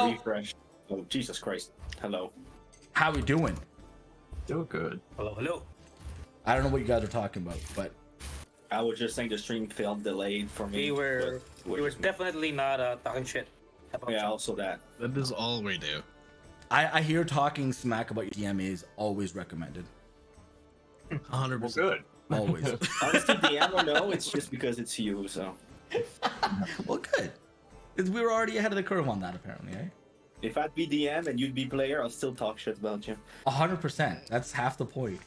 Hello. Refresh. Oh, Jesus Christ. Hello. How we doing? Doing good. Hello. I don't know what you guys are talking about, but I was just saying the stream felt delayed for me. We were but- definitely not talking shit about Yeah, you. also that. That is all we do. I hear talking smack about your DM is always recommended. 100%. Well, good. Always. Honestly, DM or no, it's just because it's you, so. Well, good. 'Cause we were already ahead of the curve on that, apparently, eh? If I'd be DM and you'd be player, I'll still talk shit about you. 100%. That's half the point.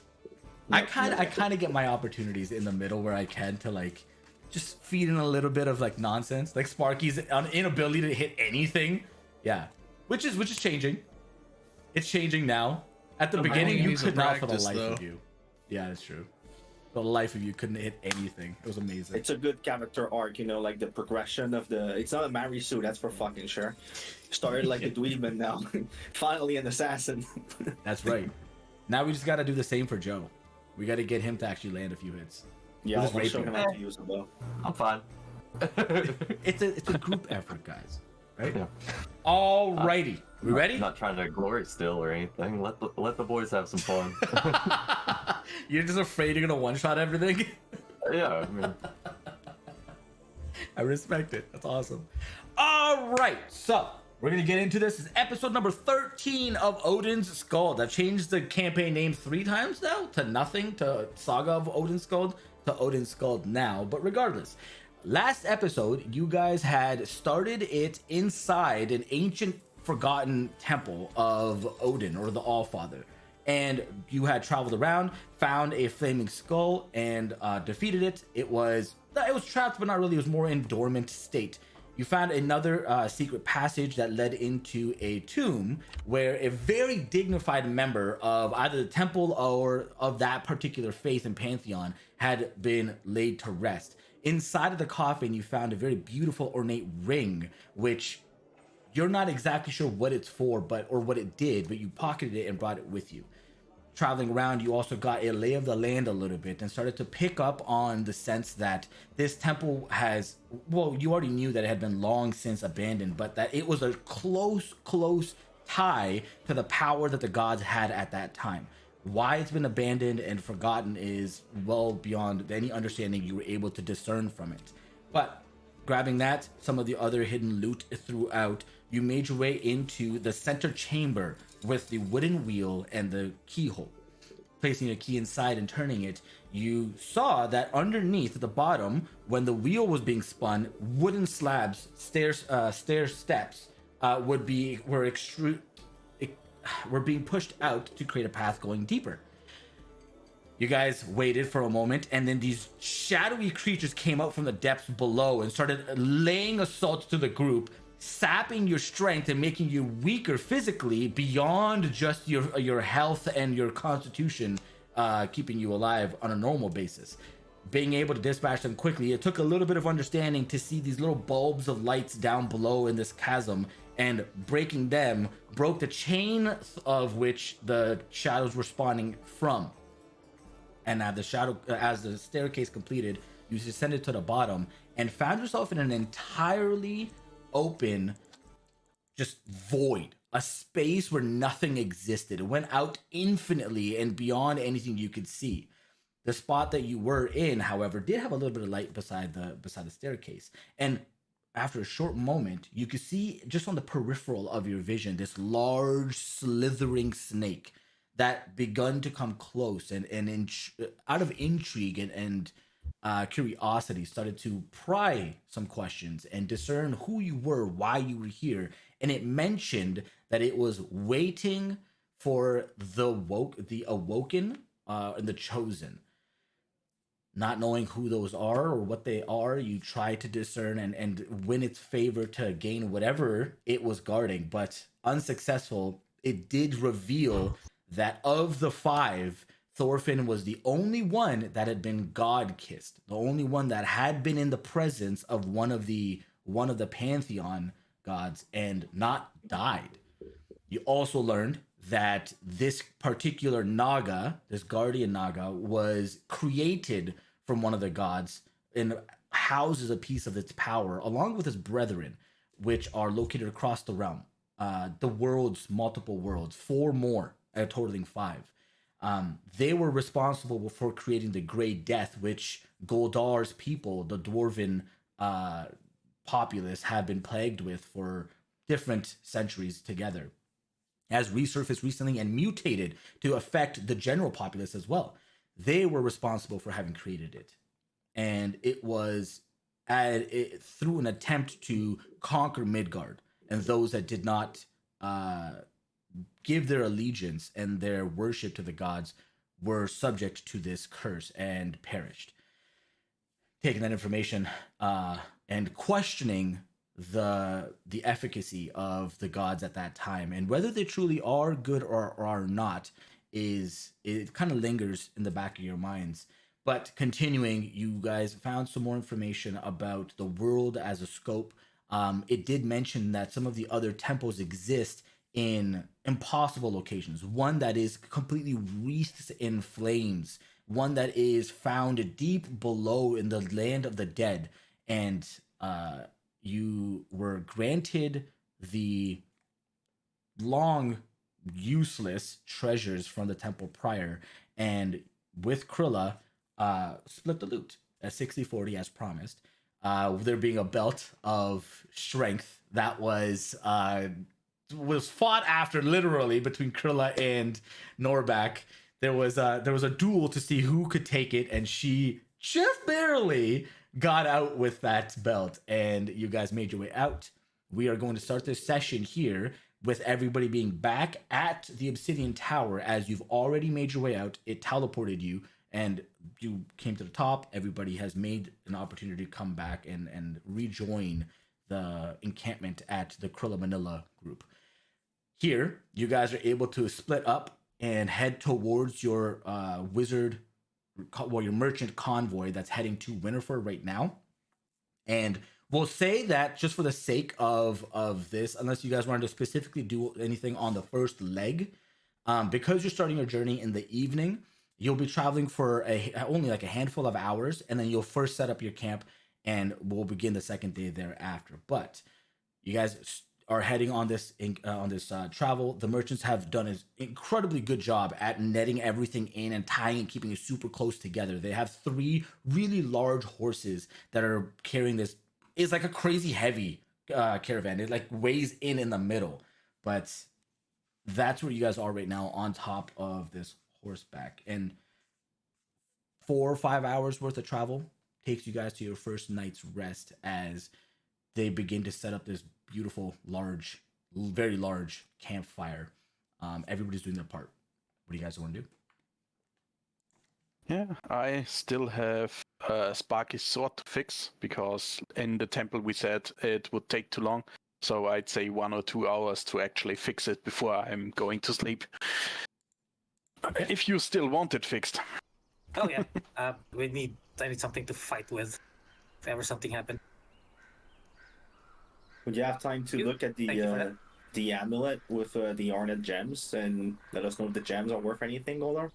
I kind of get my opportunities in the middle where I can to like just feed in a little bit of like nonsense, like Sparky's inability to hit anything. Yeah, which is changing. It's changing now. At the beginning, you needs could to not for the practice, life though. of you. Yeah, that's true. For the life of you, couldn't hit anything. It was amazing. It's a good character arc, you know, like the progression of the. It's not a Marisu, that's for fucking sure. Started like a dweebman now. Finally an assassin. That's right. Now we just got to do the same for Joe. We got to get him to actually land a few hits. Yeah, With I'll his show rapier. him how to use a bow. I'm fine. It's a group effort, guys. Right? Yeah. Alrighty. We ready? Not trying to glory still or anything. Let the boys have some fun. You're just afraid you're gonna one-shot everything? Yeah, I mean, I respect it. That's awesome. Alright, so we're gonna get into this. This is episode number 13 of Odin's Skuld. I've changed the campaign name 3 times now to nothing, to Saga of Odin's Skuld, to Odin's Skuld now. But regardless, last episode, you guys had started it inside an ancient forgotten temple of Odin, or the Allfather. And you had traveled around, found a flaming skull, and defeated it. It was trapped, but not really. It was more in dormant state. You found another secret passage that led into a tomb where a very dignified member of either the temple or of that particular faith and pantheon had been laid to rest. Inside of the coffin, you found a very beautiful ornate ring, which you're not exactly sure what it's for, or what it did, but you pocketed it and brought it with you. Traveling around, you also got a lay of the land a little bit and started to pick up on the sense that this temple has, well, you already knew that it had been long since abandoned, but that it was a close tie to the power that the gods had at that time. Why it's been abandoned and forgotten is well beyond any understanding you were able to discern from it. But grabbing that, some of the other hidden loot throughout, you made your way into the center chamber with the wooden wheel and the keyhole. Placing a key inside and turning it, you saw that underneath at the bottom, when the wheel was being spun, wooden slabs, stair steps were being pushed out to create a path going deeper. You guys waited for a moment, and then these shadowy creatures came out from the depths below and started laying assault to the group, sapping your strength and making you weaker physically beyond just your health and your constitution, keeping you alive on a normal basis. Being able to dispatch them quickly, it took a little bit of understanding to see these little bulbs of lights down below in this chasm, and breaking them broke the chain of which the shadows were spawning from. And as the staircase completed, you descended to the bottom and found yourself in an entirely open, just void, a space where nothing existed. It went out infinitely and beyond anything you could see. The spot that you were in, however, did have a little bit of light beside the staircase. And after a short moment, you could see just on the peripheral of your vision this large slithering snake that begun to come close and out of intrigue and curiosity started to pry some questions and discern who you were, why you were here. And it mentioned that it was waiting for the awoken and the chosen. Not knowing who those are or what they are, you try to discern and win its favor to gain whatever it was guarding, but unsuccessful. It did reveal that of the 5, Thorfinn was the only one that had been god-kissed, the only one that had been in the presence of one of the pantheon gods and not died. You also learned that this particular Naga, this guardian Naga, was created from one of the gods and houses a piece of its power along with his brethren, which are located across the realm. the world's multiple worlds, 4 more, totaling 5. They were responsible for creating the Great Death, which Goldar's people, the dwarven populace, have been plagued with for different centuries together, has resurfaced recently and mutated to affect the general populace as well. They were responsible for having created it. And it was through an attempt to conquer Midgard, and those that did not give their allegiance and their worship to the gods were subject to this curse and perished. Taking that information and questioning the efficacy of the gods at that time and whether they truly are good or are not, is it kind of lingers in the back of your minds. But continuing, you guys found some more information about the world as a scope. It did mention that some of the other temples exist in impossible locations. One that is completely wreathed in flames. One that is found deep below in the land of the dead. And you were granted the long useless treasures from the temple prior, and with Krilla, split the loot at 60-40 as promised. There being a belt of strength that was fought after, literally, between Krilla and Norback. There was a duel to see who could take it, and she just barely got out with that belt, and you guys made your way out. We are going to start this session here with everybody being back at the Obsidian Tower. As you've already made your way out, it teleported you, and you came to the top. Everybody has made an opportunity to come back and rejoin the encampment at the Krilla Manila group. Here, you guys are able to split up and head towards your your merchant convoy that's heading to Winterfur right now. And we'll say that just for the sake of this, unless you guys wanted to specifically do anything on the first leg, because you're starting your journey in the evening, you'll be traveling for only like a handful of hours, and then you'll first set up your camp, and we'll begin the second day thereafter. But you guys are heading on this travel. The merchants have done an incredibly good job at netting everything in and tying and keeping it super close together. They have 3 really large horses that are carrying this. It's like a crazy heavy caravan. It like weighs in the middle, but that's where you guys are right now, on top of this horseback. And 4 or 5 hours worth of travel takes you guys to your first night's rest, as they begin to set up this beautiful, large, very large campfire. Everybody's doing their part. What do you guys want to do? Yeah, I still have Sparky's sword to fix, because in the temple we said it would take too long. So I'd say 1 or 2 hours to actually fix it before I'm going to sleep. If you still want it fixed. Oh yeah, I need something to fight with if ever something happened. Would you have time to look at the amulet with the ornate gems and let us know if the gems are worth anything, Goldar?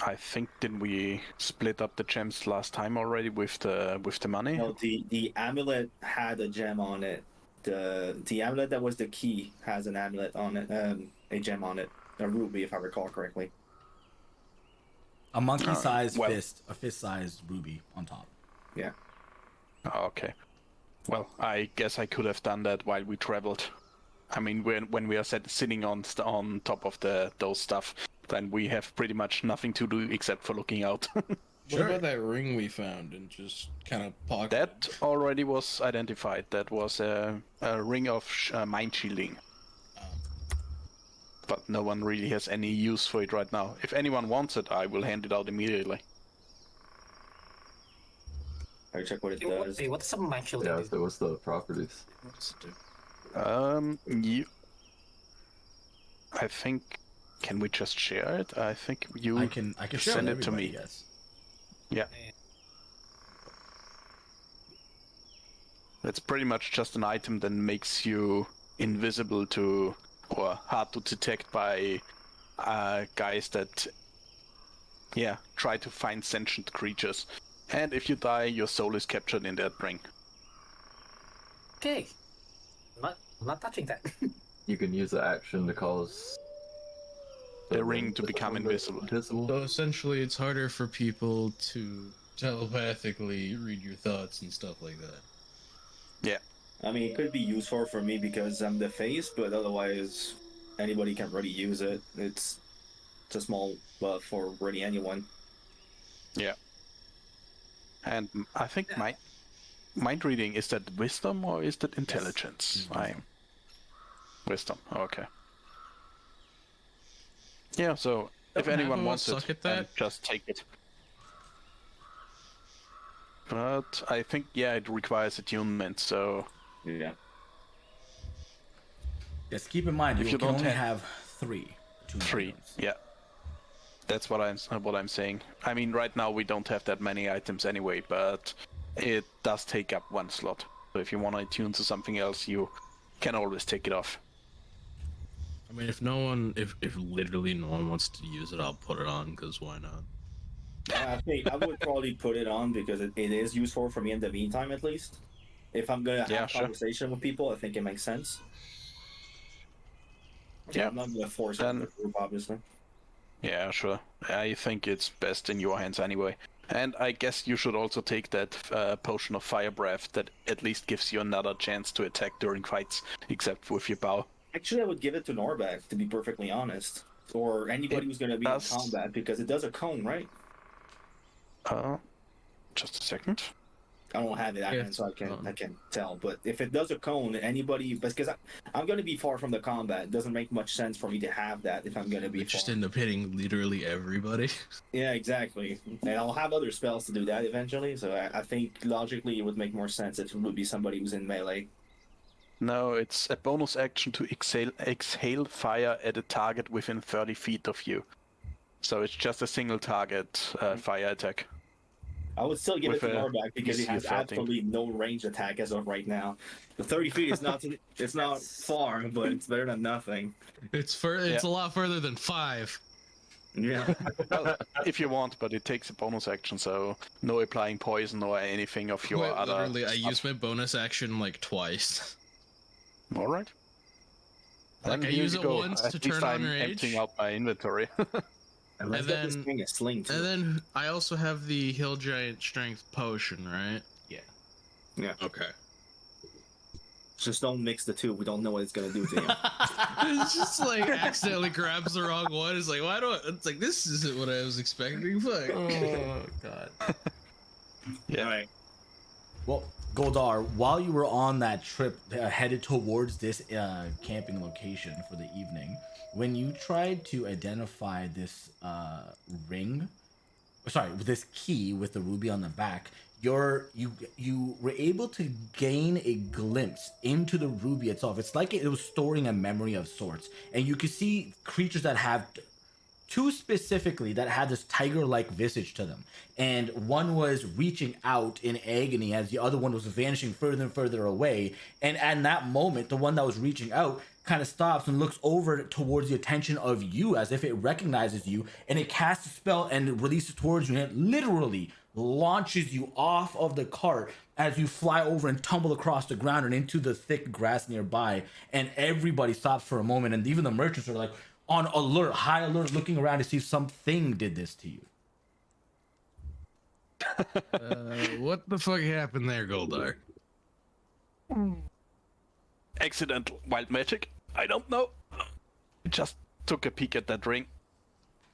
I think, didn't we split up the gems last time already with the money? No, the amulet had a gem on it. The amulet that was the key has an amulet on it, a gem on it, a ruby, if I recall correctly. A monkey-sized well, fist, a fist-sized ruby on top. Yeah. Okay. Well, I guess I could have done that while we traveled. I mean, when we are sitting on top of those stuff, then we have pretty much nothing to do except for looking out. What about that ring we found and just kind of pocket? That already was identified. That was a ring of mind shielding. But no one really has any use for it right now. If anyone wants it, I will hand it out immediately. I'll check what it does. Hey, what's some mind shielding? Yeah, so what's the properties? What's it do? I think. Can we just share it? I think you. I can share send with it to me. everybody, yes. Yeah. It's pretty much just an item that makes you invisible to, or hard to detect by guys that, try to find sentient creatures. And if you die, your soul is captured in that ring. Okay. I'm not touching that. You can use the action to cause The ring to become invisible. So essentially, it's harder for people to telepathically read your thoughts and stuff like that. I mean, it could be useful for me because I'm the face, but otherwise, anybody can really use it. It's a small buff for really anyone. And I think mind reading, is that wisdom or is that intelligence? Wisdom. Okay. Yeah. So if Don't anyone half of wants us it, suck at then that? just take it. But I think it requires attunement. So Yeah. Just keep in mind, If you you can don't only have- have three. attunement 3. items. Yeah. That's what I'm saying. I mean, right now we don't have that many items anyway, but it does take up 1 slot. So if you want to attune to something else, you can always take it off. I mean, if literally no one wants to use it, I'll put it on, because why not? I think I would probably put it on because it is useful for me in the meantime, at least. If I'm gonna have sure. conversation with people, I think it makes sense. Yeah. I'm not gonna force it on the group, obviously. Yeah, sure. I think it's best in your hands anyway. And I guess you should also take that potion of fire breath that at least gives you another chance to attack during fights, except with your bow. Actually, I would give it to Norbak, to be perfectly honest, or anybody who's gonna be in combat, because it does a cone, right? Just a second. I don't have it at hand, so I can tell. But if it does a cone, anybody, because I'm going to be far from the combat, it doesn't make much sense for me to have that if I'm going to be. We just far. end up hitting literally everybody. Yeah, exactly. And I'll have other spells to do that eventually. So I think logically it would make more sense if it would be somebody who's in melee. No, it's a bonus action to exhale fire at a target within 30 feet of you. So it's just a single target fire attack. I would still give it to With a Norbak because he has 13. absolutely no range attack as of right now. The 30 feet is not it's not far, but it's better than nothing. It's a lot further than 5. Yeah. Well, if you want, but it takes a bonus action, so no applying poison or anything of your Quite other literally, I stuff. used my bonus action like twice. All right. Like, Then I here use you it go. once At to least turn on I'm rage. emptying out my inventory. And let's get this then- thing a sling too. And then I also have the Hill Giant Strength Potion, right? Yeah. Okay. Just don't mix the two. We don't know what it's gonna do to him. It's just like accidentally grabs the wrong one. It's like, why don't? It's like, this isn't what I was expecting. Fuck. Oh god. Yeah. Right. Well, Goldar, while you were on that trip headed towards this camping location for the evening, when you tried to identify this this key with the ruby on the back, you were able to gain a glimpse into the ruby itself. It's like it was storing a memory of sorts, and you could see creatures that have two specifically that had this tiger-like visage to them, and one was reaching out in agony as the other one was vanishing further and further away. And at that moment, the one that was reaching out kind of stops and looks over towards the attention of you as if it recognizes you, and it casts a spell and releases towards you, and it literally launches you off of the cart as you fly over and tumble across the ground and into the thick grass nearby. And everybody stops for a moment, and even the merchants are like on alert, high alert, looking around to see if something did this to you. What the fuck happened there, Goldar? Accidental wild magic? I don't know. Just took a peek at that ring.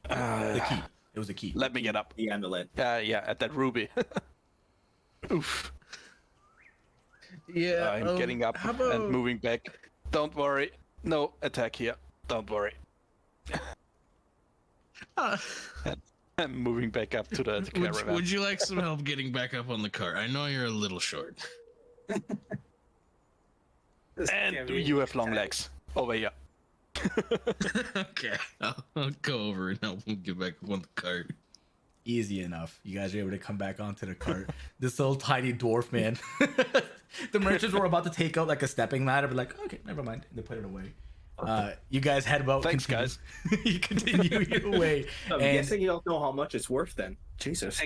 The key. It was a key. Let me get up. The amulet. Yeah, at that ruby. Oof. Yeah, I'm getting up how about- and moving back. Don't worry. No attack here. Don't worry. I'm moving back up to the caravan. Would you like some help getting back up on the cart? I know you're a little short. And you have long legs. Over here. Okay, I'll go over and help him get back up on the cart. Easy enough. You guys are able to come back onto the cart. This little tiny dwarf man. The merchants were about to take out like a stepping ladder, but like, okay, never mind. And they put it away. You guys head about. Thanks, continue. guys. You continue your way. I'm and guessing you don't know how much it's worth then. Jesus.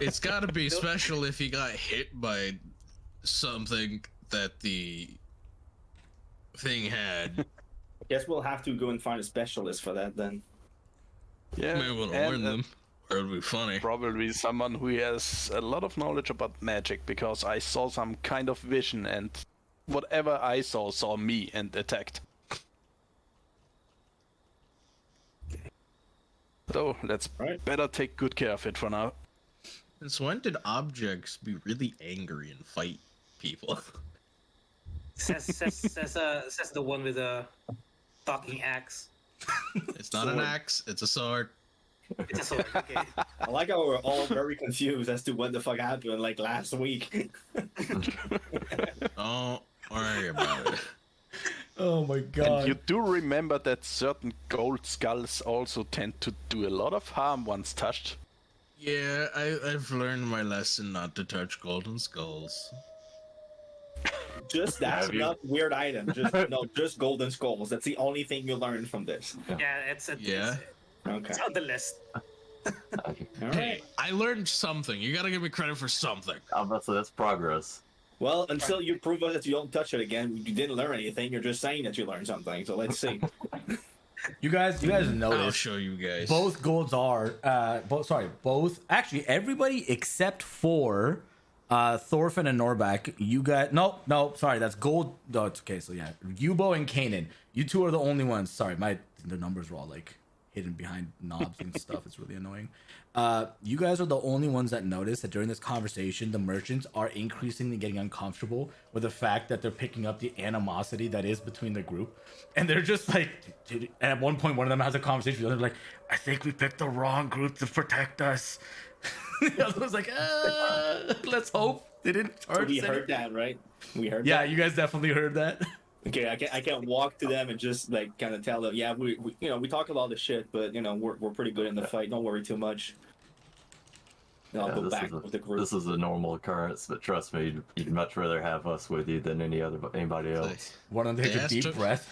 It's got to be special if he got hit by something that the thing had. Guess we'll have to go and find a specialist for that then. Yeah, Maybe we'll and, learn them. Or it'll be funny. probably someone who has a lot of knowledge about magic, because I saw some kind of vision, and whatever I saw me and attacked. So let's better take good care of it for now. Since when did objects be really angry and fight people? Says the one with a talking axe. It's not an axe, it's a sword. It's a sword. Okay. I like how we're all very confused as to what the fuck happened like last week. Don't worry about it. Oh my god. And you do remember that certain gold skulls also tend to do a lot of harm once touched. Yeah, I've learned my lesson not to touch golden skulls. Just that's not weird item. Just golden skulls. That's the only thing you learn from this. Yeah, it's Okay. it's on the list. All Hey, right. I learned something. You gotta give me credit for something. I'm about to say that's progress. Well, until you prove us that you don't touch it again, you didn't learn anything. You're just saying that you learned something. So let's see. You guys I'll notice show you guys. both golds are both actually everybody except for Thorfinn and Norbak. You got no, sorry, that's gold. No, it's okay. So yeah, Yubo and Kanan. You two are the only ones. Sorry, the numbers were all like hidden behind knobs and stuff. It's really annoying. You guys are the only ones that notice that during this conversation, the merchants are increasingly getting uncomfortable with the fact that they're picking up the animosity that is between the group. And they're just like, dude, and at one point, one of them has a conversation with the other, like, I think we picked the wrong group to protect us. The other was like, let's hope they didn't charge So we us heard anything. that, right? We heard Yeah, that. you guys definitely heard that. Okay, I can't walk to them and just like kind of tell them, yeah, we we talk about the shit, but we're pretty good in the fight. Don't worry too much. And I'll go back with the group. This is a normal occurrence, but trust me, you'd much rather have us with you than anybody else. One of them takes a deep breath.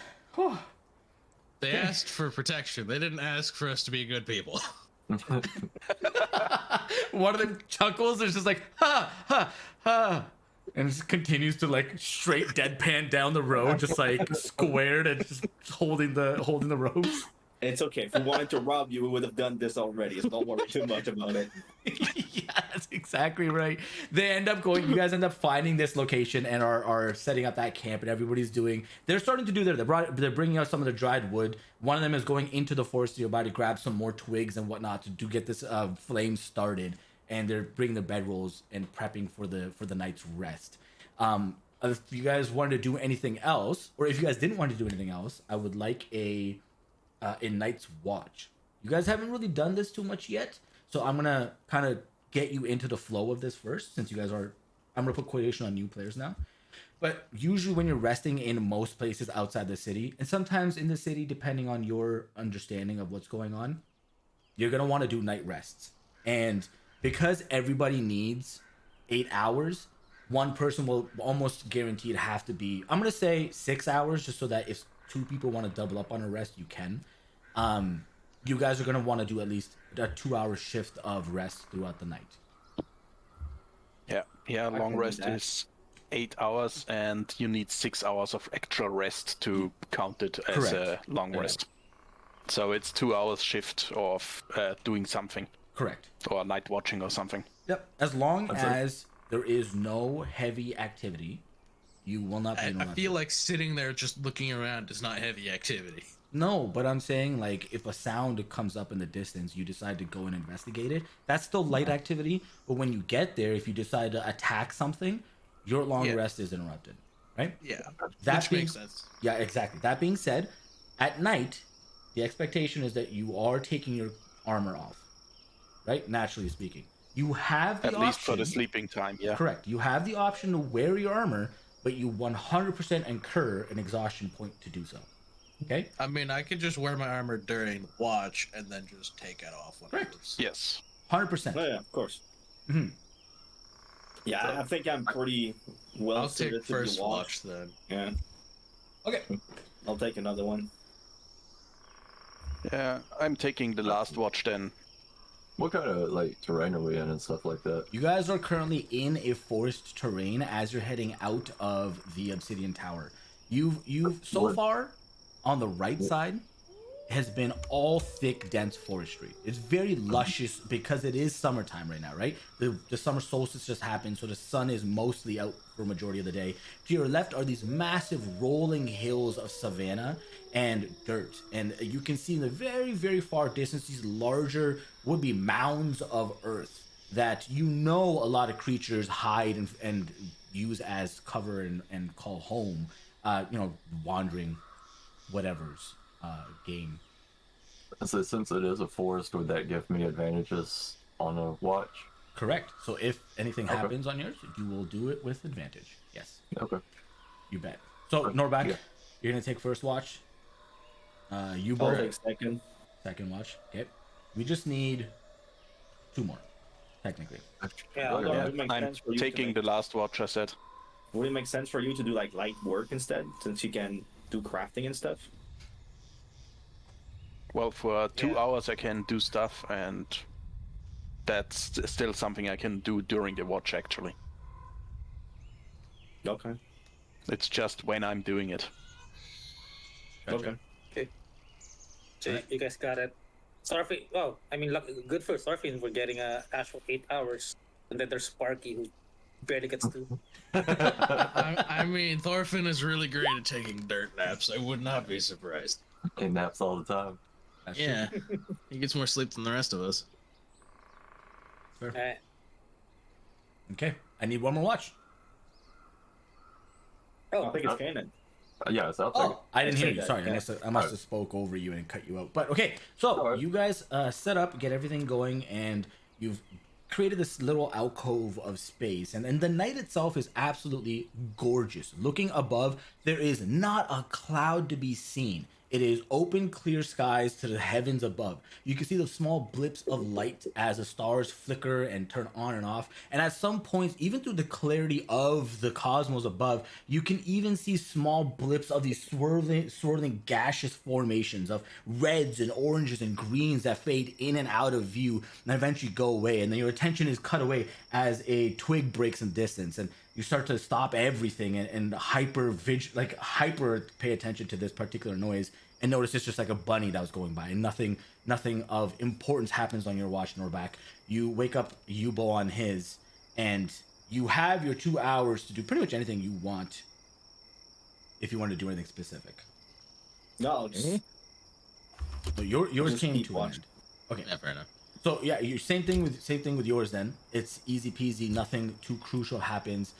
They asked for protection. They didn't ask for us to be good people. One of them chuckles and it's just like, ha, ha, ha. And just continues to like straight deadpan down the road, just like squared and just holding the ropes. It's okay. If we wanted to rob you, we would have done this already. So don't worry too much about it. Yeah, that's exactly right. They end up going, you guys end up finding this location and are setting up that camp, and everybody's they're starting to do they're bringing out some of the dried wood. One of them is going into the forest nearby to grab some more twigs and whatnot to get this flame started, and they're bringing the bedrolls and prepping for the night's rest. If you guys wanted to do anything else, or if you guys didn't want to do anything else, I would like a night's watch. You guys haven't really done this too much yet, so I'm gonna kind of get you into the flow of this first, since you guys are. I'm gonna put quotation on new players now. But usually when you're resting in most places outside the city, and sometimes in the city, depending on your understanding of what's going on, you're gonna want to do night rests. And because everybody needs 8 hours, one person will almost guaranteed have to be, I'm gonna say 6 hours, just so that if two people want to double up on a rest, you can. You guys are gonna want to do at least a 2-hour shift of rest throughout the night. Yeah. can Long do rest that. is 8 hours, and you need 6 hours of actual rest to count it as Correct. a long rest. So it's 2 hours shift of doing something, Correct. or night watching or something. Yep. As long That's it. as there is no heavy activity, you will not be I interrupted. feel like sitting there just looking around is not heavy activity. No, but I'm saying, like, if a sound comes up in the distance, you decide to go and investigate it. That's still light activity. But when you get there, if you decide to attack something, your long Yeah. rest is interrupted, right? Yeah, That which being- makes sense. Yeah, exactly. That being said, at night, the expectation is that you are taking your armor off, right? Naturally speaking, you have the At option. least for the sleeping time, yeah. Correct. You have the option to wear your armor, but you 100% incur an exhaustion point to do so. Okay. I mean, I could just wear my armor during the watch and then just take it off when Correct. it's... Yes. 100%. Oh yeah, of course. Mhm. Yeah, I think I'm pretty well I'll suited take to first the watch then. Yeah, Okay. I'll take another one. Yeah, I'm taking the last watch then. What kind of like terrain are we in and stuff like that? You guys are currently in a forest terrain as you're heading out of the obsidian tower. You've so What? far on the right side has been all thick, dense forestry. It's very luscious because it is summertime right now, right? The summer solstice just happened, so the sun is mostly out for a majority of the day. To your left are these massive rolling hills of savanna and dirt, and you can see in the very, very far distance these larger would-be mounds of earth that you know a lot of creatures hide and use as cover and call home. Wandering whatever's game. So since it is a forest, would that give me advantages on a watch? Correct. So if anything Okay. happens on yours, you will do it with advantage. Yes, Okay. you bet. So Okay, Norback, yeah. you're gonna take first watch. You I'll both take second. second watch. Okay. We just need 2 more, technically. Yeah, Would Yeah. it make I'm sense for you taking the last watch, I said. Would it make sense for you to do like light work instead, since you can do crafting and stuff? Well, for 2 Yeah. hours I can do stuff, and that's still something I can do during the watch, actually. Okay. It's just when I'm doing it. Gotcha. Okay. So you guys got it. Starfield. Oh, I mean, good for Starfield for getting a actual 8 hours, and then there's Sparky who barely gets 2. I mean, Thorfinn is really great at taking dirt naps. I would not be surprised. He naps all the time. That's Yeah, he gets more sleep than the rest of us. true. Fair. Alright. Okay. I need 1 more watch. I think it's canon. Yeah, it's out there. Oh, I didn't hear say you. that, Sorry, yeah. I must have spoke over you and cut you out. But okay, so Alright. you guys set up, get everything going, and you've created this little alcove of space. And the night itself is absolutely gorgeous. Looking above, there is not a cloud to be seen. It is open, clear skies to the heavens above. You can see the small blips of light as the stars flicker and turn on and off. And at some points, even through the clarity of the cosmos above, you can even see small blips of these swirling gaseous formations of reds and oranges and greens that fade in and out of view and eventually go away. And then your attention is cut away as a twig breaks in distance. And you start to stop everything and hyper pay attention to this particular noise and notice it's just like a bunny that was going by and nothing of importance happens on your watch nor back. You wake up Yubo on his and you have your 2 hours to do pretty much anything you want if you want to do anything specific. No, just So yours Just came keep to an watching. end. Okay. Yeah, fair enough. So yeah, you same thing with yours. Then it's easy peasy. Nothing too crucial happens.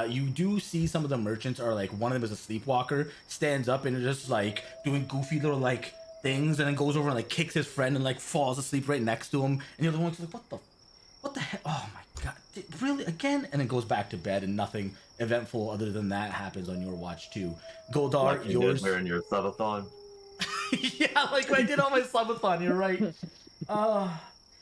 You do see some of the merchants are like one of them is a sleepwalker, stands up and is just like doing goofy little like things, and then goes over and like kicks his friend and like falls asleep right next to him. And the other one's like, what the heck? Oh my god, really again? And then goes back to bed, and nothing eventful other than that happens on your watch too. Goldar, Like you did yours. during your subathon. Yeah, like I did on my subathon. You're right.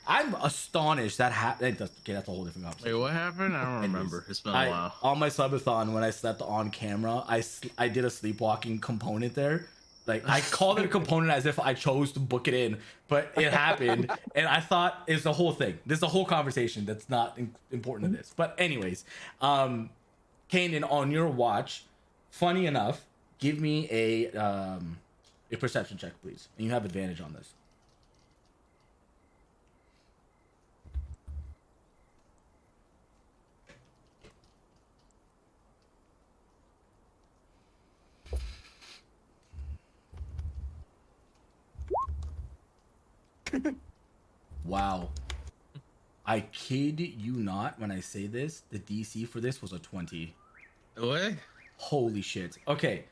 I'm astonished that happened. Okay, that's a whole different Wait, conversation. what happened? I don't remember. It's been a while. On my subathon, when I slept on camera, I did a sleepwalking component there. Like I called it a component as if I chose to book it in, but it happened, and I thought it's the whole thing. This is a whole conversation that's not important to this. But anyways, Kanan, on your watch, funny enough, give me a perception check, please, and you have advantage on this. Wow. I kid you not when I say this, the DC for this was a 20. What? Holy shit. Okay.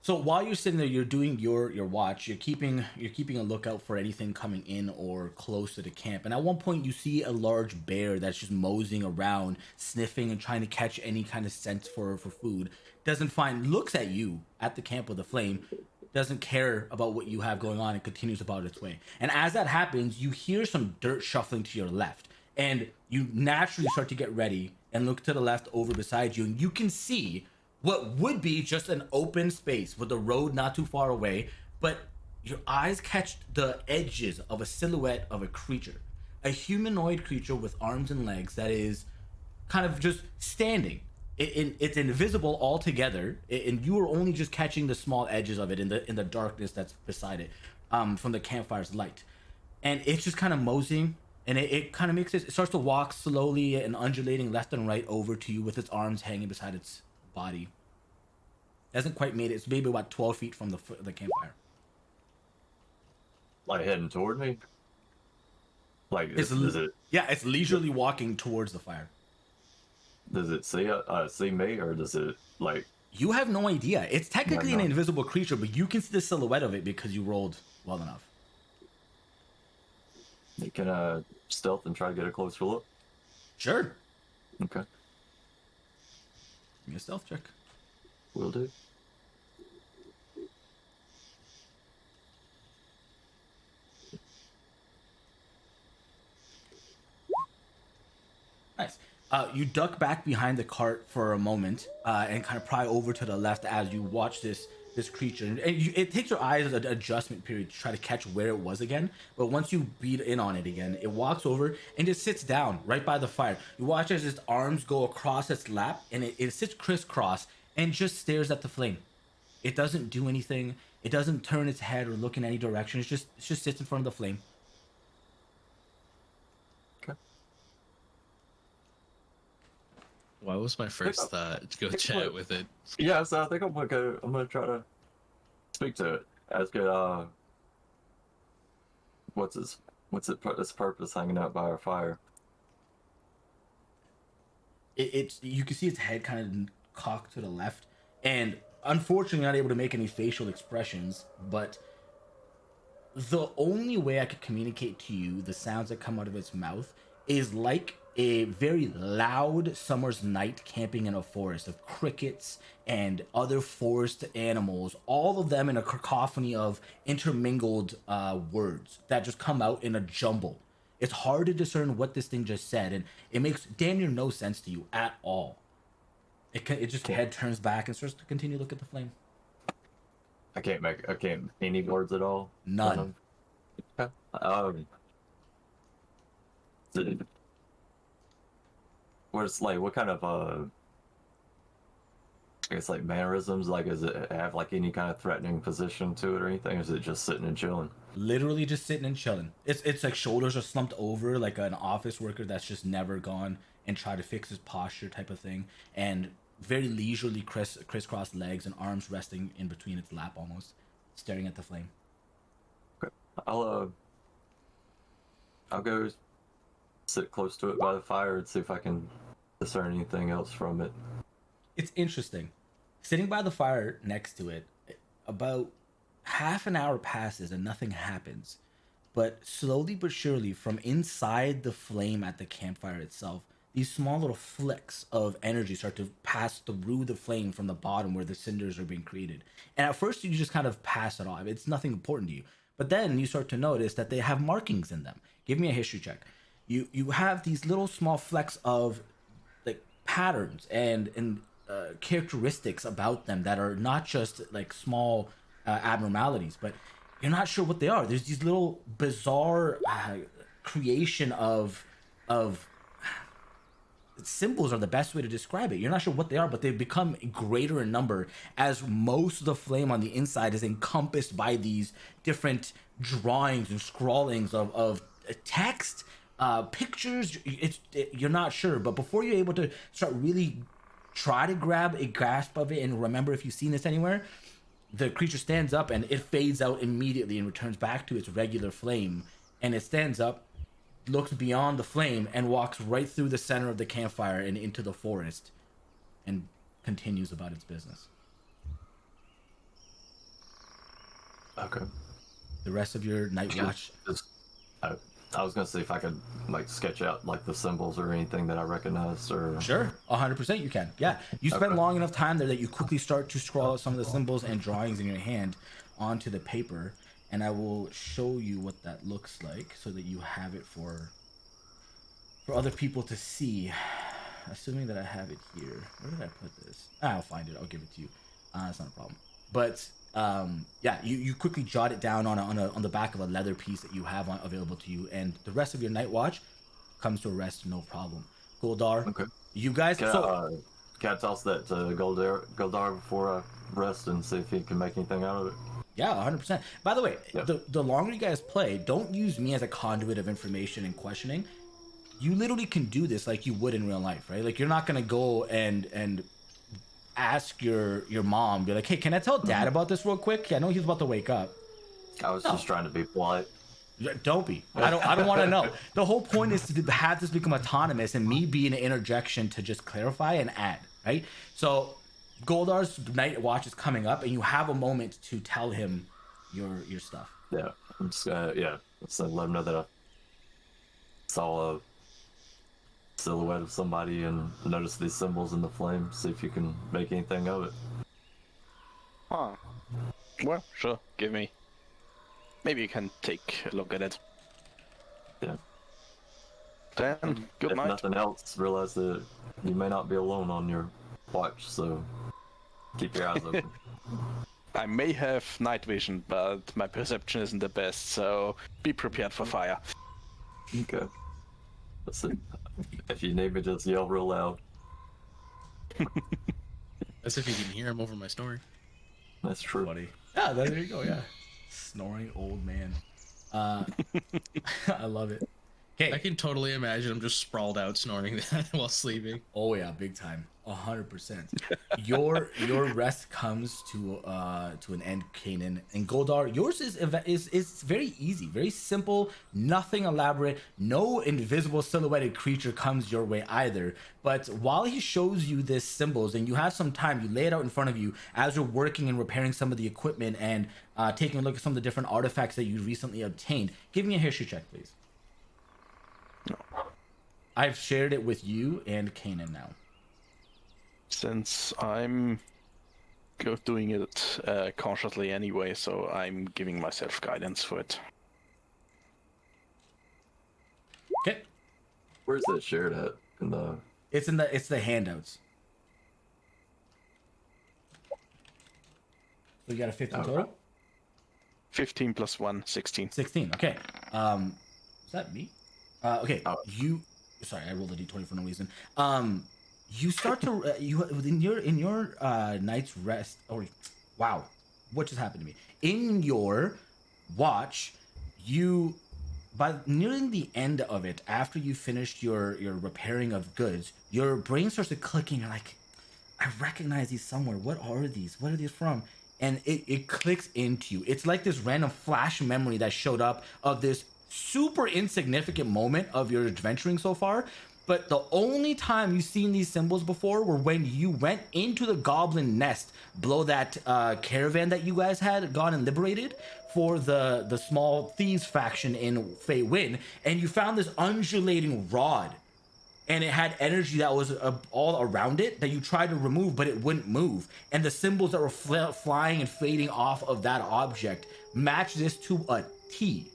So while you're sitting there, you're doing your watch, you're keeping a lookout for anything coming in or close to the camp. And at one point you see a large bear that's just moseying around, sniffing and trying to catch any kind of scent for food. Looks at you at the camp with a flame, doesn't care about what you have going on and continues about its way. And as that happens, you hear some dirt shuffling to your left. And you naturally start to get ready and look to the left over beside you, and you can see what would be just an open space with the road not too far away, but your eyes catch the edges of a silhouette of a creature. a humanoid creature with arms and legs that is kind of just standing. It's invisible altogether, and you are only just catching the small edges of it in the darkness that's beside it, from the campfire's light, and it's just kind of moseying, and it kind of makes it starts to walk slowly and undulating left and right over to you with its arms hanging beside its body. It hasn't quite made it. It's maybe about 12 feet from the campfire. Like heading toward me. Like It's is it? Yeah, it's leisurely walking towards the fire. Does it see me, or does it like? You have no idea. It's technically No. an invisible creature, but you can see the silhouette of it because you rolled well enough. You can stealth and try to get a closer look. Sure. Okay, Give me a stealth check. will do. Nice. You duck back behind the cart for a moment and kind of pry over to the left as you watch this creature. And it takes your eyes an adjustment period to try to catch where it was again. But once you beat in on it again, it walks over and just sits down right by the fire. You watch as its arms go across its lap, and it sits crisscross and just stares at the flame. It doesn't do anything. It doesn't turn its head or look in any direction. It just sits in front of the flame. Why was my first thought to go chat with it? Yeah, so I think I'm gonna try to speak to it. Ask it what's its purpose hanging out by our fire. It's you can see its head kind of cocked to the left, and unfortunately not able to make any facial expressions. But the only way I could communicate to you the sounds that come out of its mouth is like a very loud summer's night camping in a forest of crickets and other forest animals, all of them in a cacophony of intermingled words that just come out in a jumble. It's hard to discern what this thing just said, and it makes damn near no sense to you at all. It just head turns back and starts to continue to look at the flame. I can't any words at all. None. Okay. What kind of I guess like mannerisms, like does it have like any kind of threatening position to it or anything, or is it just sitting and chilling? Literally just sitting and chilling. It's like shoulders are slumped over like an office worker that's just never gone and tried to fix his posture type of thing, and very leisurely crisscrossed legs and arms resting in between its lap, almost staring at the flame. Okay. I'll go sit close to it by the fire and see if I can discern anything else from it. It's interesting. Sitting by the fire next to it, about half an hour passes and nothing happens. But slowly but surely, from inside the flame at the campfire itself, these small little flicks of energy start to pass through the flame from the bottom where the cinders are being created. And at first, you just kind of pass it off. It's nothing important to you. But then you start to notice that they have markings in them. Give me a history check. You have these little small flecks of like patterns and characteristics about them that are not just like small abnormalities, but you're not sure what they are. There's these little bizarre creation of symbols are the best way to describe it. You're not sure what they are, but they've become greater in number as most of the flame on the inside is encompassed by these different drawings and scrawlings of text, pictures. You're not sure, but before you're able to start really try to grab a grasp of it and remember if you've seen this anywhere, the creature stands up and it fades out immediately and returns back to its regular flame. And it stands up, looks beyond the flame, and walks right through the center of the campfire and into the forest and continues about its business. Okay. The rest of your night watch. I was gonna see if I could like sketch out like the symbols or anything that I recognized or. Sure, 100% you can. Yeah, you spend long enough time there that you quickly start to scrawl out some of the symbols and drawings in your hand onto the paper, and I will show you what that looks like so that you have it for other people to see. Assuming that I have it here. Where did I put this? I'll find it. I'll give it to you. That's not a problem. But yeah, you quickly jot it down on the back of a leather piece that you have available to you, and the rest of your night watch comes to a rest, no problem. Goldar, Okay. you guys. Can I toss that to Goldar before I rest and see if he can make anything out of it? Yeah, 100%. By the way, Yep. the longer you guys play, don't use me as a conduit of information and questioning. You literally can do this like you would in real life, right? Like you're not gonna go and ask your mom, be like, hey, can I tell dad about this real quick? I know he's about to wake up. I was just trying to be polite. Don't be. I don't want to know. The whole point is to have this become autonomous and me be an interjection to just clarify and add, right? So Goldar's night watch is coming up, and you have a moment to tell him your stuff. Yeah, I'm just gonna let's let him know that I saw a silhouette of somebody and noticed these symbols in the flame. See if you can make anything of it. Huh. Well, sure. Give me. Maybe you can take a look at it. Yeah. Then, good If night. nothing else, realize that you may not be alone on your watch, so keep your eyes open. I may have night vision, but my perception isn't the best, so be prepared for fire. Okay. Listen, if you need me, just yell real loud. That's if you can hear him over my snoring. That's true. Buddy. Yeah, there you go. Yeah, snoring old man. I love it. Okay. I can totally imagine him just sprawled out snoring that while sleeping. Oh yeah, big time, 100%. Your rest comes to an end, Kanan and Goldar. Yours is very easy, very simple, nothing elaborate. No invisible silhouetted creature comes your way either. But while he shows you this symbols, and you have some time, you lay it out in front of you as you're working and repairing some of the equipment and taking a look at some of the different artifacts that you recently obtained. Give me a history check, please. I've shared it with you and Kanan now. Since I'm doing it consciously anyway, so I'm giving myself guidance for it. Okay. Where's that shared at? In the... It's the handouts. So you got a 15 total? 15 plus 1, 16. 16. Okay. Is that me? Okay. Oh. Sorry, I rolled a d20 for no reason. You start to you in your night's rest. Or wow, what just happened to me? In your watch, you by nearing the end of it, after you finished your repairing of goods, your brain starts to clicking. You're like, I recognize these somewhere. What are these? What are these from? And it clicks into you. It's like this random flash memory that showed up of this super insignificant moment of your adventuring so far, but the only time you've seen these symbols before were when you went into the goblin nest below that caravan that you guys had gone and liberated for the small thieves faction in Fey Win, and you found this undulating rod, and it had energy that was all around it that you tried to remove, but it wouldn't move, and the symbols that were flying and fading off of that object match this to a T.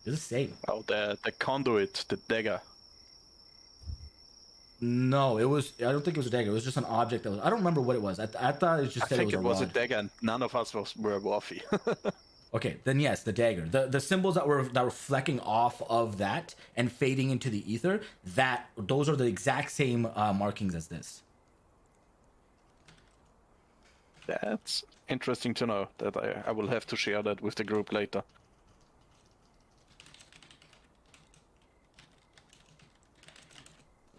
It's the same. Oh, the conduit, the dagger. No, it was. I don't think it was a dagger. It was just an object that was. I don't remember what it was. I thought it just I said think it was a a rod. dagger, and none of us were worthy. Okay, then yes, the dagger. The symbols that were flecking off of that and fading into the ether. Those are the exact same markings as this. That's interesting to know. That I will have to share that with the group later.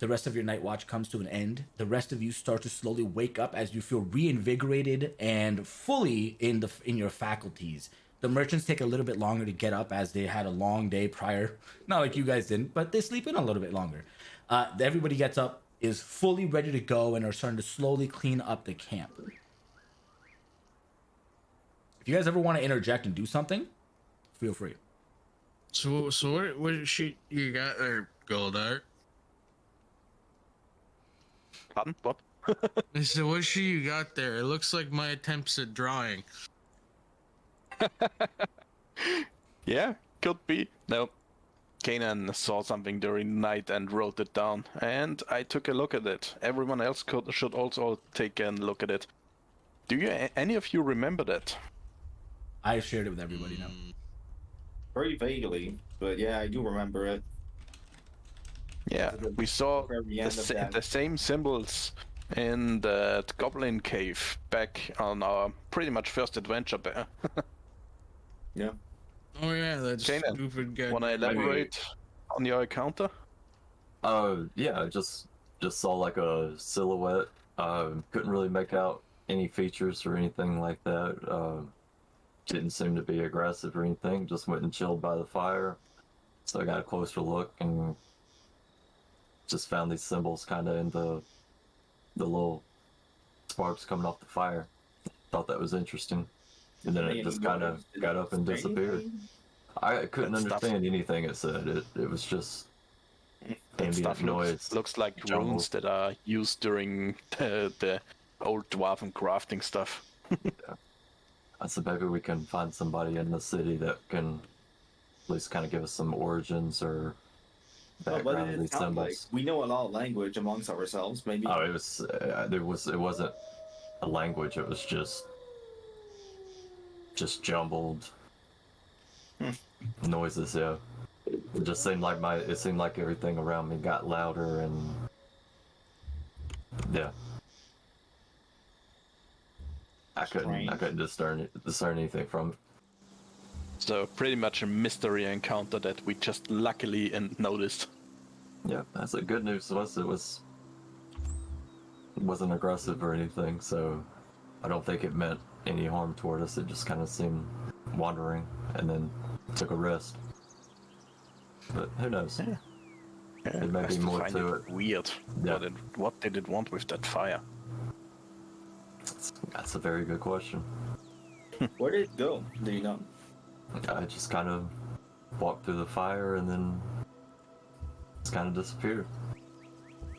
The rest of your night watch comes to an end. The rest of you start to slowly wake up as you feel reinvigorated and fully in your faculties. The merchants take a little bit longer to get up as they had a long day prior. Not like you guys didn't, but they sleep in a little bit longer. Everybody gets up, is fully ready to go, and are starting to slowly clean up the camp. If you guys ever want to interject and do something, feel free. So what shit you got there, Goldar? Pardon? What? I said, what shit you got there? It looks like my attempts at drawing. Yeah, could be. No. Kanan saw something during the night and wrote it down, and I took a look at it. Everyone else should also take a look at it. Do you any of you remember that? I shared it with everybody now. Very vaguely, but yeah, I do remember it. Yeah, To the we saw very end of that. the same symbols in the Goblin Cave back on our pretty much first adventure there. Yeah. Oh yeah, that Kanan, stupid guy. wanna elaborate on your encounter? Yeah, I just saw like a silhouette. Couldn't really make out any features or anything like that. Didn't seem to be aggressive or anything. Just went and chilled by the fire. So I got a closer look and just found these symbols kind of in the little sparks coming off the fire. Thought that was interesting. And then it just kind of got up and disappeared. I couldn't That stuff- understand anything it said. It was just That ambient stuff noise. looks like jumble. runes that are used during the old dwarven crafting stuff. So maybe we can find somebody in the city that can at least kind of give us some origins or But background it of these sounds like symbols. we know a lot of language amongst ourselves. Maybe. Oh, it wasn't a language. It was just jumbled noises. Yeah, it just seemed like it seemed like everything around me got louder and yeah. I couldn't discern anything from it. So pretty much a mystery encounter that we just luckily noticed. Yeah, that's the good news was it wasn't aggressive or anything, so I don't think it meant any harm toward us. It just kind of seemed wandering and then took a rest. But who knows? Yeah. There may be Has more find to it. Weird. Yeah. What did it want with that fire? That's a very good question. Where did it go? Do you know? I just kind of walked through the fire and then it's kind of disappeared.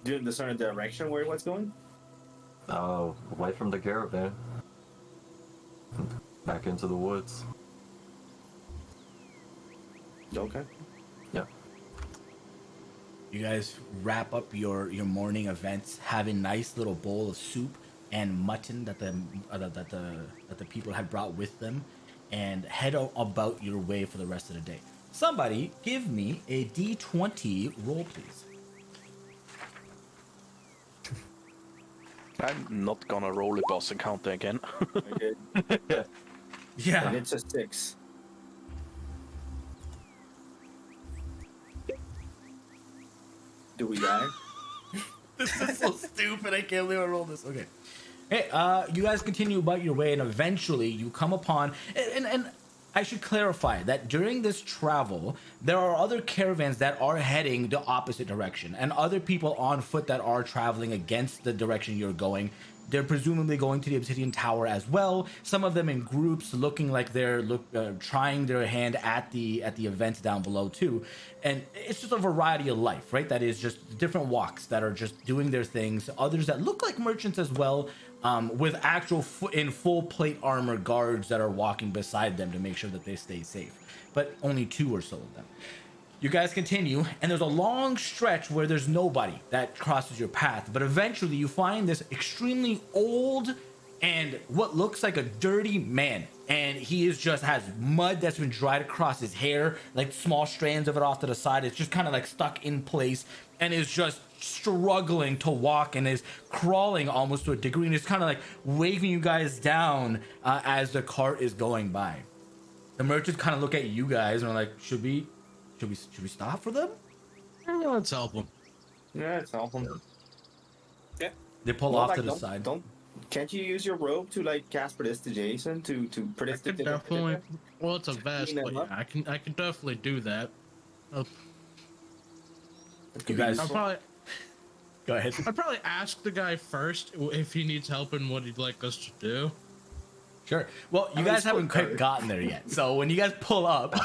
Do you discern a direction where it was going? Oh, away from the caravan. Back into the woods. Okay. Yeah. You guys wrap up your morning events, have a nice little bowl of soup and mutton that the people had brought with them, and head about your way for the rest of the day. Somebody give me a D20 roll, please. I'm not gonna roll a boss encounter again. Okay. Yeah. And it's a 6. Do we die? This is so stupid. I can't believe I rolled this. Okay. Hey, you guys continue about your way, and eventually you come upon, and I should clarify that during this travel, there are other caravans that are heading the opposite direction, and other people on foot that are traveling against the direction you're going. They're presumably going to the Obsidian Tower as well. Some of them in groups, looking like they're trying their hand at the events down below too. And it's just a variety of life, right? That is just different walks that are just doing their things. Others that look like merchants as well, with actual in full plate armor guards that are walking beside them to make sure that they stay safe. But only 2 or so of them. You guys continue, and there's a long stretch where there's nobody that crosses your path, but eventually you find this extremely old and what looks like a dirty man, and he has mud that's been dried across his hair, like small strands of it off to the side. It's just kind of like stuck in place, and is just struggling to walk and is crawling almost to a degree, and is kind of like waving you guys down as the cart is going by. The merchants kind of look at you guys and are like, should we stop for them? Yeah, let's help him. Yeah, it's awful. Yeah. They pull off to the side. Can't you use your robe to like cast prestidigitation to I predict could definitely. Well, it's a vest, Clean but them yeah, up. I can definitely do that. You guys, I'll probably go ahead. I'd probably ask the guy first if he needs help and what he'd like us to do. Sure. Well, you guys haven't quite gotten there yet. So when you guys pull up,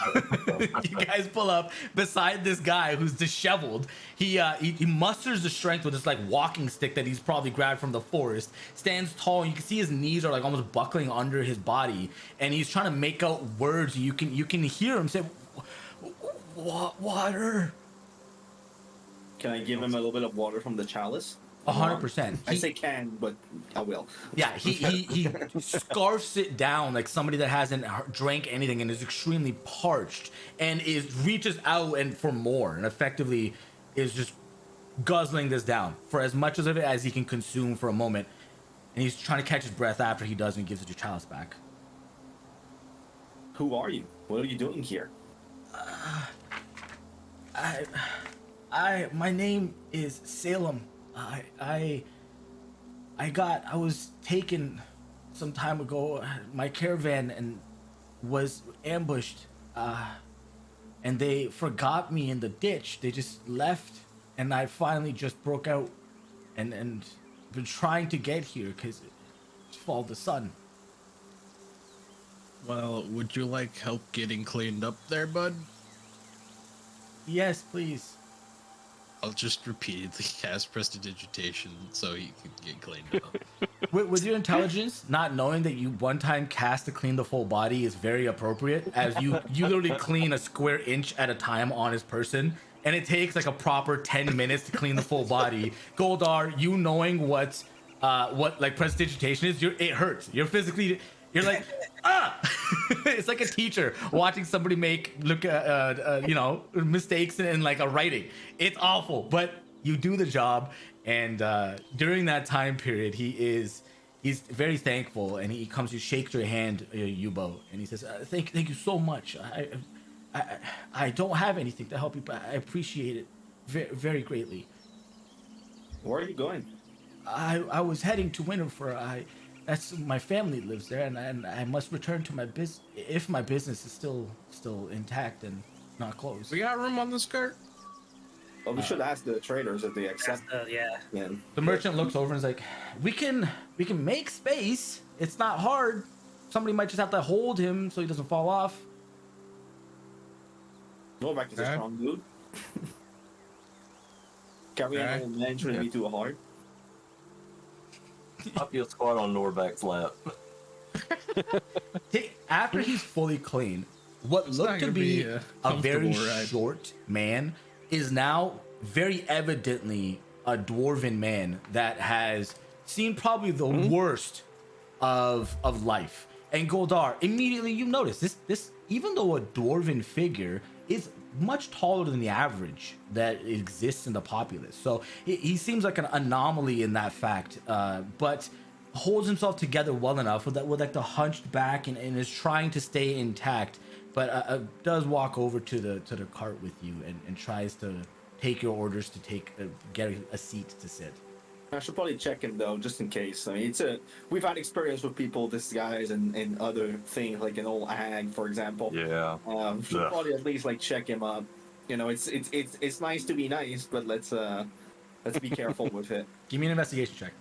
beside this guy who's disheveled. He musters the strength with this like walking stick that he's probably grabbed from the forest. Stands tall. And you can see his knees are like almost buckling under his body, and he's trying to make out words. You can hear him say, "Water." Can I give him a little bit of water from the chalice? 100%. I say can, but I will. Yeah, he scarfs it down like somebody that hasn't drank anything and is extremely parched, and reaches out and for more, and effectively is just guzzling this down for as much of it as he can consume for a moment. And he's trying to catch his breath after he does and gives it your chalice back. Who are you? What are you doing here? My name is Salem. I was taken some time ago. My caravan and was ambushed, and they forgot me in the ditch. They just left, and I finally just broke out, and been trying to get here because it's fall the sun. Well, would you like help getting cleaned up there, bud? Yes, please. I'll just repeatedly cast prestidigitation so he can get cleaned up. With your intelligence, not knowing that you one time cast to clean the full body is very appropriate, as you literally clean a square inch at a time on his person, and it takes like a proper 10 minutes to clean the full body. Goldar, you knowing what like prestidigitation is, it hurts. You're like, ah! It's like a teacher watching somebody make mistakes in like a writing. It's awful, but you do the job. And during that time period, he's very thankful, and he comes to shake your hand, Yubo, and he says, "Thank you so much. I don't have anything to help you, but I appreciate it very, very greatly." Where are you going? I was heading to Winterfur. That's my family lives there, and I must return to my business if my business is still intact and not closed. We got room on the skirt? Well, we should ask the traders if they accept. Yeah. The merchant looks over and is like, "We can make space. It's not hard. Somebody might just have to hold him so he doesn't fall off." Novak is a strong dude. Carrying an old man shouldn't be too hard. Up your squat on Norbak's lap. After he's fully clean, what looked to be a very short man is now very evidently a dwarven man that has seen probably the worst of life. And Goldar, immediately you notice this even though a dwarven figure is much taller than the average that exists in the populace. So he seems like an anomaly in that fact, but holds himself together well enough with like the hunched back and is trying to stay intact, but does walk over to the cart with you and tries to take your orders to get a seat to sit. I should probably check him though, just in case. I mean, we've had experience with people disguised and other things, like an old hag, for example. Yeah. Should probably at least like check him up. You know, it's nice to be nice, but let's be careful with it. Give me an investigation check.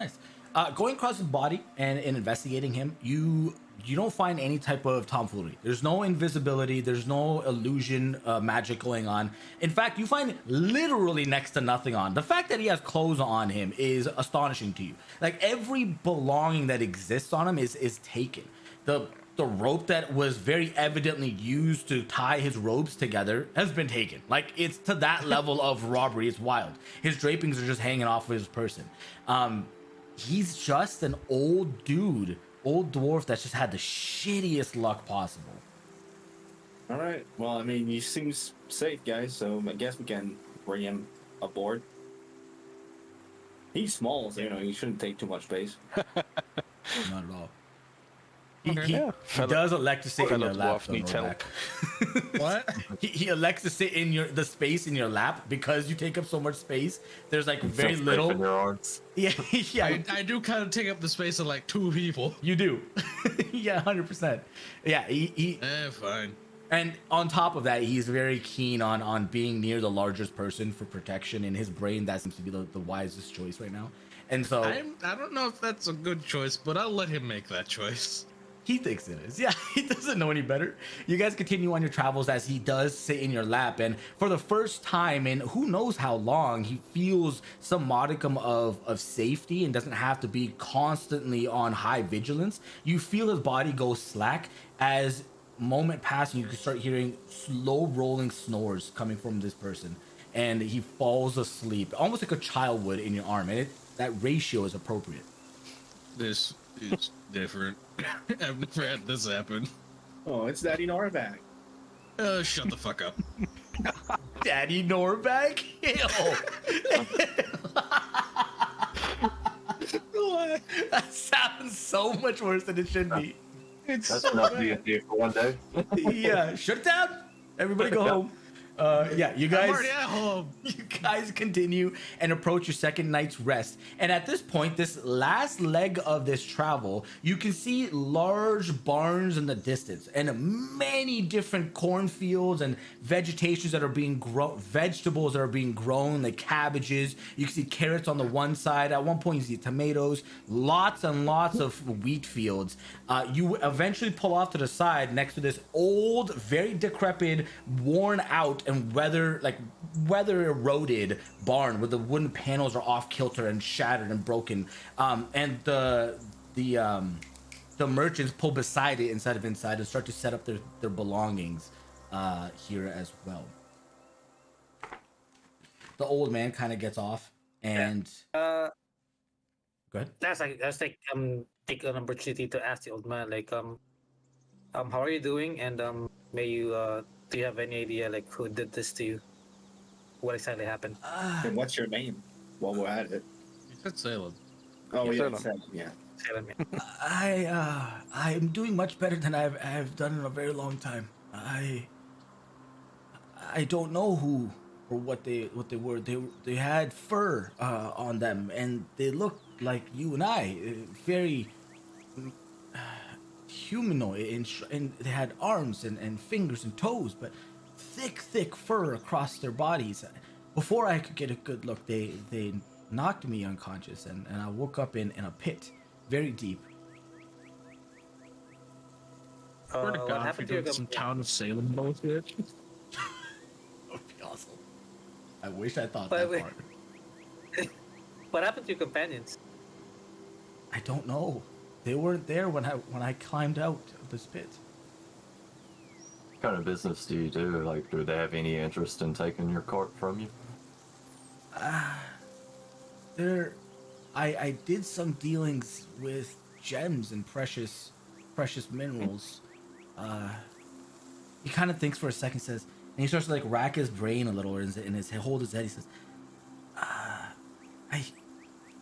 Nice. Going across his body and investigating him, you don't find any type of tomfoolery. There's no invisibility. There's no illusion magic going on. In fact, you find literally next to nothing on. The fact that he has clothes on him is astonishing to you. Like every belonging that exists on him is taken. The rope that was very evidently used to tie his robes together has been taken. Like it's to that level of robbery. It's wild. His drapings are just hanging off of his person. He's just an old dude, old dwarf that's just had the shittiest luck possible. All right. Well, I mean, he seems safe, guys. So I guess we can bring him aboard. He's small, so he shouldn't take too much space. Not at all. He Fellow- does elect to sit in your lap. dwarf needs help. What? He elects to sit in the space in your lap because you take up so much space. There's like very Some space little. in your arms. Yeah, yeah. I do kind of take up the space of like 2 people. You do. Yeah, 100%. Yeah, he Fine. and on top of that, he's very keen on being near the largest person for protection. In his brain, that seems to be the wisest choice right now. And so I don't know if that's a good choice, but I'll let him make that choice. He thinks it is. Yeah, he doesn't know any better. You guys continue on your travels as he does sit in your lap, and for the first time in who knows how long, he feels some modicum of safety and doesn't have to be constantly on high vigilance. You feel his body go slack as moment passing. You can start hearing slow rolling snores coming from this person, and he falls asleep, almost like a child would in your arm, and that ratio is appropriate. This is different. I've never had this happen. Oh, it's Daddy Norback. Shut the fuck up. Daddy Norback? Ew. That sounds so much worse than it should be. It's That's so enough bad. D&D for one day. Yeah, shut it down. Everybody go home. Yeah, you I'm guys. already at home. You guys continue and approach your second night's rest. And at this point, this last leg of this travel, you can see large barns in the distance and many different cornfields and vegetations that are being grown, vegetables that are being grown, like cabbages. You can see carrots on the one side. At one point, you see tomatoes, lots and lots of wheat fields. You eventually pull off to the side next to this old, very decrepit, worn out, and weather eroded barn where the wooden panels are off kilter and shattered and broken, and the merchants pull beside it inside and start to set up their belongings here as well. The old man kind of gets off and go ahead. That's like take an opportunity to ask the old man like how are you doing, and may you do you have any idea like who did this to you? What exactly happened? And what's your name? While we're at it. You said Salem. Oh yeah, Salem. Salem, yeah. Salem, I I'm doing much better than I've done in a very long time. I don't know who or what they were. They had fur on them, and they looked like you and I, very humanoid, and they had arms and fingers and toes, but thick fur across their bodies. Before I could get a good look, they knocked me unconscious, and I woke up in a pit, very deep. Swear to what God, if happened you're to your doing some town of Salem bullshit. That would be awesome. I wish I thought Wait, that wait. part. What happened to your companions? I don't know. They weren't there when I climbed out of this pit. What kind of business do you do? Like, do they have any interest in taking your cart from you? I did some dealings with gems and precious minerals. He kind of thinks for a second, says, and he starts to like rack his brain a little, and hold his head. He says,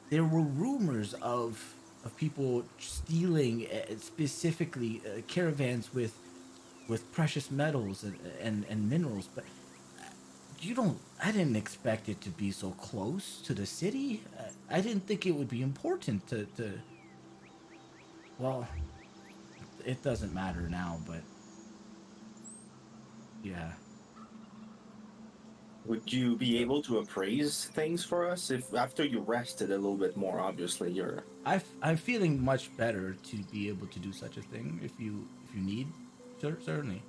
there were rumors of people stealing specifically caravans with precious metals and minerals, but I didn't expect it to be so close to the city. I didn't think it would be important to well, it doesn't matter now, but yeah. Would you be able to appraise things for us if after you rested a little bit more? Obviously, you're. I'm feeling much better to be able to do such a thing. If you need, certainly.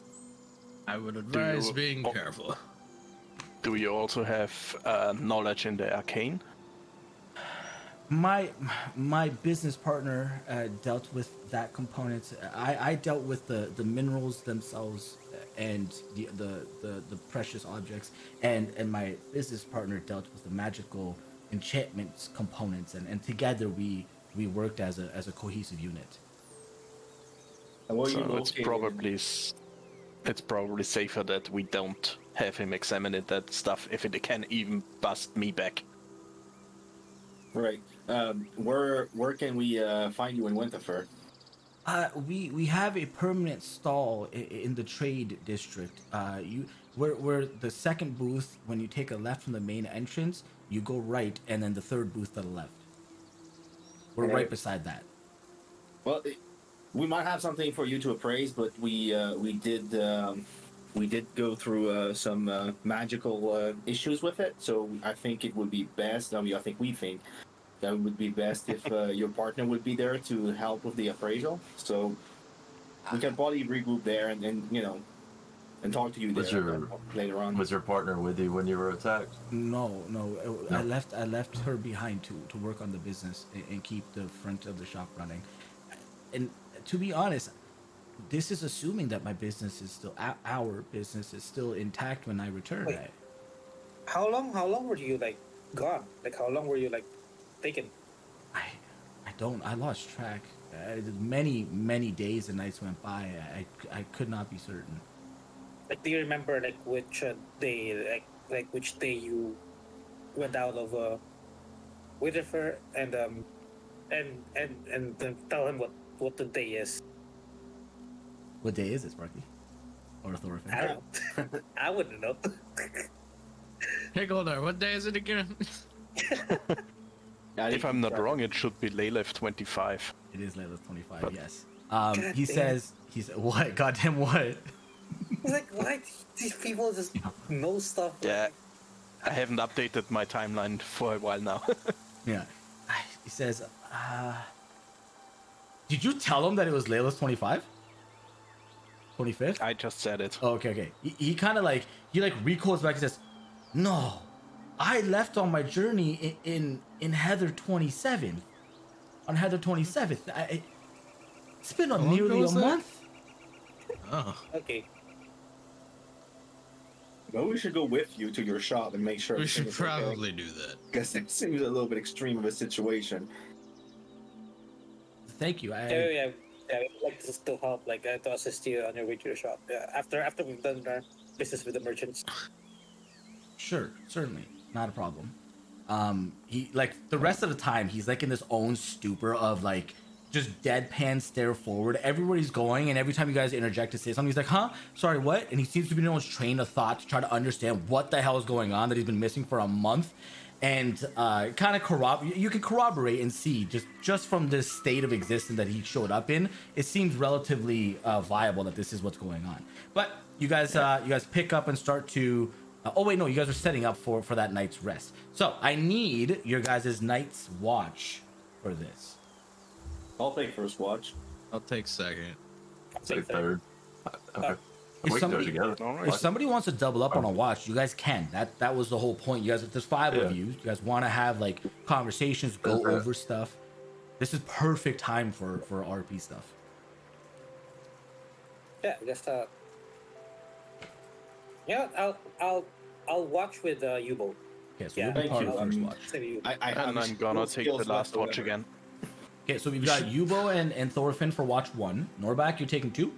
I would advise you- being careful. Do you also have knowledge in the arcane? My business partner dealt with that component. I dealt with the minerals themselves and the precious objects, and my business partner dealt with the magical enchantments components, and together we worked as a cohesive unit. And what are you So it's located? probably safer that we don't have him examine that stuff if it can even bust me back. Right. Where can we find you in Winterfur? We have a permanent stall in the trade district. We're the second booth. When you take a left from the main entrance, you go right, and then the third booth to the left. We're right beside that. Well, we might have something for you to appraise, but we did go through some magical issues with it. So I think it would be best. I think we think that it would be best if your partner would be there to help with the appraisal. So we can probably regroup there and and talk to you Was there your- later on. Was your partner with you when you were attacked? No, no. No. I left her behind to work on the business and keep the front of the shop running. And to be honest, this is assuming that my business is still our business is still intact when I return. Wait. How long were you like gone? Like how long were you like taken? I lost track. Many days and nights went by. I could not be certain. Like, do you remember like which day, like which day you went out of Winterfur and then tell him what the day is? What day is it, Sparky? Or Thorfinn? I don't know. I wouldn't know. Hey, Goldar, what day is it again? Yeah, I If think I'm not you- wrong, it should be Leylef 25. It is Layla's 25. But- Yes. God He damn. says what? Goddamn what? It's like, why these people just know stuff? Yeah, I haven't updated my timeline for a while now. Yeah. He says, did you tell him that it was Layla's 25? 25th? I just said it. Oh, okay. He kind of like recoils back and says, "No, I left on my journey in Heather 27th. On Heather 27th. It's been How long nearly ago a was that? month." Oh, Okay. Well, we should go with you to your shop and make sure. we should probably do that. Because it seems a little bit extreme of a situation. Thank you. Yeah, we'd like to still help, like to assist you on your way to the shop. Yeah, after we've done our business with the merchants. Sure, certainly, not a problem. He like the rest of the time he's like in this own stupor of like just deadpan stare forward everywhere he's going, and every time you guys interject to say something, he's like, "Huh? Sorry, what?" And he seems to be in his train of thought to try to understand what the hell is going on that he's been missing for a month, and kind of you can corroborate and see just from this state of existence that he showed up in, it seems relatively viable that this is what's going on. But you guys pick up and start to. Oh wait, no, you guys are setting up for that night's rest. So I need your guys' night's watch for this. I'll take first watch. I'll take second. Say third. Okay. If We can do it somebody- together. All right. If somebody wants to double up on a watch, you guys can. That was the whole point. You guys, there's 5 of Yeah. you. You guys want to have like conversations, go That's right. over stuff. This is perfect time for RP stuff. Yeah, just yeah, I'll watch with U-boat. Okay, so Yeah. you'll be Thank part you. of the first watch. Save you. I And I'm gonna take the last watch again. Okay, so we've got Yubo and Thorfinn for watch 1. Norbak, you're taking 2.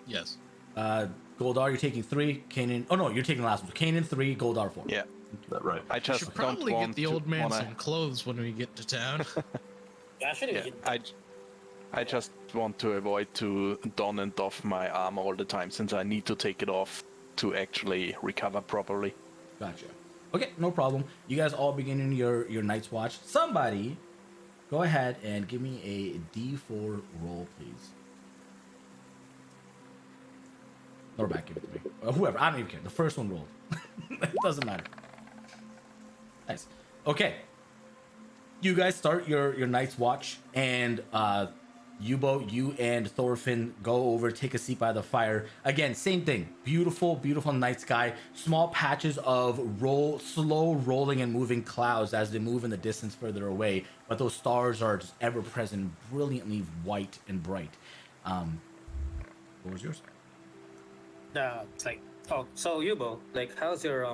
Yes. Goldar, you're taking 3. Kanan, oh no, you're taking the last one. Kanan 3, Goldar 4. Yeah, That right. I We just should don't probably want get the to old man wanna- some clothes when we get to town. Actually, Yeah, I just want to avoid to don and doff my armor all the time since I need to take it off to actually recover properly. Gotcha. Okay, no problem. You guys all begin your night's watch. Somebody, go ahead and give me a D4 roll, please. Or back, give it to me. Whoever, I don't even care. The first one rolled. It doesn't matter. Nice. Okay. You guys start your night's watch, and Yubo, you and Thorfinn go over, take a seat by the fire. Again, same thing. Beautiful, beautiful night sky. Small patches of slow rolling and moving clouds as they move in the distance further away. But those stars are just ever present, brilliantly white and bright. What was yours? it's like, oh, so Yubo, like, how's your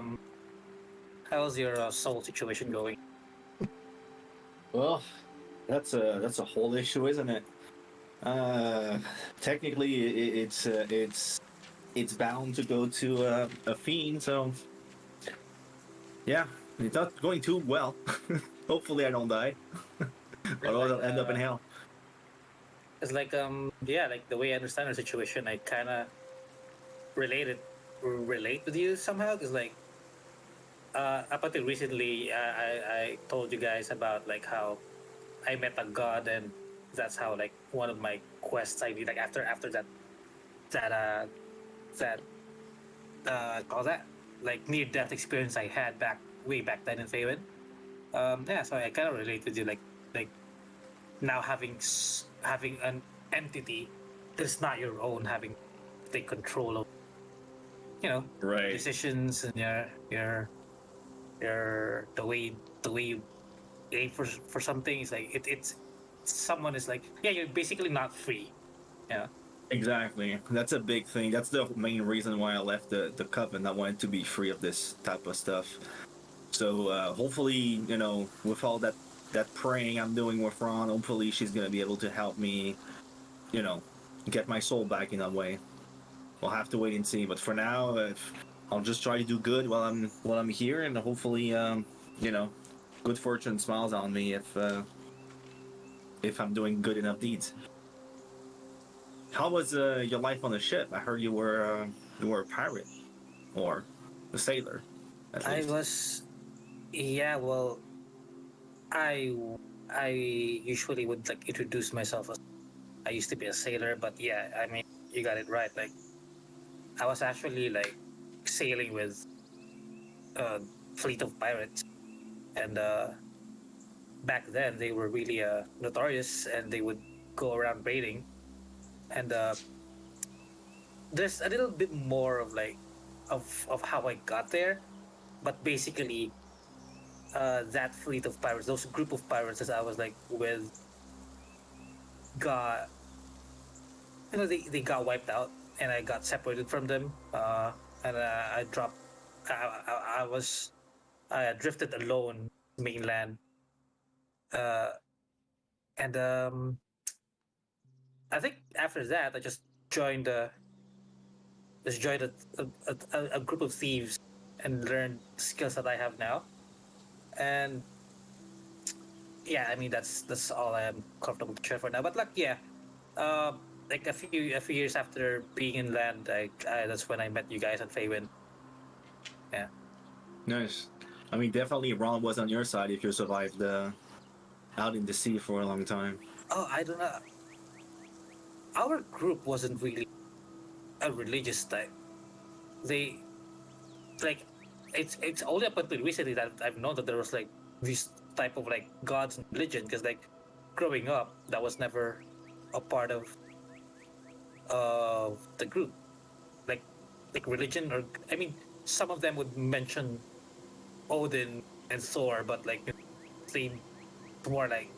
soul situation going? Well, that's a whole issue, isn't it? Technically, it's bound to go to a fiend, so yeah, it's not going too well. Hopefully, I don't die, but I'll end up in hell. It's like yeah, like the way I understand the situation, I kind of relate with you somehow. Because like up until recently, I told you guys about like how I met a god, and that's how like one of my quests I did. Like after that call that like near death experience I had way back then in Faven. Yeah, so I kind of relate with you, like now having an entity it's not your own having to take control of, you know, Right. decisions and your the way you aim for something. It's like it's someone is like, yeah, you're basically not free. Yeah. Exactly. That's a big thing. That's the main reason why I left the coven. I wanted to be free of this type of stuff. So hopefully, with all that praying I'm doing with Ron, hopefully she's gonna be able to help me, you know, get my soul back in that way. We'll have to wait and see. But for now, I'll just try to do good while I'm here, and hopefully, good fortune smiles on me if I'm doing good enough deeds. How was your life on the ship? I heard you were a pirate or a sailor. At I least. was, yeah. Well, I I usually would like introduce myself as I used to be a sailor, but yeah, I mean you got it right. Like I was actually like sailing with a fleet of pirates, and back then they were really notorious, and they would go around raiding. And there's a little bit more of like of how I got there, but basically that fleet of pirates, those group of pirates that I was like with, got they got wiped out, and I got separated from them. And I dropped. I was I drifted alone mainland, uh, and I think after that I joined a just joined a group of thieves and learned skills that I have now. And yeah, I mean that's all I am comfortable to share for now. But like yeah, uh, like a few years after being in land, that's when I met you guys at Feywind. Yeah. Nice. I mean, definitely Ron was on your side if you survived out in the sea for a long time. Oh, I don't know. Our group wasn't really a religious type. They like it's only up until recently that I've known that there was like this type of like gods and religion, because like growing up that was never a part of the group. Like religion, or I mean some of them would mention Odin and Thor, but like they more like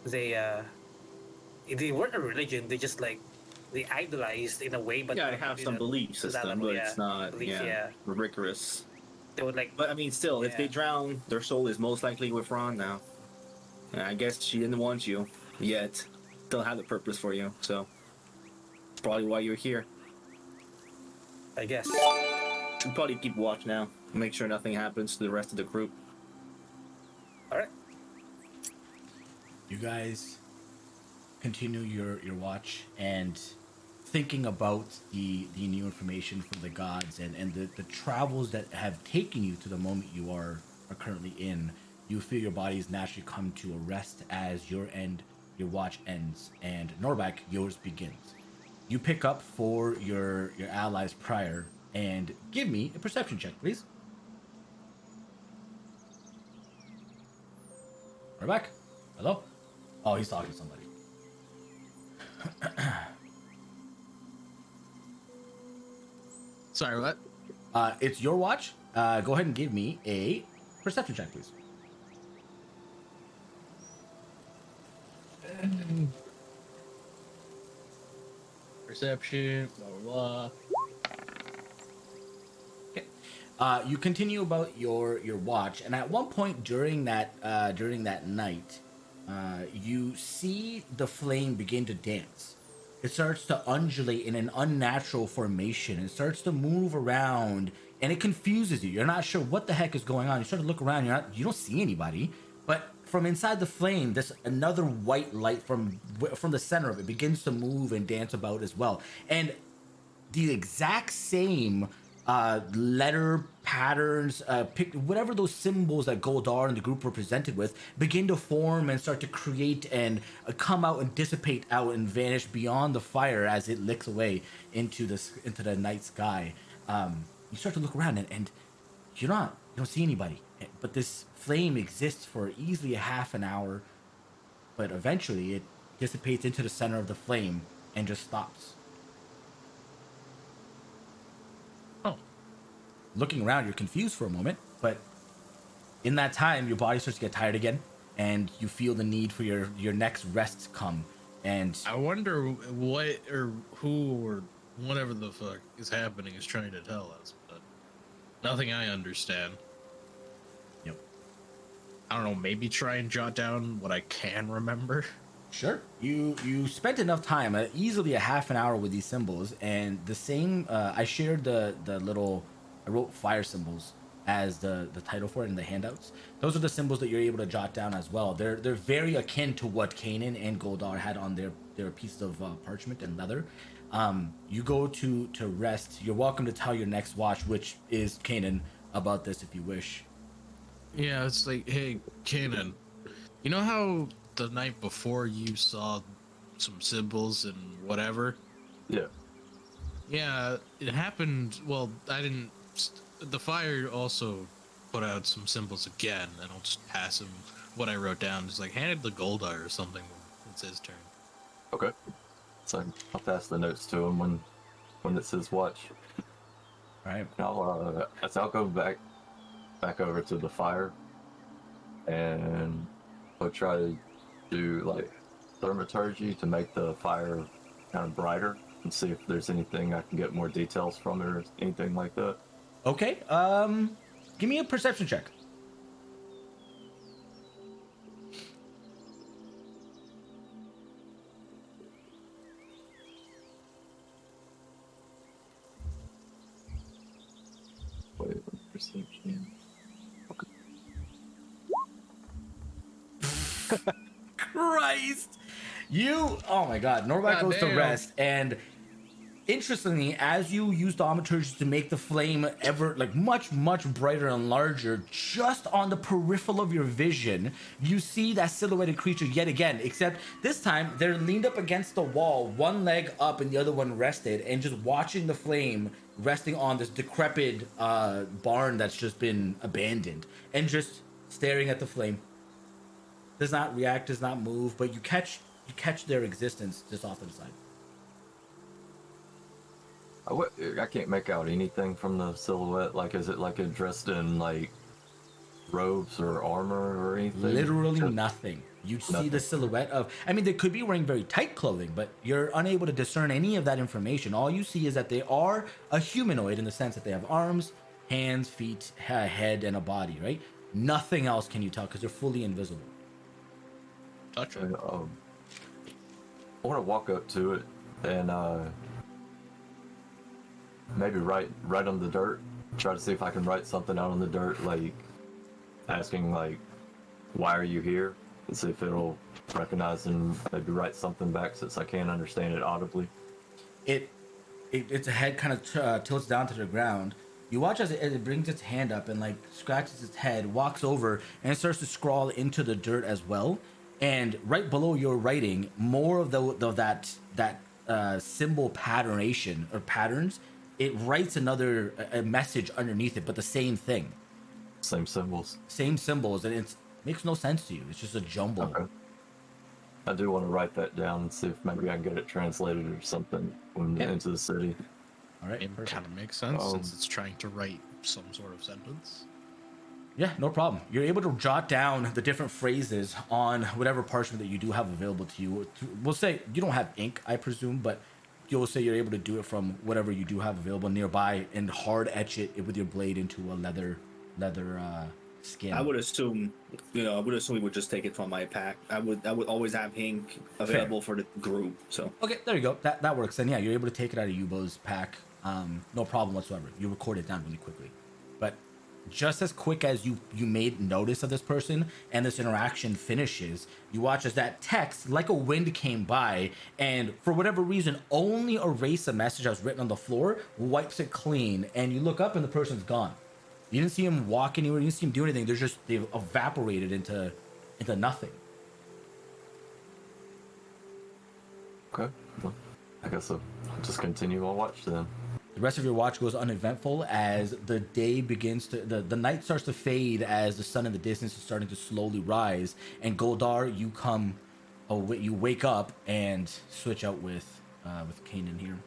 they they weren't a religion. They just like they idolized in a way, but Yeah, I not have in some a- belief to that system, level, but yeah. it's not Belief, yeah. rigorous. They would like But I mean, still, if they Yeah. drown, their soul is most likely with Ron now. And I guess she didn't want you yet. Still had a purpose for you, so probably why you're here. I guess. Should probably keep watch now. Make sure nothing happens to the rest of the group. All right. You guys continue your watch and thinking about the new information from the gods and the travels that have taken you to the moment you are currently in. You feel your bodies naturally come to a rest as your watch ends, and Norbak, yours begins. You pick up for your allies prior, and give me a perception check, please. Norbak, hello. Oh, he's talking to somebody. Sorry, what? It's your watch. Go ahead and give me a perception check, please. Perception, blah blah blah. Okay. You continue about your watch, and at one point during that night, you see the flame begin to dance. It starts to undulate in an unnatural formation. It starts to move around, and it confuses you. You're not sure what the heck is going on. You start to look around. You don't see anybody, but from inside the flame, this another white light from the center of it begins to move and dance about as well. And the exact same letter patterns, whatever those symbols that Goldar and the group were presented with, begin to form and start to create and come out and dissipate out and vanish beyond the fire as it licks away into the night sky. You start to look around and you don't see anybody, but this flame exists for easily a half an hour, but eventually it dissipates into the center of the flame, and just stops. Oh, Looking around, you're confused for a moment, but in that time, your body starts to get tired again, and you feel the need for your next rest to come. And I wonder what or who or whatever the fuck is happening is trying to tell us, but nothing I understand. yep, I don't know, maybe try and jot down what I can remember. sure, you spent enough time, easily a half an hour with these symbols, and the same. I shared the little. I wrote fire symbols as the title for it in the handouts. Those are the symbols that you're able to jot down as well. They're very akin to what Kanan and Goldar had on their pieces of parchment and leather. You go to rest. You're welcome to tell your next watch, which is Kanan, about this if you wish. Yeah, it's like, hey, Kanan, you know how the night before you saw some symbols and whatever? Yeah. Yeah, it happened. Well, I didn't. The fire also put out some symbols again, and I'll just pass him what I wrote down. Just like hand it to Goldar or something. It's his turn. Okay. So I'll pass the notes to him when it's his watch. All right. I'll go back over to the fire, and I'll try to do like thermaturgy to make the fire kind of brighter and see if there's anything I can get more details from it or anything like that. Okay. Give me a perception check. Wait, perception. Christ! Oh my god, Norbert God goes to damn. rest, and interestingly, as you use thaumaturgy to make the flame ever, like, much, much brighter and larger, just on the peripheral of your vision, you see that silhouetted creature yet again, except this time, they're leaned up against the wall, one leg up and the other one rested, and just watching the flame resting on this decrepit barn that's just been abandoned, and just staring at the flame. Does not react, does not move, but you catch their existence just off to the side. I can't make out anything from the silhouette. Like, is it like it dressed in like robes or armor or anything? Literally Just nothing. You see nothing. the silhouette of, I mean, they could be wearing very tight clothing, but you're unable to discern any of that information. All you see is that they are a humanoid in the sense that they have arms, hands, feet, head, and a body, right? Nothing else can you tell because they're fully invisible. Touch it. And, I want to walk up to it and maybe write on the dirt. Try to see if I can write something out on the dirt, like asking like, "Why are you here?" and see if it'll recognize and maybe write something back since I can't understand it audibly. Its head kind of tilts down to the ground. You watch as it brings its hand up and like scratches its head, walks over, and it starts to scrawl into the dirt as well. And right below your writing, more of that symbol patternation or patterns, it writes another a message underneath it, but the same thing, Same symbols. same symbols, and it makes no sense to you. It's just a jumble. Okay. I do want to write that down and see if maybe I can get it translated or something into the city. All right, It perfect. kind of makes sense since it's trying to write some sort of sentence. Yeah, no problem. You're able to jot down the different phrases on whatever parchment that you do have available to you. We'll say you don't have ink, I presume, but you'll say you're able to do it from whatever you do have available nearby and hard etch it with your blade into a leather skin. I would assume, we would just take it from my pack. I would always have ink available for the group. So Okay, there you go. That works. And yeah, you're able to take it out of Yubo's pack. No problem whatsoever. You record it down really quickly. But just as quick as you made notice of this person and this interaction finishes, you watch as that text, like a wind, came by and for whatever reason only erase a message that was written on the floor, wipes it clean, and you look up and the person's gone. You didn't see him walk anywhere, you didn't see him do anything. They've evaporated into nothing. Okay. Well, I guess I'll just continue my watch then. The rest of your watch goes uneventful as the day begins to the night starts to fade as the sun in the distance is starting to slowly rise. And Goldar, you wake up and switch out with with Kanan here.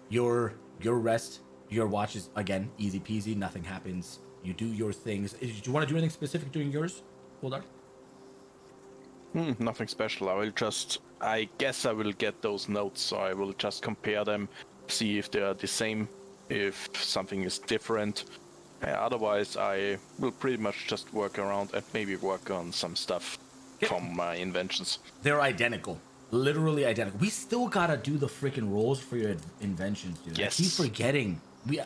Your rest, your watch is again easy peasy. Nothing happens. You do your things. Do you want to do anything specific during yours, Goldar? Nothing special. I guess I will get those notes, so I will just compare them, see if they are the same, if something is different. Otherwise, I will pretty much just work around and maybe work on some stuff from my inventions. They're identical. Literally identical. We still gotta do the freaking rolls for your inventions, dude. Yes. I keep forgetting. We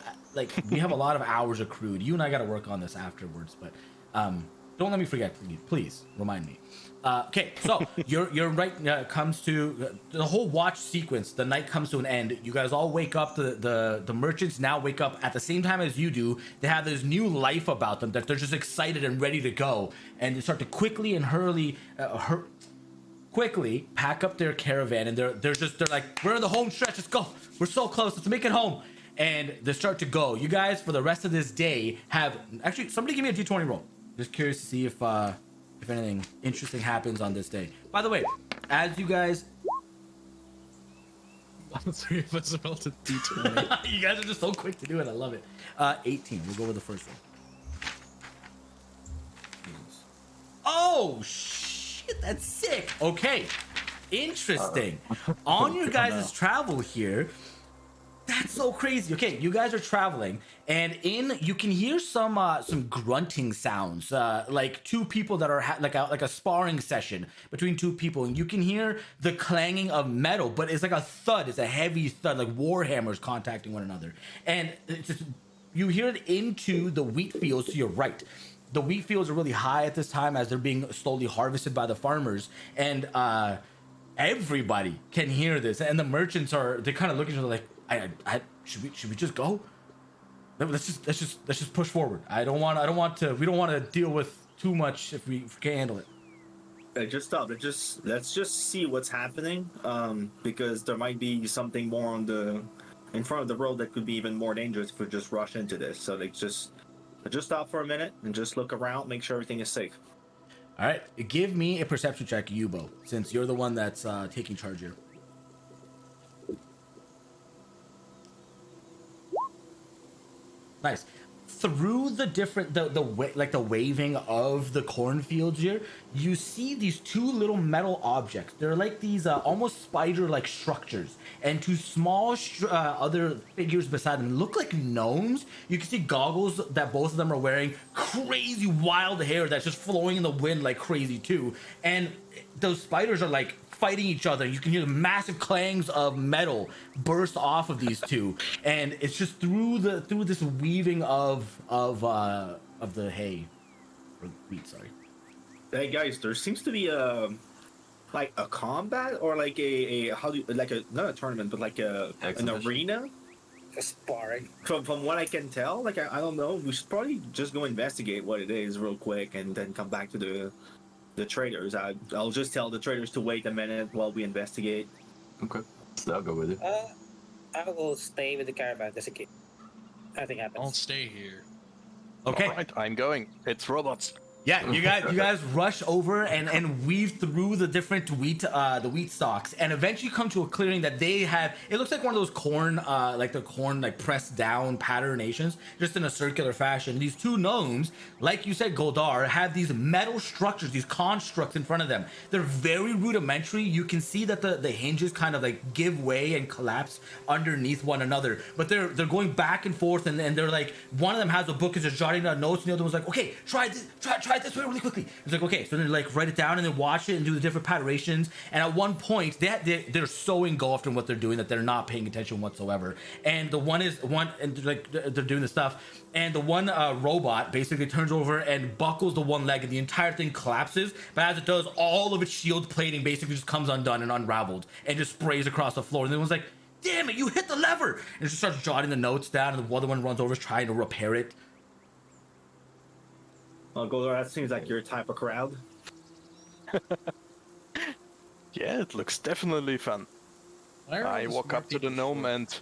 have a lot of hours accrued. You and I gotta work on this afterwards, but don't let me forget. Please remind me. Okay, so you're right. Comes to the whole watch sequence. The night comes to an end. You guys all wake up. The merchants now wake up at the same time as you do. They have this new life about them that they're just excited and ready to go, and they start to quickly pack up their caravan, and they're like, we're in the home stretch. Let's go. We're so close. Let's make it home. And they start to go. You guys, for the rest of this day, have actually somebody give me a d20 roll. Just curious to see if anything interesting happens on this day. By the way, as you guys, All three of us rolled a d20. you guys are just so quick to do it. I love it. 18. We'll go with the first one. Oh shit, that's sick. Okay, interesting. On your guys' travel here. That's so crazy. Okay, you guys are traveling, and you can hear some grunting sounds, like two people that are like a sparring session between two people, and you can hear the clanging of metal, but it's like a thud. It's a heavy thud, like war hammers contacting one another, and it's just, you hear it into the wheat fields to your right. The wheat fields are really high at this time as they're being slowly harvested by the farmers, and everybody can hear this, and the merchants they kind of look at each other like, should we just go? No, let's just push forward. We don't want to deal with too much if we can't handle it. Just stop. Let's just see what's happening. Because there might be something more in front of the road that could be even more dangerous if we just rush into this. So just stop for a minute and just look around, make sure everything is safe. All right, give me a perception check, Yubo, since you're the one that's taking charge here. Nice. Through the different the waving of the cornfields here, you see these two little metal objects. They're like these almost spider-like structures, and two small other figures beside them look like gnomes. You can see goggles that both of them are wearing, crazy wild hair that's just flowing in the wind like crazy too, and those spiders are like fighting each other. You can hear the massive clangs of metal burst off of these two, and it's just through this weaving of the hay or wheat. Sorry. Hey guys, there seems to be like a combat or like a not a tournament, but like an arena. Sparring. From what I can tell, like I don't know. We should probably just go investigate what it is real quick and then come back to the traders. I'll just tell the traders to wait a minute while we investigate. Okay, so I'll go with you. I will stay with the caravan just in case anything happens. I'll stay here. Okay. All right, I'm going. It's robots. Yeah, you guys rush over and weave through the different wheat stalks, and eventually come to a clearing that they have. It looks like one of those corn pressed down patternations, just in a circular fashion. These two gnomes, like you said, Goldar, have these metal structures, these constructs in front of them. They're very rudimentary. You can see that the hinges kind of like give way and collapse underneath one another, but they're going back and forth, and they're like, one of them has a book and just jotting down notes, and the other one's like, okay, try this way really quickly. It's like, okay, so then like write it down and then watch it and do the different patternations. And at one point, they're so engulfed in what they're doing that they're not paying attention whatsoever. And they're doing the stuff. And the one robot basically turns over and buckles the one leg, and the entire thing collapses. But as it does, all of its shield plating basically just comes undone and unraveled and just sprays across the floor. And the one's like, damn it, you hit the lever! And it just starts jotting the notes down, and the other one runs over trying to repair it. Goldar, that seems like your type of crowd. Yeah, it looks definitely fun. I walk up to the gnome and,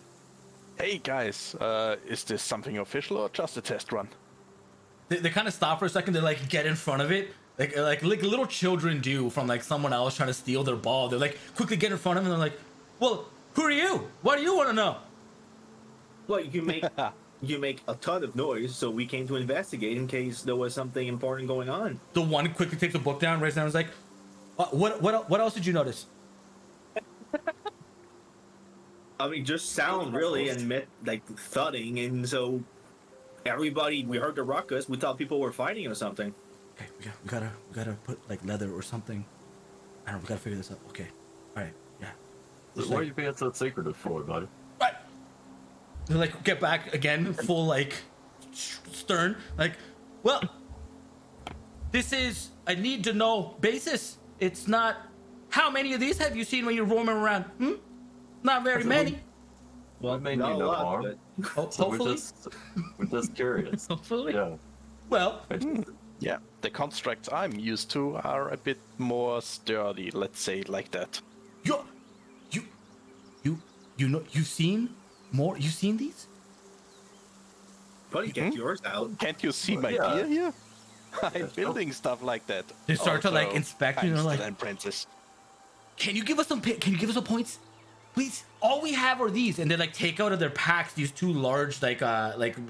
hey guys, is this something official or just a test run? They kind of stop for a second. They like get in front of it, like little children do from like someone else trying to steal their ball. They're like quickly get in front of them and they're like, well, who are you? What do you want to know? Well, you make a ton of noise, so we came to investigate in case there was something important going on. The one quickly takes the book down, writes down, and is like, what else did you notice? I mean, just sound really and like thudding, and so we heard the ruckus. We thought people were fighting or something. Okay, we gotta put like leather or something. I don't know. We gotta figure this out. Okay, all right, yeah. What are you being so secretive for, buddy? Right. They're like, get back again, full like stern. Like, well, this is a need to know basis. It's not. How many of these have you seen when you're roaming around? Not very many. Well, I mean, not you a know, lot, harm. but So Hopefully. we're just curious. Hopefully. Yeah. Well, Yeah, the constructs I'm used to are a bit more sturdy, let's say it like that. you know, you've seen more. You've seen these? buddy, get yours out. Can't you see my Yeah. gear here? I'm building stuff like that. They start to like Also, inspect you and I'm they're like, still an apprentice. Can you give us some points? Please. All we have are these, and they like take out of their packs these two large like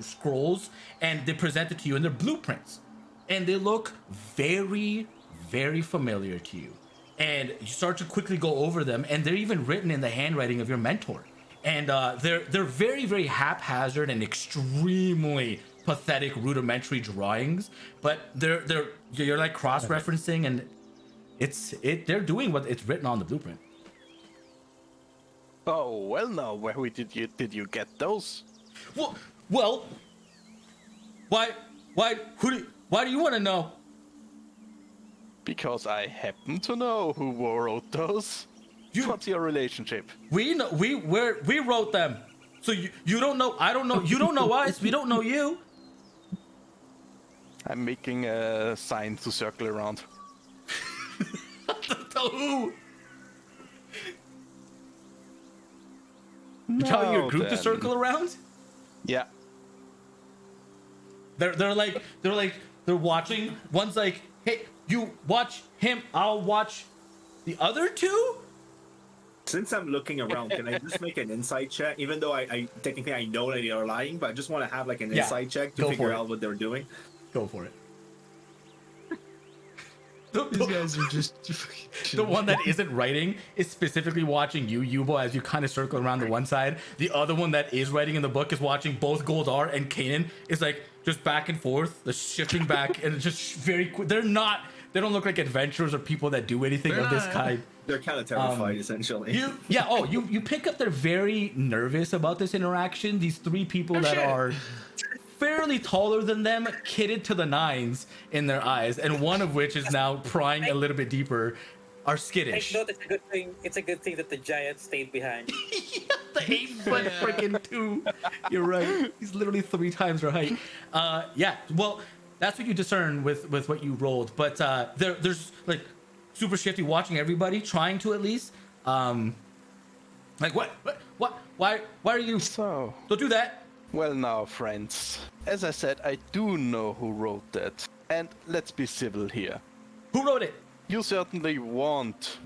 scrolls, and they present it to you, and they're blueprints, and they look very, very familiar to you. And you start to quickly go over them, and they're even written in the handwriting of your mentor. And they're very, very haphazard and extremely pathetic, rudimentary drawings, but you're like cross-referencing, and they're doing what it's written on the blueprint. Oh well, now where did you get those? Well, why do you want to know? Because I happen to know who wrote those. What's your relationship? We know we wrote them. So you don't know. I don't know. You don't know us. We don't know you. I'm making a sign to circle around. Tell who? You telling your group to circle around? Yeah. They're watching. One's like, hey, you watch him. I'll watch the other two. Since I'm looking around, can I just make an insight check? Even though I technically I know that they are lying, but I just want to have like an Yeah, insight check to go figure for it. out what they're doing. Go for it. These guys are just The one that isn't writing is specifically watching you, Yubo, as you kind of circle around the one side. The other one that is writing in the book is watching both Goldar and Kanan. Is like just back and forth, the shifting back, and it's just very quick. They don't look like adventurers or people that do anything of this kind. They're kind of terrified, essentially. You pick up they're very nervous about this interaction. These three people that are fairly taller than them, kitted to the nines in their eyes, and one of which is now prying a little bit deeper, are I skittish. know it's a good thing. It's a good thing that the giant stayed behind. The 8-foot freaking 2. You're right. He's literally 3 times her height. Yeah. Well, that's what you discern with what you rolled. But there's like super shifty watching everybody, trying to at least. Like what? Why are you? So, Don't do that. well now, friends. As I said, I do know who wrote that. And let's be civil here. Who wrote it? You certainly want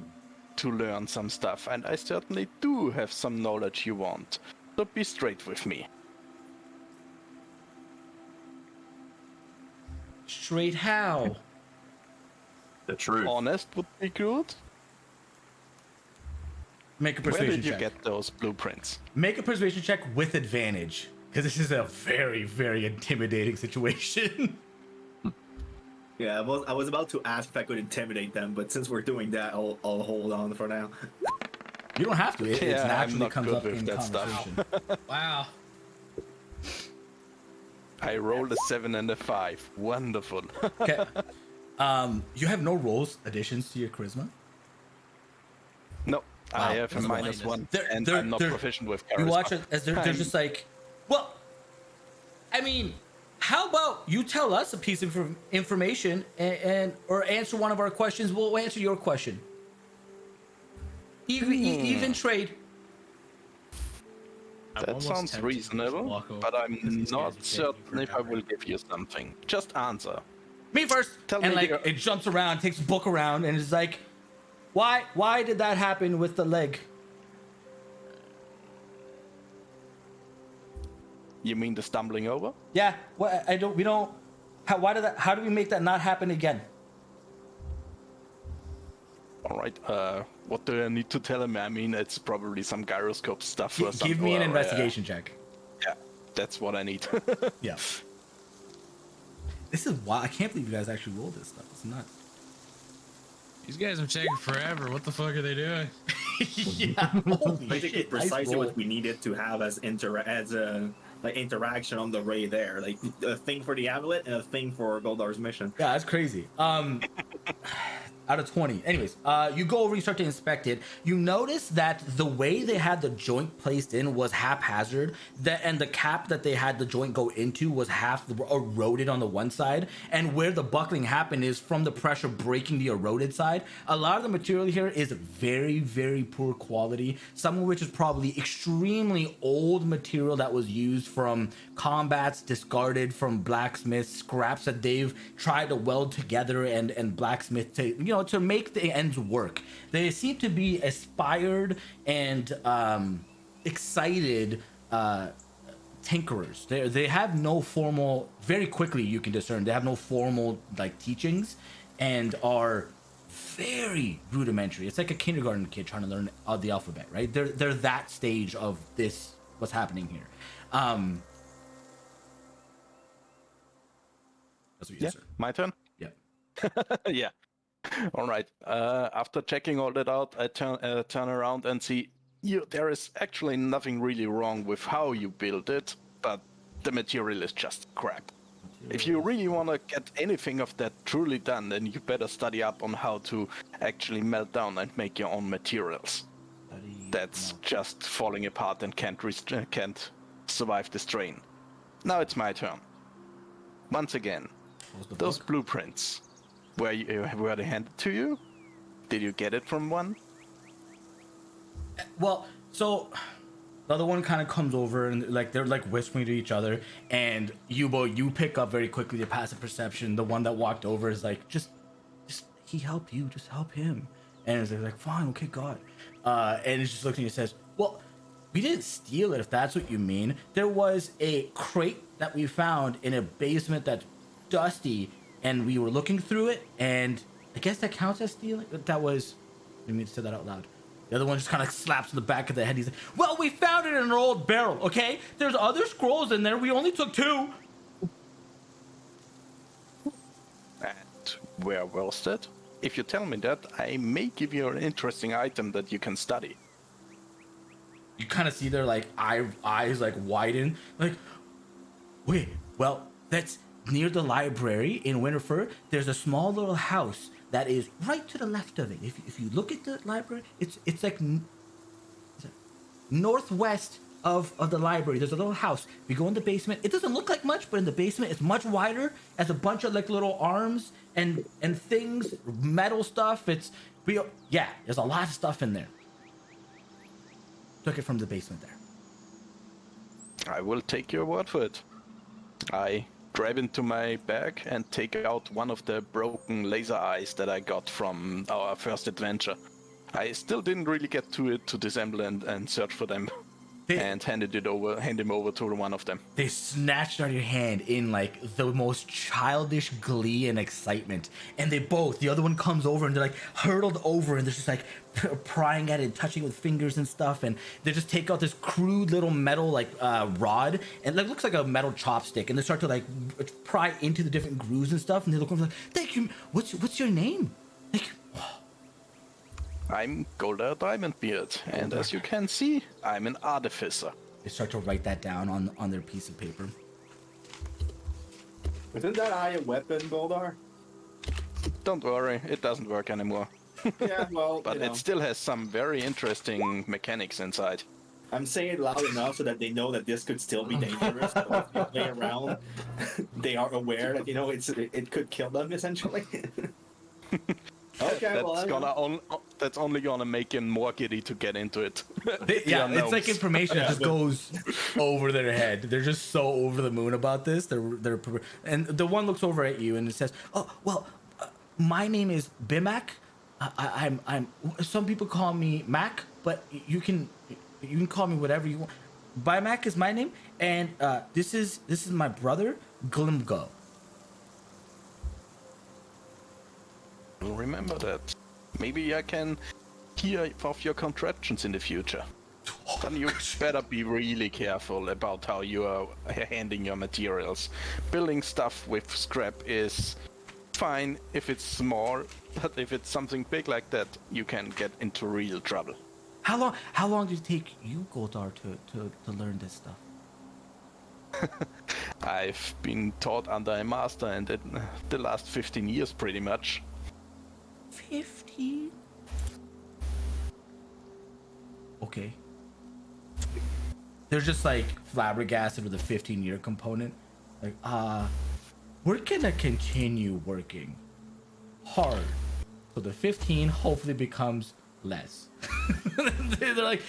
to learn some stuff, and I certainly do have some knowledge you want. So be straight with me. Straight how? The truth. Honest would be good. Make a Where persuasion did you check. get those blueprints? Make a persuasion check with advantage, because this is a very, very intimidating situation. Yeah, I was about to ask if I could intimidate them, but since we're doing that, I'll hold on for now. You don't have to. It Yeah, I'm naturally not comes good up with in that stuff. conversation. wow. I rolled a 7 and a 5. Wonderful. Okay. You have no rolls additions to your charisma. No, I have a that's a minus minus. 1, and I'm not proficient with charisma. You watch it as they're I'm- just like, well, I mean, how about you tell us a piece of information and or answer one of our questions? We'll answer your question. Even trade. I'm That almost sounds tempted to just reasonable, walk over but I'm because these guys not are certain getting if I will give you something. Just answer. Me first. Tell And me like the- it jumps around, takes a book around, and it's like, why did that happen with the leg? You mean the stumbling over? Yeah, what we don't. How do we make that not happen again? All right. What do I need to tell him? I mean, it's probably some gyroscope stuff or something. Give me an or, investigation check. Yeah, that's what I need. Yeah. This is wild. I can't believe you guys actually rolled this stuff. It's nuts. These guys are taking forever. What the fuck are they doing? Yeah. Holy Basically, shit, nice precisely roll. what we needed to have as like interaction on the way there, like a thing for the amulet and a thing for Goldar's mission. Yeah, that's crazy. Out of 20. Anyways, you go over, you start to inspect it. You notice that the way they had the joint placed in was haphazard. And the cap that they had the joint go into was half eroded on the one side. And where the buckling happened is from the pressure breaking the eroded side. A lot of the material here is very, very poor quality. Some of which is probably extremely old material that was used from combats, discarded from blacksmiths, scraps that they've tried to weld together and blacksmith to make the ends work. They seem to be aspired and excited tinkerers. They have no formal, very quickly you can discern, they have no formal like teachings and are very rudimentary. It's like a kindergarten kid trying to learn the alphabet, right? They're that stage of this, what's happening here. That's what you Yeah, said. my turn. Yeah. Yeah. All right. After checking all that out, I turn around and see there is actually nothing really wrong with how you build it, but the material is just crap. If you really want to get anything of that truly done, then you better study up on how to actually melt down and make your own materials. That's just falling apart and can't survive the strain. Now it's my turn. Once again, those blueprints. Were they handed to you? Did you get it from one? Well, so the other one kind of comes over and like they're like whispering to each other, and you pick up very quickly the passive perception. The one that walked over is like, just he helped you, just help him. And it's like, fine, okay, God. And it's just looking at you and says, well, we didn't steal it if that's what you mean. There was a crate that we found in a basement that's dusty, and we were looking through it, and I guess that counts as stealing. That was, let me say that out loud. The other one just kind of slaps in the back of the head. He's like, well, we found it in an old barrel, okay? There's other scrolls in there. We only took 2. And where was that? If you tell me that, I may give you an interesting item that you can study. You kind of see their like eyes like widen, like, wait, well, that's near the library in Winterfur. There's a small little house that is right to the left of it. If you look at the library, it's like northwest of the library. There's a little house. We go in the basement. It doesn't look like much, but in the basement it's much wider. Has a bunch of like little arms and things, metal stuff. There's a lot of stuff in there. Took it from the basement there. I will take your word for it. I grab into my bag and take out one of the broken laser eyes that I got from our first adventure. I still didn't really get to it to disassemble and search for them. And hand him over to one of them. They snatched out of your hand in like the most childish glee and excitement. And the other one comes over and they're like hurtled over and they're just like prying at it, touching it with fingers and stuff. And they just take out this crude little metal like rod and it looks like a metal chopstick. And they start to like pry into the different grooves and stuff. And they look over like, thank you. What's your name? Thank you. I'm Goldar Diamondbeard, and as you can see, I'm an artificer. They start to write that down on their piece of paper. Isn't that eye a weapon, Goldar? Don't worry, it doesn't work anymore. Yeah, well, But it still has some very interesting mechanics inside. I'm saying it loud enough so that they know that this could still be dangerous. So if they play around, they are aware that it could kill them essentially. Okay, That's that's only gonna make him more giddy to get into it. Yeah, it's like gnomes. information that just goes over their head. They're just so over the moon about this. And the one looks over at you and it says, "Oh, well, my name is Bimak. I'm. Some people call me Mac, but you can call me whatever you want. Bimak is my name, and this is my brother Glimgo." Remember that. Maybe I can hear of your contractions in the future. Then you better be really careful about how you are handling your materials. Building stuff with scrap is fine if it's small, but if it's something big like that, you can get into real trouble. How long did it take you, Goldar, to learn this stuff? I've been taught under a master, and the last 15 years pretty much. 50? Okay. They're just like flabbergasted with the 15-year component. Like, we're gonna continue working hard. So the 15 hopefully becomes less. They're like,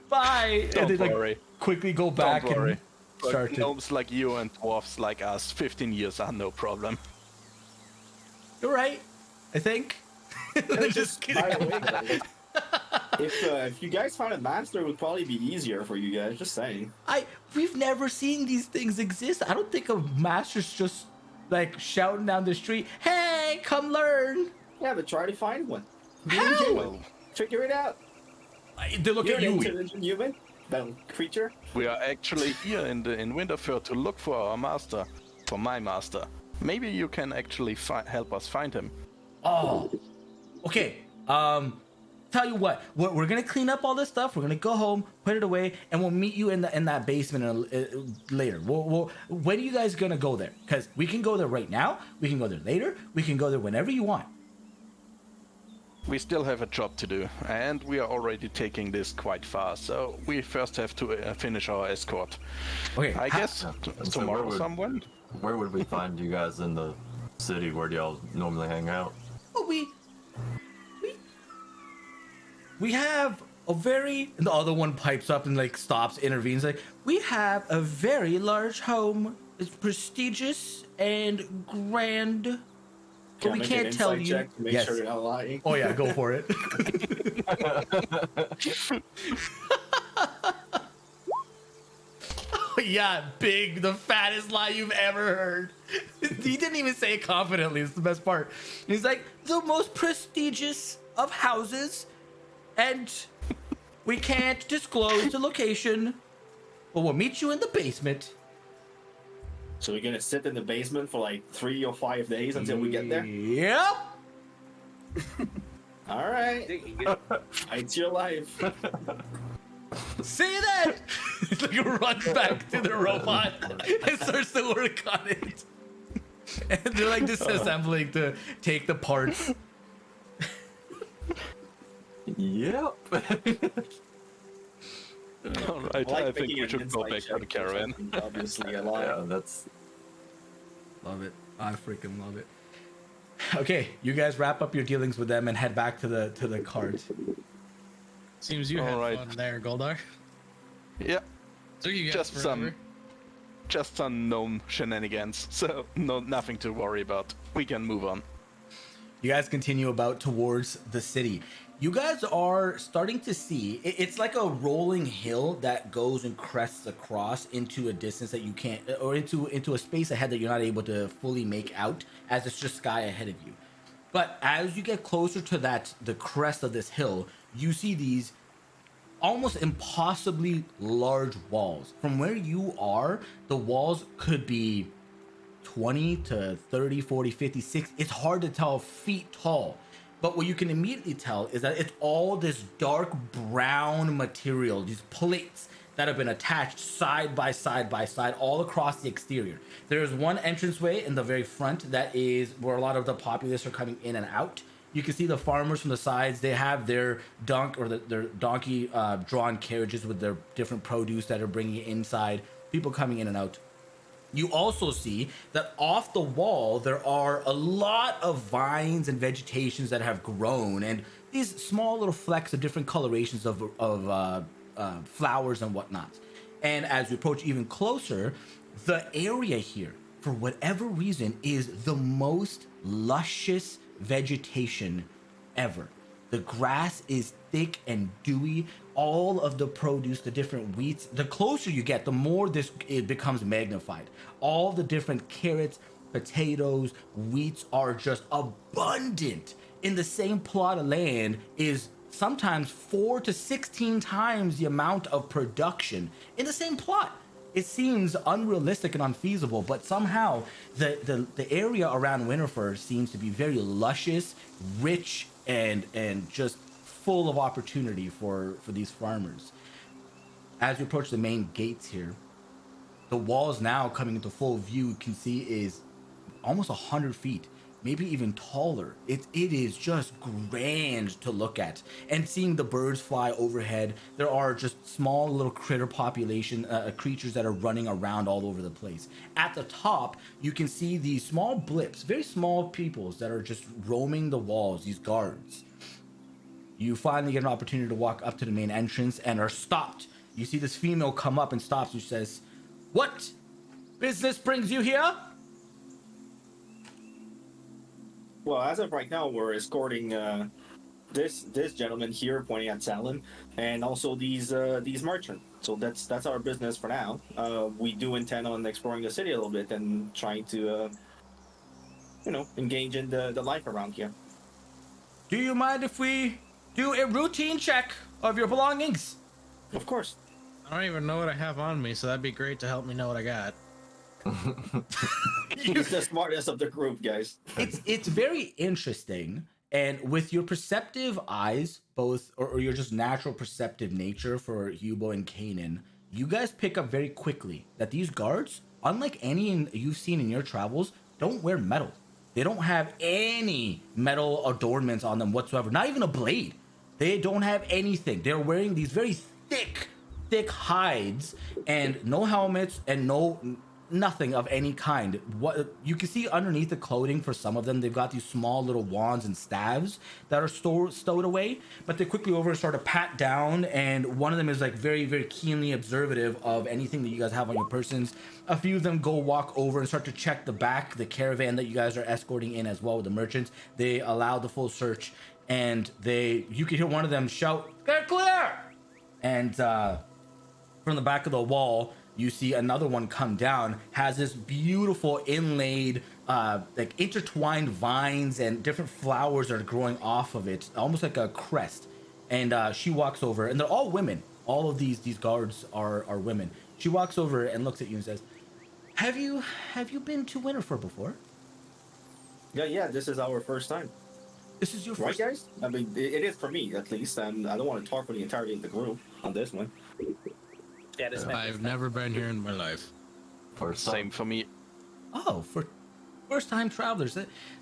bye. Don't and they worry. like quickly go back Don't worry. and But start to. gnomes like you and dwarfs like us, 15 years are no problem. You're right, I think. They're just kidding. By the way, guys, if you guys found a master, it would probably be easier for you guys. Just saying. We've never seen these things exist. I don't think a master's just like shouting down the street, "Hey, come learn." Yeah, but try to find one. Be How? genuine. Figure it out. They look You're at an you. intelligent human, creature. We are actually here in Winterfur to look for our master, for my master. Maybe you can actually help us find him. Oh, okay. Tell you what, we're gonna clean up all this stuff. We're gonna go home, put it away, and we'll meet you in that basement later. When are you guys gonna go there? Because we can go there right now. We can go there later. We can go there whenever you want. We still have a job to do, and we are already taking this quite far, so we first have to finish our escort. Okay. I guess So tomorrow someone? Where would we find you guys in the city? Where do y'all normally hang out? Well, we have a very. And the other one pipes up and like stops, intervenes. Like, we have a very large home. It's prestigious and grand. But we Make an can't tell insight you. check to make Yes. sure you're not lying. Oh yeah, go for it. Yeah, big, the fattest lie you've ever heard. He didn't even say it confidently. It's the best part. He's like, the most prestigious of houses, and we can't disclose the location, but we'll meet you in the basement. So we're gonna sit in the basement for like 3 or 5 days until we get there. Yep. All right, it's your life. See you then. He like runs back to the robot and starts to work on it. And they're like disassembling to take the parts. Yep. All right, I think making we an should go insight back to check the for caravan. something Obviously, a lie. Yeah, that's Love it. I freaking love it. Okay, you guys wrap up your dealings with them and head back to the cart. Seems you had Alright. fun there, Goldar. Yeah, Took you guys just forever. some gnome shenanigans, so nothing to worry about. We can move on. You guys continue about towards the city. You guys are starting to see it's like a rolling hill that goes and crests across into a distance that you can't, or into a space ahead that you're not able to fully make out, as it's just sky ahead of you. But as you get closer to the crest of this hill, you see these almost impossibly large walls. From where you are, the walls could be 20 to 30, 40, 50, 60. It's hard to tell feet tall. But what you can immediately tell is that it's all this dark brown material, these plates that have been attached side by side by side all across the exterior. There's one entranceway in the very front that is where a lot of the populace are coming in and out. You can see the farmers from the sides. They have their their donkey drawn carriages with their different produce that are bringing it inside. People coming in and out. You also see that off the wall, there are a lot of vines and vegetations that have grown and these small little flecks of different colorations of flowers and whatnot. And as we approach even closer, the area here, for whatever reason, is the most luscious vegetation ever. The grass is thick and dewy. All of the produce, the different wheats, the closer you get, the more it becomes magnified. All the different carrots, potatoes, wheats are just abundant. In the same plot of land is sometimes 4 to 16 times the amount of production in the same plot. It seems unrealistic and unfeasible, but somehow the area around Winterfur seems to be very luscious, rich, and just full of opportunity for these farmers. As we approach the main gates here, the walls now coming into full view, you can see is almost 100 feet, maybe even taller. It is just grand to look at. And seeing the birds fly overhead, there are just small little critter population, creatures that are running around all over the place. At the top, you can see these small blips, very small peoples that are just roaming the walls, these guards. You finally get an opportunity to walk up to the main entrance and are stopped. You see this female come up and stops, who says, "What business brings you here?" Well, as of right now, we're escorting this gentleman here, pointing at Salem, and also these merchants. So that's our business for now. We do intend on exploring the city a little bit and trying to, engage in the life around here. Do you mind if we do a routine check of your belongings? Of course. I don't even know what I have on me, so that'd be great to help me know what I got. He's the smartest of the group, guys. It's very interesting, and with your perceptive eyes, both or your just natural perceptive nature for Hubo and Kanan, you guys pick up very quickly that these guards, unlike any you've seen in your travels, don't wear metal. They don't have any metal adornments on them whatsoever, not even a blade. They don't have anything. They're wearing these very thick hides and no helmets and nothing of any kind. What you can see underneath the clothing for some of them, they've got these small little wands and staves that are stowed away, but they quickly over and start to pat down, and one of them is like very, very keenly observative of anything that you guys have on your persons. A few of them go walk over and start to check the caravan that you guys are escorting in as well with the merchants. They allow the full search, and you can hear one of them shout, "Get clear!" And from the back of the wall, you see another one come down, has this beautiful inlaid, like intertwined vines and different flowers that are growing off of it, almost like a crest. And she walks over, and they're all women. All of these guards are women. She walks over and looks at you and says, "Have you been to Winterfur before?" Yeah, this is our first time. This is your Right, first. guys? I mean, it is for me, at least, and I don't want to talk for the entirety of the group on this one. Yeah, this might be I've fun. never been here in my life. First Same for me. Oh, for first-time travelers,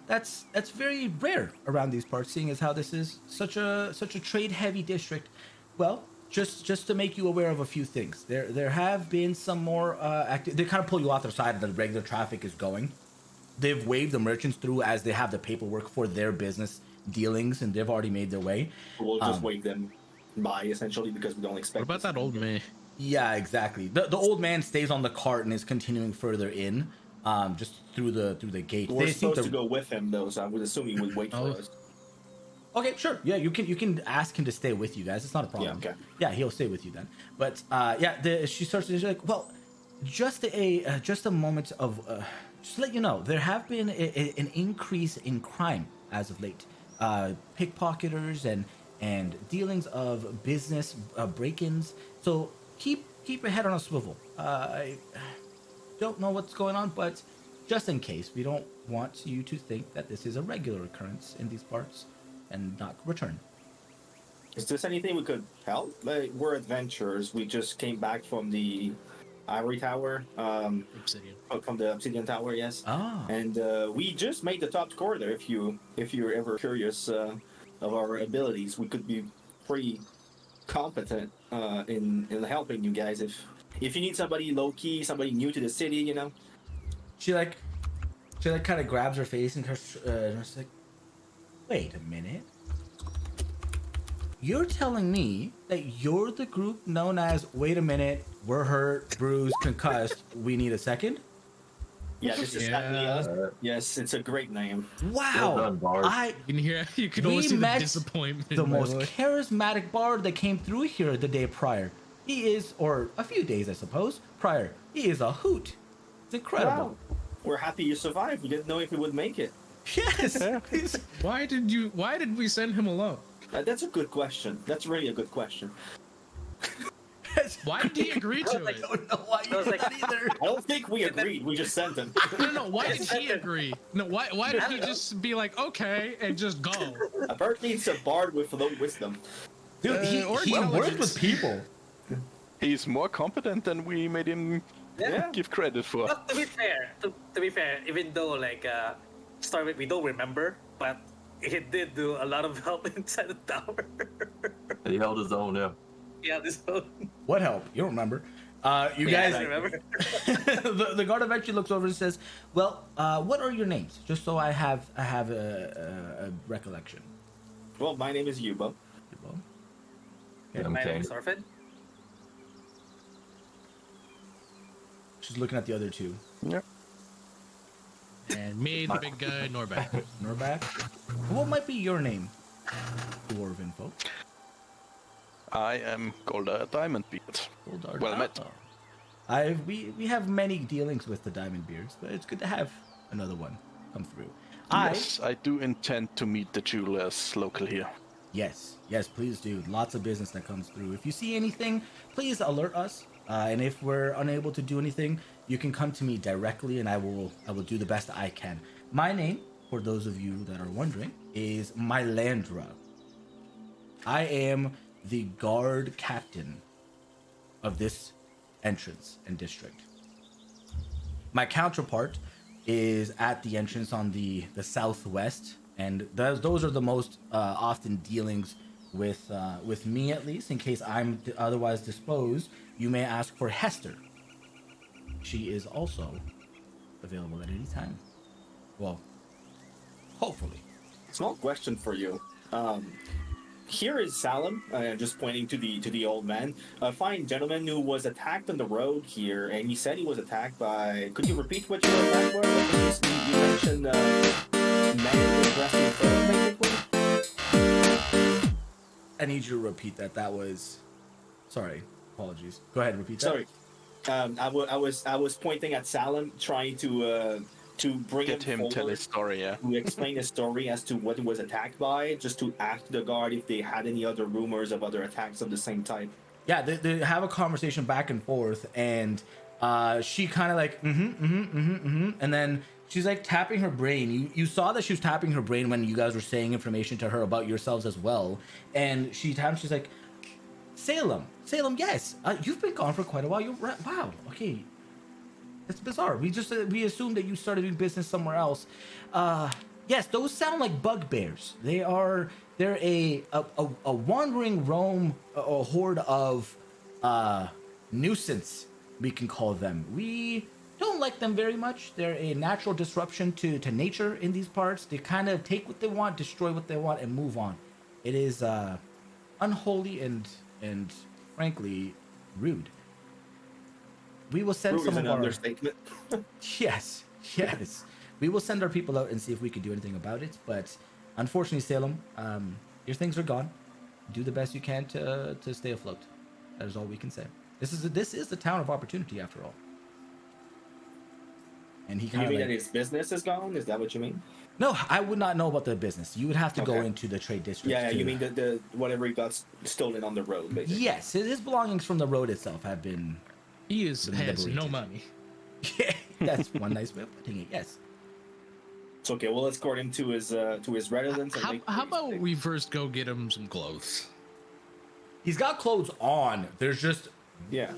that's very rare around these parts, seeing as how this is such a trade-heavy district. Well, just to make you aware of a few things, there have been some more they kind of pull you off the side of the regular traffic is going. They've waved the merchants through as they have the paperwork for their business dealings, and they've already made their way. We'll just wave them by, essentially, because we don't expect. What about this. that old man? Yeah, exactly. The old man stays on the cart and is continuing further in, just through the gate. We're They seem supposed to go with him, though, so I would assume he would wait Oh. for us. Okay, sure. Yeah, you can ask him to stay with you guys. It's not a problem. Yeah, okay. Yeah, he'll stay with you then. But she starts to, she's like, well, just a moment of just to let you know, there have been an increase in crime as of late. Pickpocketers and dealings of business break-ins. So keep your head on a swivel. I don't know what's going on, but just in case, we don't want you to think that this is a regular occurrence in these parts and not return. Is this anything we could help? Like, we're adventurers. We just came back from the Ivory Tower, Obsidian. from the Obsidian Tower, yes. Ah. And we just made the top score there. If you're ever curious of our abilities, we could be pretty competent in helping you guys. If you need somebody low key, somebody new to the city, you know. She kind of grabs her face and she's like, wait a minute. you're telling me that you're the group known as, wait a minute, we're hurt, bruised, concussed, we need a second? Yeah, this is definitely Yeah. us. Yes, it's a great name. Well Wow. done, Bard. You can hear. You can We always see the met disappointment. the in my most voice. charismatic bard that came through here the day prior. He is, or a few days, I suppose, prior. He is a hoot. It's incredible. Wow. We're happy you survived. We didn't know if you would make it. Yes. He's- Why did we send him alone? That's a good question. That's really a good question. Why did he agree to I it? don't know why you was did like- that either. I don't think we agreed. We just sent him. No. Why did he agree? No. Why did he just be like, okay, and just go? Apparently, it's a bard with low wisdom. Dude, he Or worked intelligence. with people. He's more competent than we made him Yeah. give credit for. But to be fair, even though like Starmate we don't remember, but he did do a lot of help inside the tower. He held his own, yeah. Yeah, this whole What help? You don't remember. You yeah, guys, I remember. the guard eventually looks over and says, well, what are your names? Just so I have a recollection. Well, my name is Yubo. Well, Yeah, My okay. name is Orphan. she's looking at the other two. Yeah. And me, the big guy, Norback. Norback. What might be your name? Dwarven folk. I am Golda Diamond Beard. Goldar. Well met. We have many dealings with the Diamond Beards, but it's good to have another one come through. Yes, I do intend to meet the jewelers local here. Yes, please do. Lots of business that comes through. If you see anything, please alert us. And if we're unable to do anything, you can come to me directly, and I will do the best I can. My name, for those of you that are wondering, is Mylandra. I am the guard captain of this entrance and district. My counterpart is at the entrance on the southwest, and those are the most often dealings with me, at least. In case I'm otherwise disposed, you may ask for Hester. She is also available at any time. Well, hopefully. Small question for you. Here is Salim, just pointing to the old man, a fine gentleman who was attacked on the road here, and he said he was attacked by. Could you repeat what your attack was? I think you mentioned man dressed in fur, basically. I need you to repeat that. That was, sorry, apologies. Go ahead, repeat that. Sorry, I was pointing at Salim, trying to bring Get him tell forward. his story, yeah. To explain the story as to what he was attacked by, just to ask the guard if they had any other rumors of other attacks of the same type. Yeah, they have a conversation back and forth, and she kind of like, and then she's like tapping her brain. You saw that she was tapping her brain when you guys were saying information to her about yourselves as well, and she's like, Salem, yes, you've been gone for quite a while. You're right. Wow, okay. It's bizarre. We assumed that you started doing business somewhere else. Yes, those sound like bugbears. They're a wandering roam, a horde of nuisance, we can call them. We don't like them very much. They're a natural disruption to nature in these parts. They kind of take what they want, destroy what they want, and move on. It is unholy and frankly rude. We will send Rude some is of an our understatement. yes. We will send our people out and see if we can do anything about it. But unfortunately, Salem, your things are gone. Do the best you can to stay afloat. That is all we can say. This is the town of opportunity, after all. And he You kind mean of that his business is gone? Is that what you mean? no, I would not know about the business. You would have to go Okay. into the trade district. Yeah, to- you mean the whatever he got stolen on the road, basically. Yes, his belongings from the road itself have been. He has no Liberated. money. Yeah, that's one nice way of putting it. Yes. It's okay. We'll escort him to his residence. And make How about we first go get him some clothes? He's got clothes on. There's just Yeah.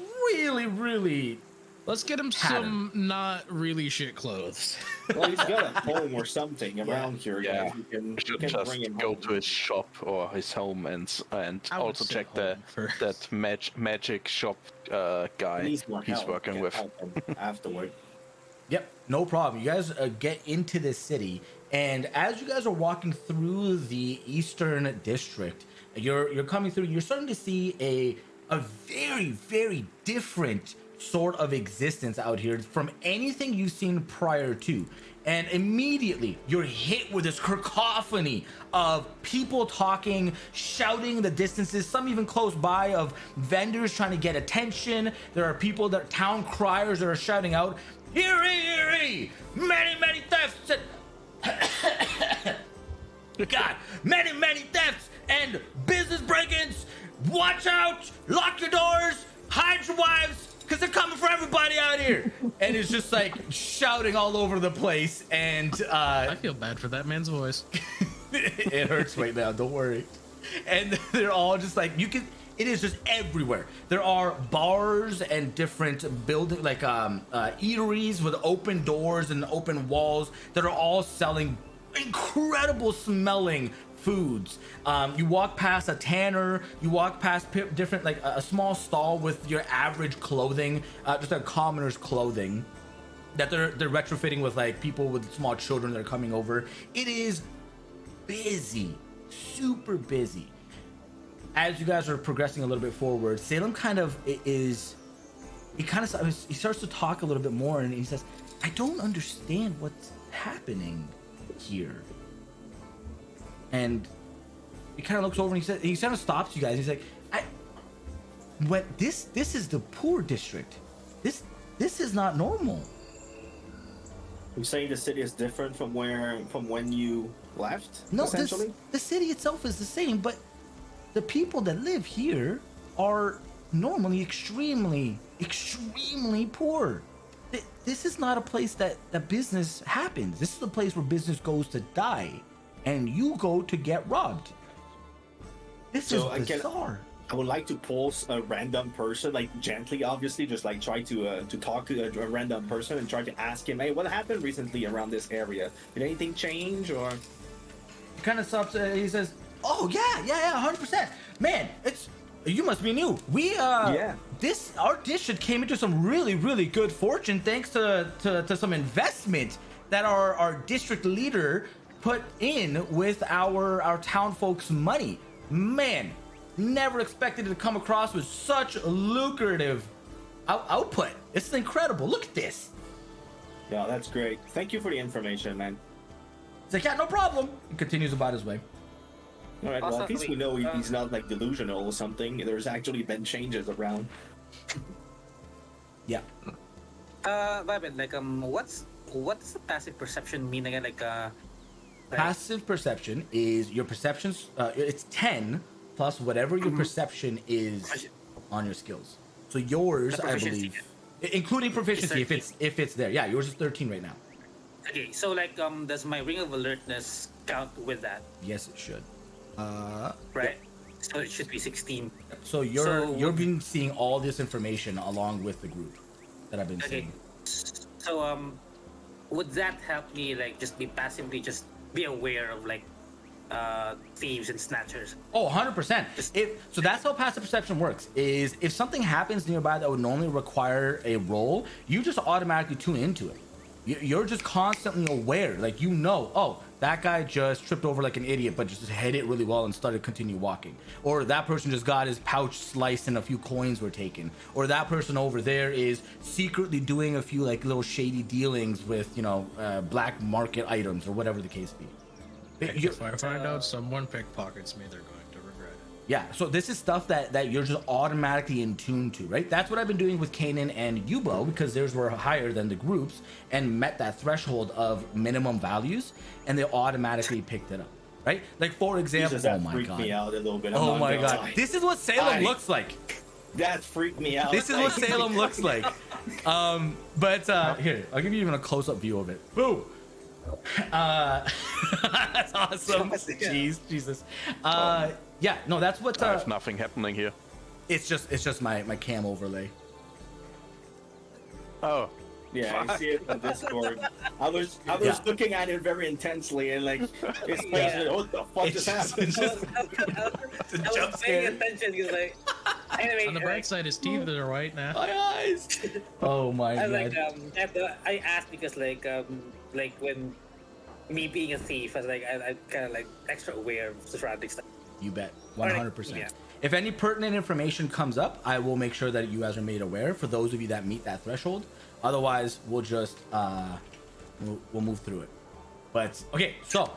really. Let's get him Pattern. some not really shit clothes. Well, he's got a home or something around here. Yeah. Guys. You Should can just bring him go home. to his shop or his home and I would also say check home first. that magic shop guy Needs more he's help. working Get with. help him afterward. Yep, no problem. You guys get into this city, and as you guys are walking through the eastern district, You're coming through. You're starting to see a very, very different sort of existence out here from anything you've seen prior to. And immediately you're hit with this cacophony of people talking, shouting the distances, some even close by, of vendors trying to get attention. There are people that town criers that are shouting out, "Hear ye, hear ye! Many, many thefts!" God, many, many thefts and business break-ins. Watch out! Lock your doors! Hide your wives! Because they're coming for everybody out here. And it's just like shouting all over the place. And I feel bad for that man's voice. it hurts right now, don't worry. And they're all just like, it is just everywhere. There are bars and different building, like eateries with open doors and open walls that are all selling incredible smelling foods. You walk past a tanner, you walk past different, like a small stall with your average clothing, just a commoner's clothing that they're retrofitting with, like people with small children that are coming over. It is busy, super busy. As you guys are progressing a little bit forward, Salem kind of is, he starts to talk a little bit more, and he says, "I don't understand what's happening here." And he kind of looks over and he kind of stops you guys. He's like, this is the poor district. This is not normal." You're saying the city is different from when you left? No, essentially? the city itself is the same, but the people that live here are normally extremely, extremely poor. This is not a place that business happens. This is a place where business goes to die, and you go to get robbed. This is bizarre. I would like to pulse a random person, like gently, obviously, just like try to talk to a random person and try to ask him, "Hey, what happened recently around this area? Did anything change?" Or He kind of stops. He says, "Oh yeah, 100%. Man, you must be new. Our district came into some really, really good fortune thanks to some investment that our district leader put in with our town folks' money. Man, never expected it to come across with such lucrative output. It's incredible. Look at this." yeah, that's great. Thank you for the information, man. He's like, "Yeah, no problem." He continues about his way. All right, well, Also, at least we know he's not like delusional or something. There's actually been changes around. Yeah. Vibin, like what does the passive perception mean again? Like Passive perception is your perceptions. It's 10 plus whatever your perception is on your skills. So yours, I believe, including proficiency, if it's there. Yeah, yours is 13 right now. Okay, so like does my ring of alertness count with that? Yes, it should. Right. So it should be 16. So you've been seeing all this information along with the group that I've been Okay. seeing. So would that help me like just just be aware of like thieves and snatchers? Oh, 100%. So that's how passive perception works. Is if something happens nearby that would normally require a roll, you just automatically tune into it. You're just constantly aware, like oh, that guy just tripped over like an idiot, but just hit it really well and continue walking. Or that person just got his pouch sliced and a few coins were taken. Or that person over there is secretly doing a few like little shady dealings with, black market items or whatever the case be. If I find out someone pickpockets me, they're going to regret it. Yeah, so this is stuff that you're just automatically in tune to, right? That's what I've been doing with Kanan and Yubo, because theirs were higher than the groups and met that threshold of minimum values, and they automatically picked it up, right? Like, for example, Jesus, that freaked me out a little bit. Oh my god, this is what Salem looks like. That freaked me out. This is what Salem looks like. But here, I'll give you even a close-up view of it. Boo! That's awesome. Jeez, Jesus. Yeah, no, that's what. I have nothing happening here. It's just my cam overlay. Oh. Yeah, I see it on Discord. I was looking at it very intensely and like, what the fuck just happened? I was paying attention because like. Anyway, on the bright side, his teeth are white now. My eyes. Oh my god. I asked because like when me being a thief, I was like I kind of like extra aware of surrounding stuff. You bet. Alright, 100%. yeah. If any pertinent information comes up, I will make sure that you guys are made aware for those of you that meet that threshold. Otherwise, we'll just we'll move through it. But okay, so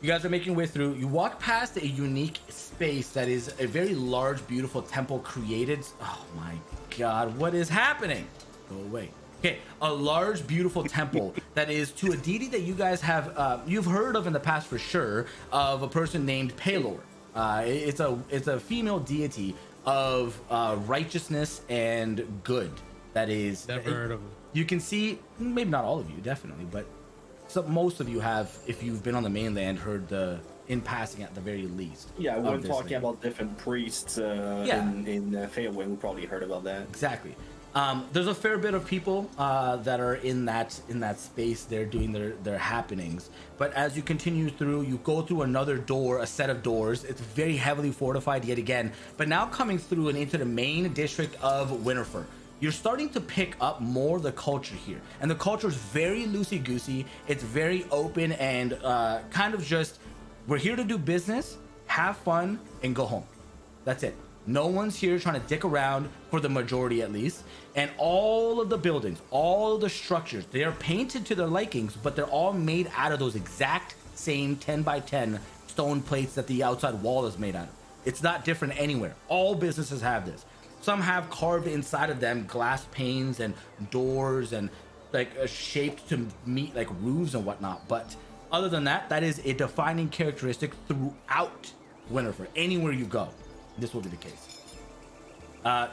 you guys are making your way through. You walk past a unique space that is a very large, beautiful temple created. Oh my god, what is happening? Go away. Okay, a large, beautiful temple that is to a deity that you guys have you've heard of in the past for sure, of a person named Pelor. It's a female deity of righteousness and good. That is, Never heard of it. you can see, maybe not all of you, definitely, but most of you have, if you've been on the mainland, heard the in passing at the very least. Yeah, of when this talking thing. about different priests Yeah. in Fairwind, we probably heard about that. Exactly. There's a fair bit of people that are in that space. They're doing their happenings. But as you continue through, you go through another door, a set of doors. It's very heavily fortified yet again. But now coming through and into the main district of Winterfur, you're starting to pick up more of the culture here. And the culture is very loosey-goosey. It's very open and kind of just, we're here to do business, have fun, and go home. That's it. No one's here trying to dick around, for the majority at least. And all of the buildings, all of the structures, they are painted to their likings, but they're all made out of those exact same 10 by 10 stone plates that the outside wall is made out of. It's not different anywhere. All businesses have this. Some have carved inside of them glass panes and doors and like shaped to meet like roofs and whatnot. But other than that, that is a defining characteristic throughout Winterfur. Anywhere you go, this will be the case.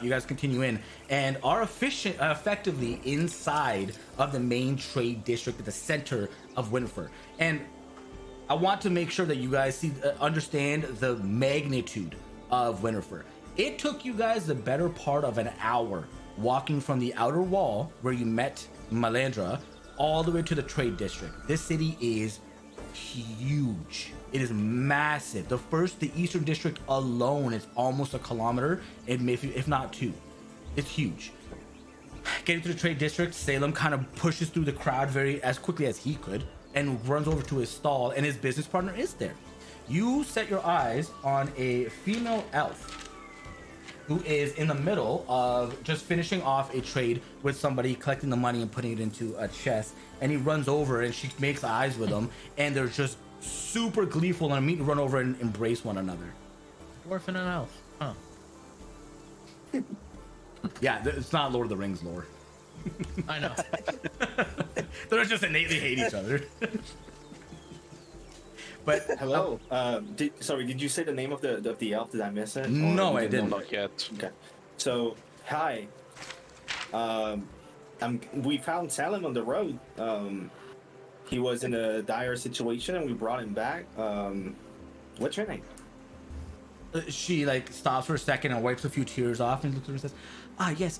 You guys continue in and are effectively inside of the main trade district at the center of Winterfur. And I want to make sure that you guys understand the magnitude of Winterfur. It took you guys the better part of an hour walking from the outer wall where you met Malandra all the way to the trade district. This city is huge. It is massive. The eastern district alone is almost a kilometer, if not 2. It's huge. Getting to the trade district, Salem kind of pushes through the crowd as quickly as he could and runs over to his stall, and his business partner is there. You set your eyes on a female elf who is in the middle of just finishing off a trade with somebody, collecting the money and putting it into a chest. And he runs over and she makes eyes with him, and they're just super gleeful and immediately run over and embrace one another. Dwarf and an elf. Huh. Yeah, it's not Lord of the Rings lore. I know. They just innately hate each other. But Hello. Did you say the name of the elf? Did I miss it? Or No, you I didn't. Not yet. Okay. So, hi. We found Salem on the road. He was in a dire situation and we brought him back. What's your name? she like stops for a second and wipes a few tears off and looks at her and says, yes,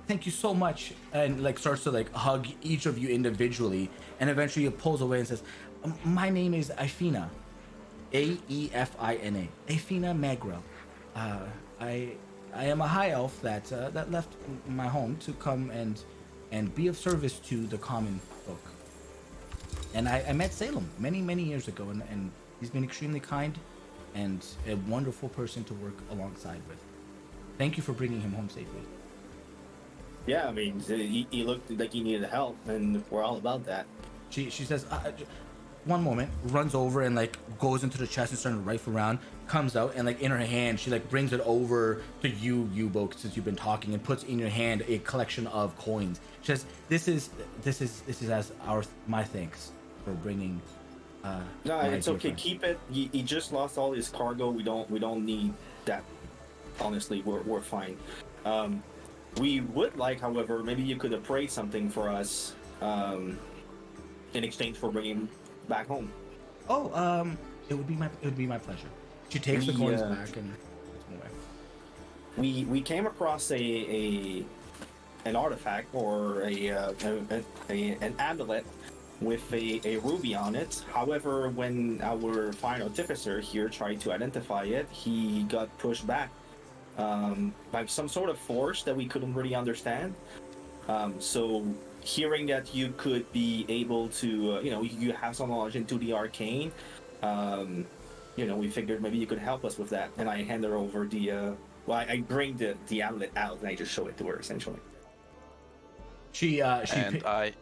thank you so much, and like starts to like hug each of you individually, and eventually it pulls away and says, my name is Aefina, Aefina, Aefina Magro. I am a high elf that left my home to come and be of service to the common folk. And I met Salem many years ago, and he's been extremely kind and a wonderful person to work alongside with. Thank you for bringing him home safely. Yeah, I mean, he looked like he needed help, and we're all about that. She says, one moment, runs over and like goes into the chest and starts to rifle around, comes out and like in her hand, she like brings it over to you, Yubo, since you've been talking, and puts in your hand a collection of coins. She says, this is as my thanks for bringing. No, it's okay. Friend. Keep it. He just lost all his cargo. We don't need that. Honestly, we're fine. We would like, however, maybe you could appraise something for us in exchange for bringing him back home. Oh, it would be my pleasure. She takes the coins back and puts them away. We came across an artifact or an amulet with a ruby on it. However, when our fine artificer here tried to identify it, he got pushed back by some sort of force that we couldn't really understand. So hearing that you could be able to, you have some knowledge into the arcane, we figured maybe you could help us with that. And I hand her over I bring the amulet out and I just show it to her essentially. She And pi- I Go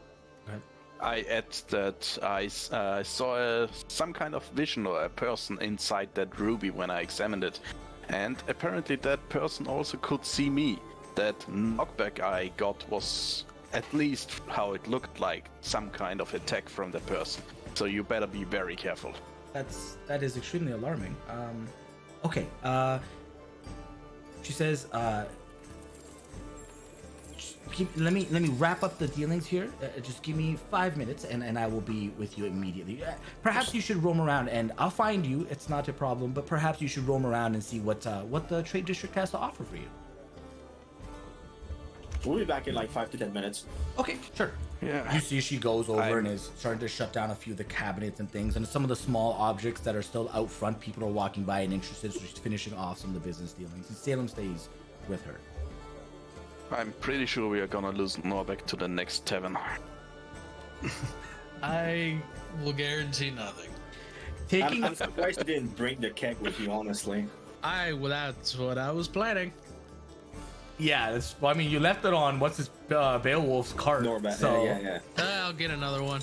ahead. I add that I saw some kind of vision or a person inside that ruby when I examined it. And apparently that person also could see me. That knockback I got was at least how it looked like, some kind of attack from the person. So you better be very careful. that is extremely alarming. Okay. She says, let me wrap up the dealings here. Just give me 5 minutes, and I will be with you immediately. Perhaps you should roam around, and I'll find you. It's not a problem, but perhaps you should roam around and see what the trade district has to offer for you. We'll be back in like 5 to 10 minutes. Okay, sure. Yeah. You see she goes over and is starting to shut down a few of the cabinets and things, and some of the small objects that are still out front. People are walking by and interested, so she's finishing off some of the business dealings. And Salem stays with her. I'm pretty sure we are gonna lose Norbeck to the next tavern. I will guarantee nothing. Taking I'm surprised you didn't bring the keg with you, honestly. That's what I was planning. yeah, I mean, you left it on what's his Beowulf's cart. Norbeck, So yeah. I'll get another one.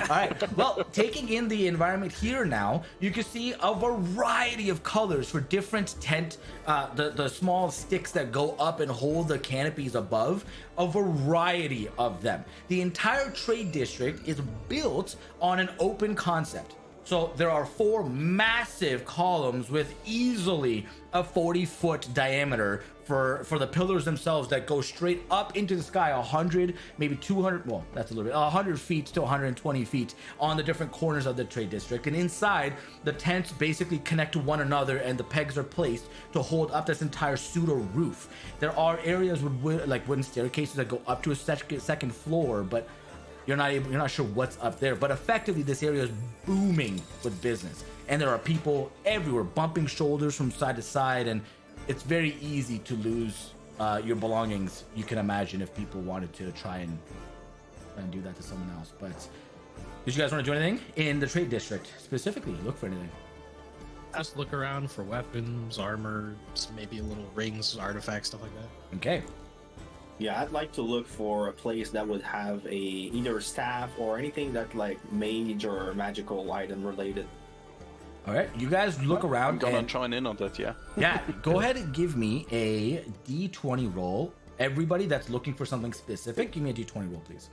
all right. Well, taking in the environment here now, you can see a variety of colors for different tent, the small sticks that go up and hold the canopies above, a variety of them. The entire trade district is built on an open concept. So there are 4 massive columns with easily a 40-foot diameter for the pillars themselves that go straight up into the sky, 100, maybe 200, well, that's a little bit, 100 feet to 120 feet on the different corners of the trade district. And inside, the tents basically connect to one another, and the pegs are placed to hold up this entire pseudo roof. There are areas with like wooden staircases that go up to a second floor, but you're not sure what's up there. But effectively, this area is booming with business, and there are people everywhere bumping shoulders from side to side, and it's very easy to lose your belongings. You can imagine if people wanted to try and do that to someone else. But did you guys want to do anything in the trade district specifically? Look for anything? Just look around for weapons, armor, maybe a little rings, artifacts, stuff like that. Okay. Yeah, I'd like to look for a place that would have either a staff or anything that like mage or magical item related. All right, you guys look around. I'm gonna and, join in on that, yeah. yeah, go ahead and give me a D20 roll. Everybody that's looking for something specific, give me a D20 roll, please.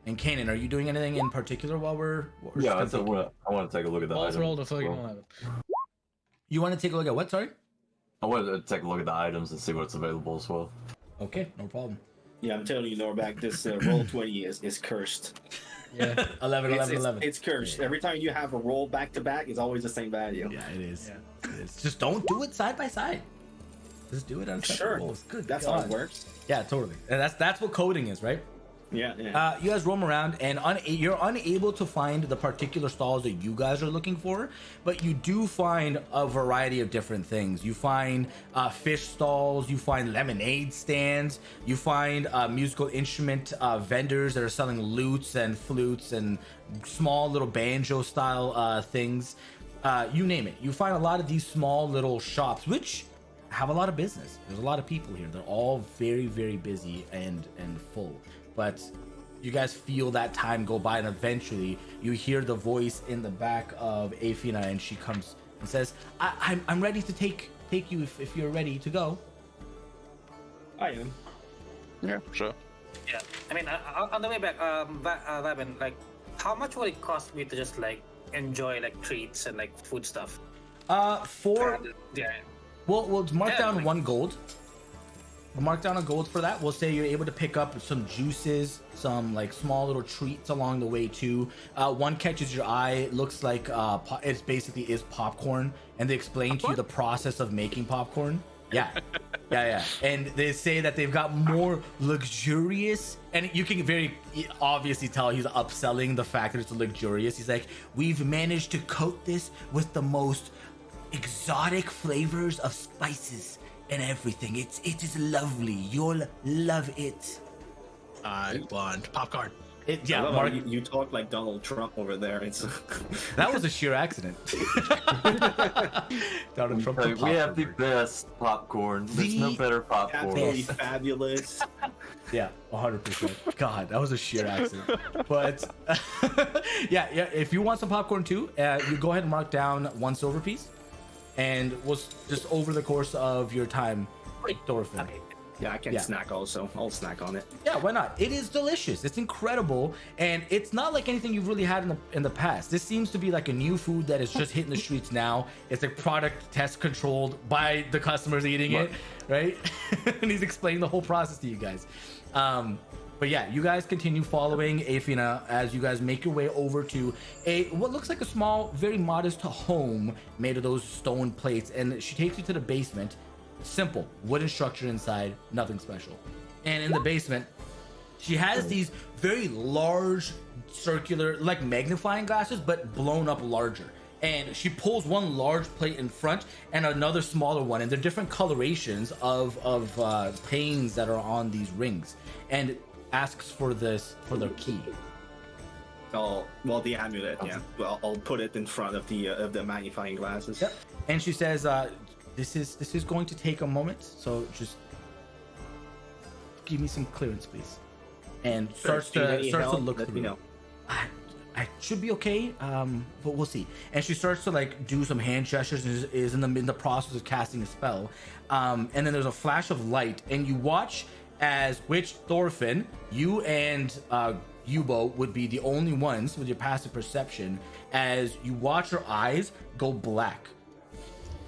And Kanan, are you doing anything in particular while we're Yeah, just gonna take- I want to take a look at the Both items. rolled a fucking Well, 11. You want to take a look at what? Sorry. I wanted to take a look at the items and see what's available as well. Okay, no problem. Yeah, I'm telling you, Norback, this roll 20 is cursed. Yeah. 11, It's, 11, it's, 11. it's cursed. Every time you have a roll back to back, it's always the same value. Yeah, it is. Yeah. It is. Just don't do it side by side. Just do it on separate Sure. rolls. Good. That's God. how it works. Yeah, totally. And that's what coding is, right? Yeah. You guys roam around, and you're unable to find the particular stalls that you guys are looking for, but you do find a variety of different things. You find fish stalls, you find lemonade stands, you find musical instrument vendors that are selling lutes and flutes and small little banjo style things. You name it. You find a lot of these small little shops, which have a lot of business. There's a lot of people here. They're all very, very busy and full. But you guys feel that time go by, and eventually you hear the voice in the back of Athena, and she comes and says, I'm ready to take you if you're ready to go. I am. Yeah, sure. Yeah, I mean, on the way back, Vabin, like, how much would it cost me to just like enjoy like treats and like food stuff? Yeah. We'll mark Yeah, down like- 1 gold. We'll mark down a gold for that. We'll say you're able to pick up some juices, some like small little treats along the way too. One catches your eye. It looks like it's basically is popcorn, and they explain to you the process of making popcorn. Yeah. And they say that they've got more luxurious, and you can very obviously tell he's upselling the fact that it's luxurious. He's like, we've managed to coat this with the most exotic flavors of spices and everything. It is lovely. You'll love it. I want popcorn. Yeah, I love Mark, how you talk like Donald Trump over there. It's that was a sheer accident. Donald Trump. Hey, we have the over. best popcorn. There's no The better popcorn. absolutely Best. fabulous. Yeah, 100%. God, that was a sheer accident. But yeah, if you want some popcorn too, you go ahead and mark down 1 silver piece, and we'll just over the course of your time, Thorfinn. Okay. Yeah, I can snack also. I'll snack on it. Yeah, why not? It is delicious. It's incredible, and it's not like anything you've really had in the past. This seems to be like a new food that is just hitting the streets now. It's a product test controlled by the customers eating it, right? And he's explaining the whole process to you guys. But yeah, you guys continue following Athena as you guys make your way over to what looks like a small, very modest home made of those stone plates, and she takes you to the basement. Simple wooden structure inside, nothing special. And in the basement, she has these very large circular, like magnifying glasses, but blown up larger. And she pulls one large plate in front and another smaller one, and they're different colorations of panes that are on these rings, and asks for their key. Oh, well, the amulet. Yeah. Well, I'll put it in front of the magnifying glasses. Yep. And she says, this is going to take a moment, so just give me some clearance, please. And starts to look Let through. me know. I should be okay, but we'll see. And she starts to like do some hand gestures and is in the process of casting a spell. And then there's a flash of light, and you watch as Thorfinn, you and Yubo would be the only ones with your passive perception, as you watch her eyes go black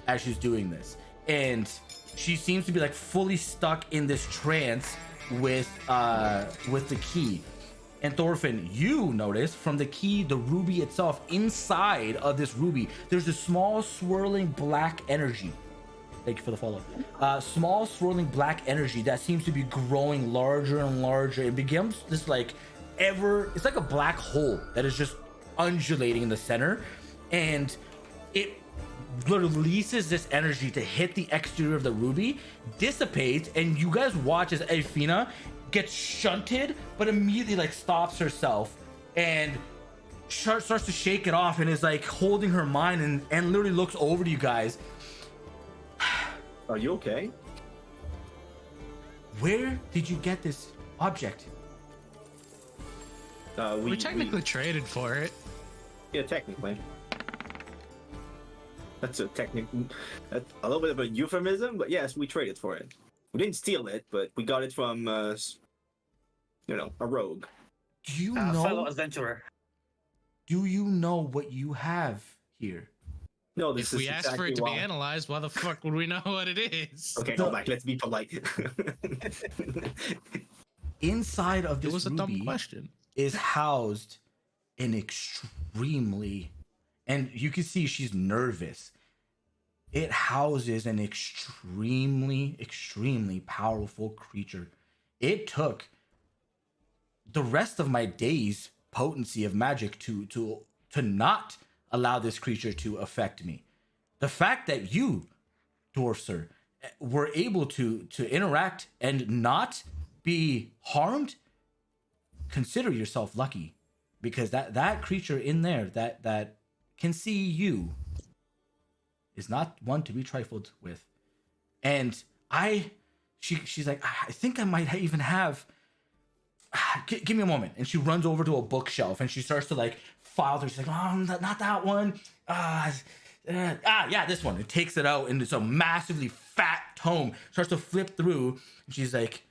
as she's doing this, and she seems to be like fully stuck in this trance with the key. And Thorfinn, you notice from the key, the ruby itself, inside of this ruby, there's a small swirling black energy. Thank you for the follow. Small swirling black energy that seems to be growing larger and larger. It becomes this like it's like a black hole that is just undulating in the center, and it releases this energy to hit the exterior of the ruby, dissipates, and you guys watch as Athena gets shunted, but immediately like stops herself and starts to shake it off, and is like holding her mind and literally looks over to you guys. Are you okay? Where did you get this object? We technically traded for it. Yeah, technically. That's a little bit of a euphemism, but yes, we traded for it. We didn't steal it, but we got it from, a rogue. Do you Fellow know? adventurer. Do you know what you have here? No, this If is we asked exactly for it to why. be analyzed, why the fuck would we know what it is? Okay, hold back. Let's be polite. Inside of It this was a dumb ruby question. is housed an extremely, and you can see she's nervous. It houses an extremely powerful creature. It took the rest of my day's potency of magic to not allow this creature to affect me. The fact that you, Dwarfsir, were able to interact and not be harmed, consider yourself lucky, because that creature in there that can see you is not one to be trifled with. And she's like, I think I might even have. Give me a moment. And she runs over to a bookshelf and she starts to like file through. She's like, oh, not that one. Yeah, this one. It takes it out and it's a massively fat tome. Starts to flip through. And she's like,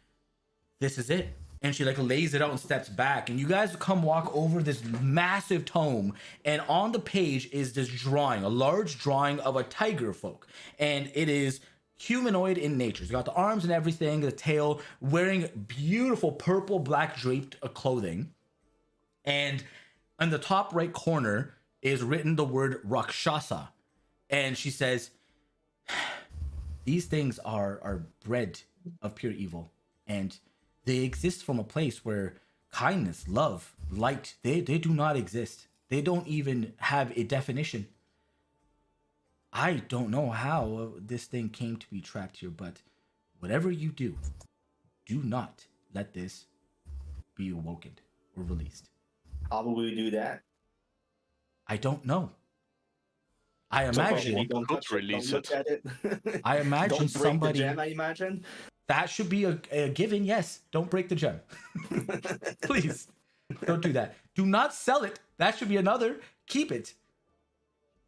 this is it. And she like lays it out and steps back. And you guys come walk over this massive tome. And on the page is this drawing, a large drawing of a tiger folk. And it is humanoid in nature. It's got the arms and everything, the tail, wearing beautiful purple black draped clothing. And in the top right corner is written the word Rakshasa. And she says, these things are bred of pure evil. And they exist from a place where kindness, love, light, they do not exist. They don't even have a definition. I don't know how this thing came to be trapped here, but whatever you do, do not let this be awoken were released. How will we do that? I don't know. I So imagine probably don't could touch it, release don't look at it. I imagine don't break somebody the gem, I imagine. that should be a given. Yes, don't break the gem. Please don't do that. Do not sell it. That should be another. Keep it.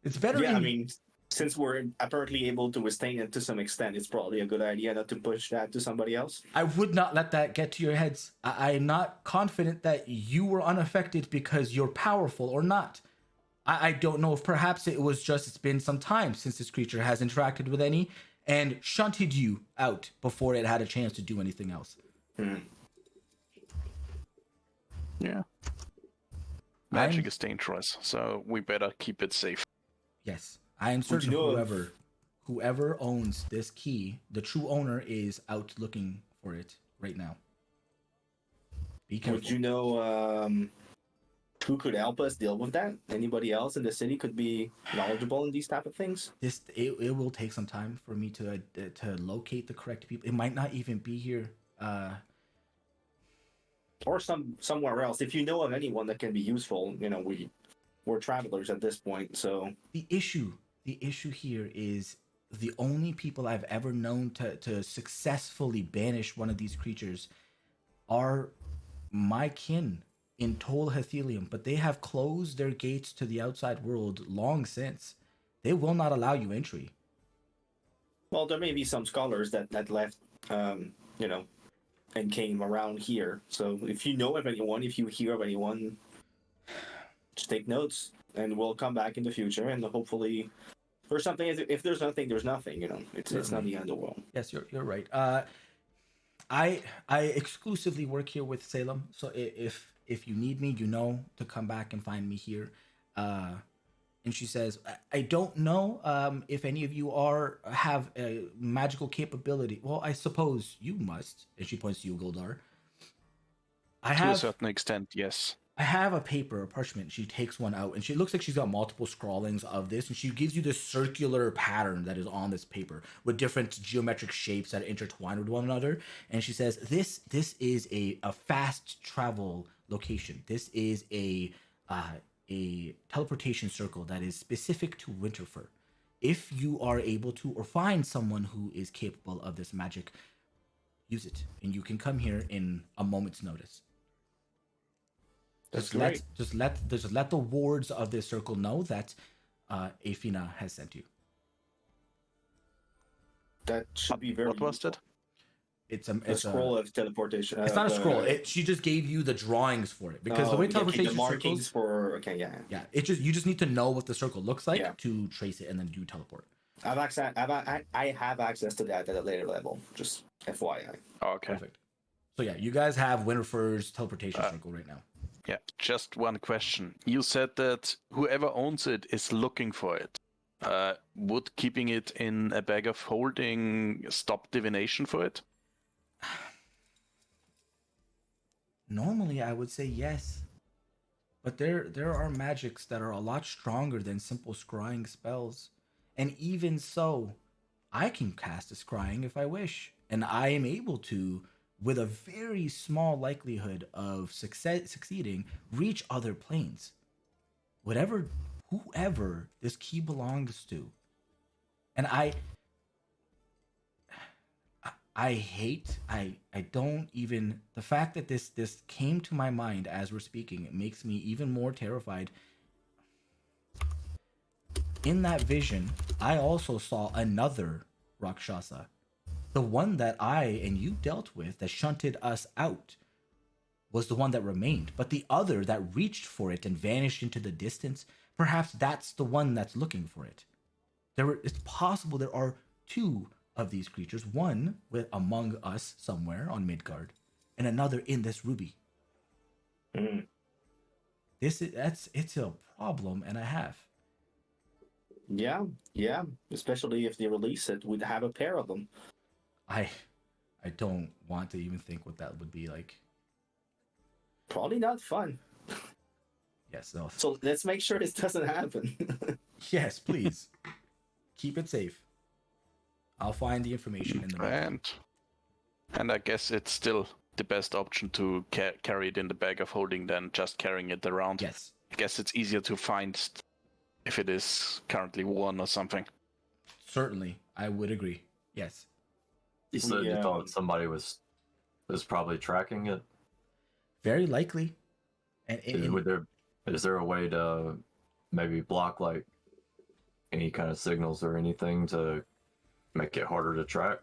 It's better. Yeah, I mean, since we're apparently able to withstand it to some extent, it's probably a good idea not to push that to somebody else. I would not let that get to your heads. I am not confident that you were unaffected because you're powerful or not. I don't know if perhaps it was just it's been some time since this creature has interacted with any and shunted you out before it had a chance to do anything else. Yeah. Magic is dangerous, so we better keep it safe. Yes, I am certain you know of- whoever owns this key, the true owner is out looking for it right now. Be careful. Would you know who could help us deal with that? Anybody else in the city could be knowledgeable in these type of things? It will take some time for me to locate the correct people. It might not even be here. Or somewhere else. If you know of anyone that can be useful, we're travelers at this point, so The issue here is the only people I've ever known to successfully banish one of these creatures are my kin in Tol Hethelium, but they have closed their gates to the outside world long since. They will not allow you entry. well, there may be some scholars that left, and came around here. So if you know of anyone, if you hear of anyone, just take notes, and we'll come back in the future, and hopefully, or something. If there's nothing, there's nothing. It's not the end of the world. Yes, you're right. I exclusively work here with Salem, so if you need me, you know to come back and find me here. And she says, I don't know if any of you have a magical capability. Well, I suppose you must. And she points to you, Goldar. To a certain extent, yes. I have a paper, a parchment. She takes one out, and she looks like she's got multiple scrawlings of this, and she gives you this circular pattern that is on this paper with different geometric shapes that intertwine with one another. And she says, this is a fast travel location. This is a teleportation circle that is specific to Winterfur. If you are able to, or find someone who is capable of this magic, use it, and you can come here in a moment's notice. That's great. Just let the wards of this circle know that Afina has sent you. That should be very. What was useful. that? It's A scroll of teleportation. It's not a scroll. She just gave you the drawings for it because the way teleportation the markings circles. for yeah. Yeah, you just need to know what the circle looks like Yeah. to trace it and then do teleport. I have access to that at a later level. Just FYI. Oh, okay. Perfect. So yeah, you guys have Winterfur's teleportation circle right now. Yeah, just one question. You said that whoever owns it is looking for it. Would keeping it in a bag of holding stop divination for it? Normally, I would say yes, but there are magics that are a lot stronger than simple scrying spells, and even so, I can cast a scrying if I wish, and I am able to, with a very small likelihood of succeeding, reach other planes. Whoever this key belongs to, and I don't even, the fact that this came to my mind as we're speaking, it makes me even more terrified. In that vision, I also saw another Rakshasa. The one that I and you dealt with that shunted us out was the one that remained, but the other that reached for it and vanished into the distance, perhaps that's the one that's looking for it. It's possible there are two of these creatures, one among us somewhere on Midgard, and another in this ruby. It's a problem and a half. Yeah. Especially if they release it, we'd have a pair of them. I don't want to even think what that would be like. Probably not fun. Yes, no. So let's make sure this doesn't happen. Yes, please. Keep it safe. I'll find the information in the And I guess it's still the best option to carry it in the bag of holding than just carrying it around. Yes. I guess it's easier to find if it is currently worn or something. Certainly, I would agree. Yes. You said you thought somebody was probably tracking it. Very likely. And Is there a way to maybe block like any kind of signals or anything to make it harder to track?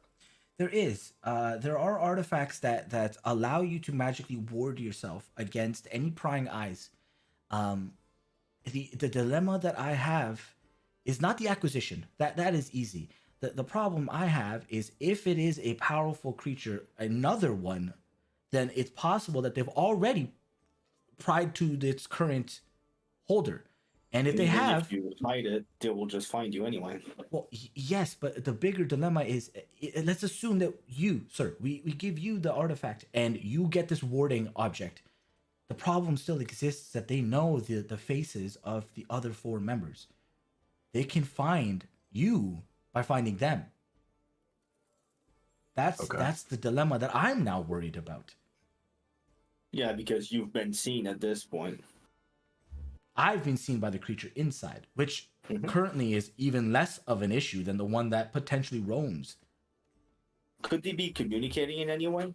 there is. There are artifacts that allow you to magically ward yourself against any prying eyes. The dilemma that I have is not the acquisition. That is easy. The problem I have is if it is a powerful creature, another one, then it's possible that they've already pried to its current holder. And if they have, if you hide it, they will just find you anyway. well, yes, but the bigger dilemma is, let's assume that you, sir, we give you the artifact and you get this warding object. The problem still exists that they know the faces of the other 4 members. They can find you by finding them. That's the dilemma that I'm now worried about. Yeah, because you've been seen at this point. I've been seen by the creature inside, which currently is even less of an issue than the one that potentially roams. Could they be communicating in any way?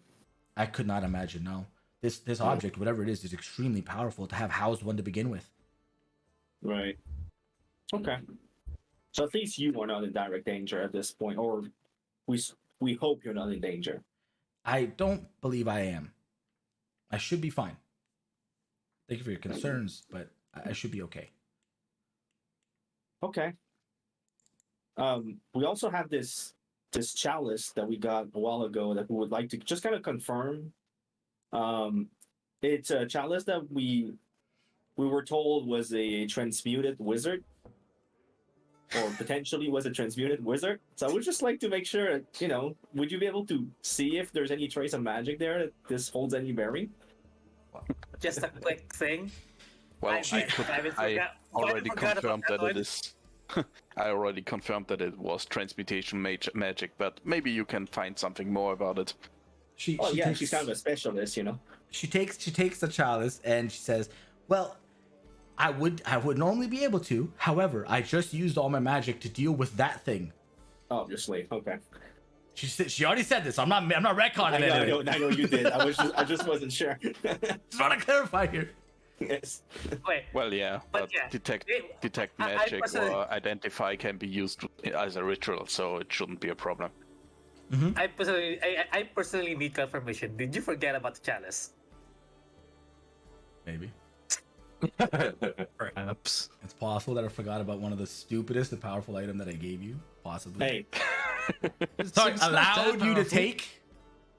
I could not imagine, no. This object, whatever it is extremely powerful to have housed one to begin with. Right. Okay. So at least you are not in direct danger at this point, or we hope you're not in danger. I don't believe I am. I should be fine. Thank you for your concerns, but I should be okay. Okay. We also have this chalice that we got a while ago that we would like to just kind of confirm. It's a chalice that we were told was a transmuted wizard, or potentially was a transmuted wizard. So I would just like to make sure, would you be able to see if there's any trace of magic there that this holds any bearing? Just a quick thing. Well, I already confirmed that it is. I already confirmed that it was transmutation magic, but maybe you can find something more about it. She's kind of a specialist, She takes the chalice and she says, "Well, I would normally be able to. However, I just used all my magic to deal with that thing." Obviously, okay. She already said this. I'm not retconning it. I know you did. I just wasn't sure. Just want to clarify here. Yes. Wait. Well, yeah, but yeah. detect magic or identify can be used as a ritual, so it shouldn't be a problem. Mm-hmm. I personally need confirmation. Did you forget about the chalice? Maybe. Perhaps. It's possible that I forgot about one of the stupidest and powerful item that I gave you. Possibly. Hey, Sorry, allowed you to take?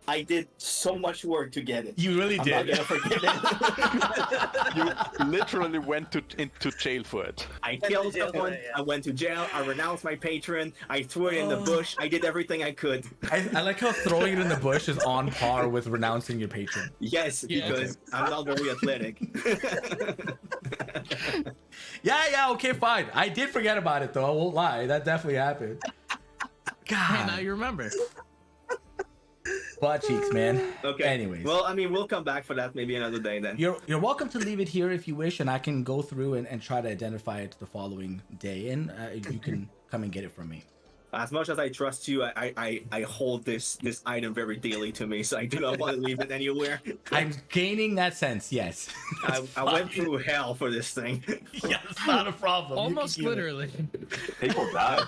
I did so much work to get it. You really I'm did. not gonna forget it. You literally went into jail for it. I killed someone. Yeah. I went to jail. I renounced my patron. I threw it in the bush. I did everything I could. I like how throwing it in the bush is on par with renouncing your patron. Yes, Yeah. because I'm not very athletic. Yeah, okay, fine. I did forget about it though. I won't lie. That definitely happened. Hey, now God. you remember. Butt cheeks, man. Okay. Anyways. Well, I mean, we'll come back for that maybe another day then. You're welcome to leave it here if you wish, and I can go through and try to identify it the following day, and you can come and get it from me. As much as I trust you, I hold this item very dearly to me, so I do not want to leave it anywhere. I'm gaining that sense, yes. I went through hell for this thing. Yeah, it's not a problem. You can Almost keep it. literally. People die.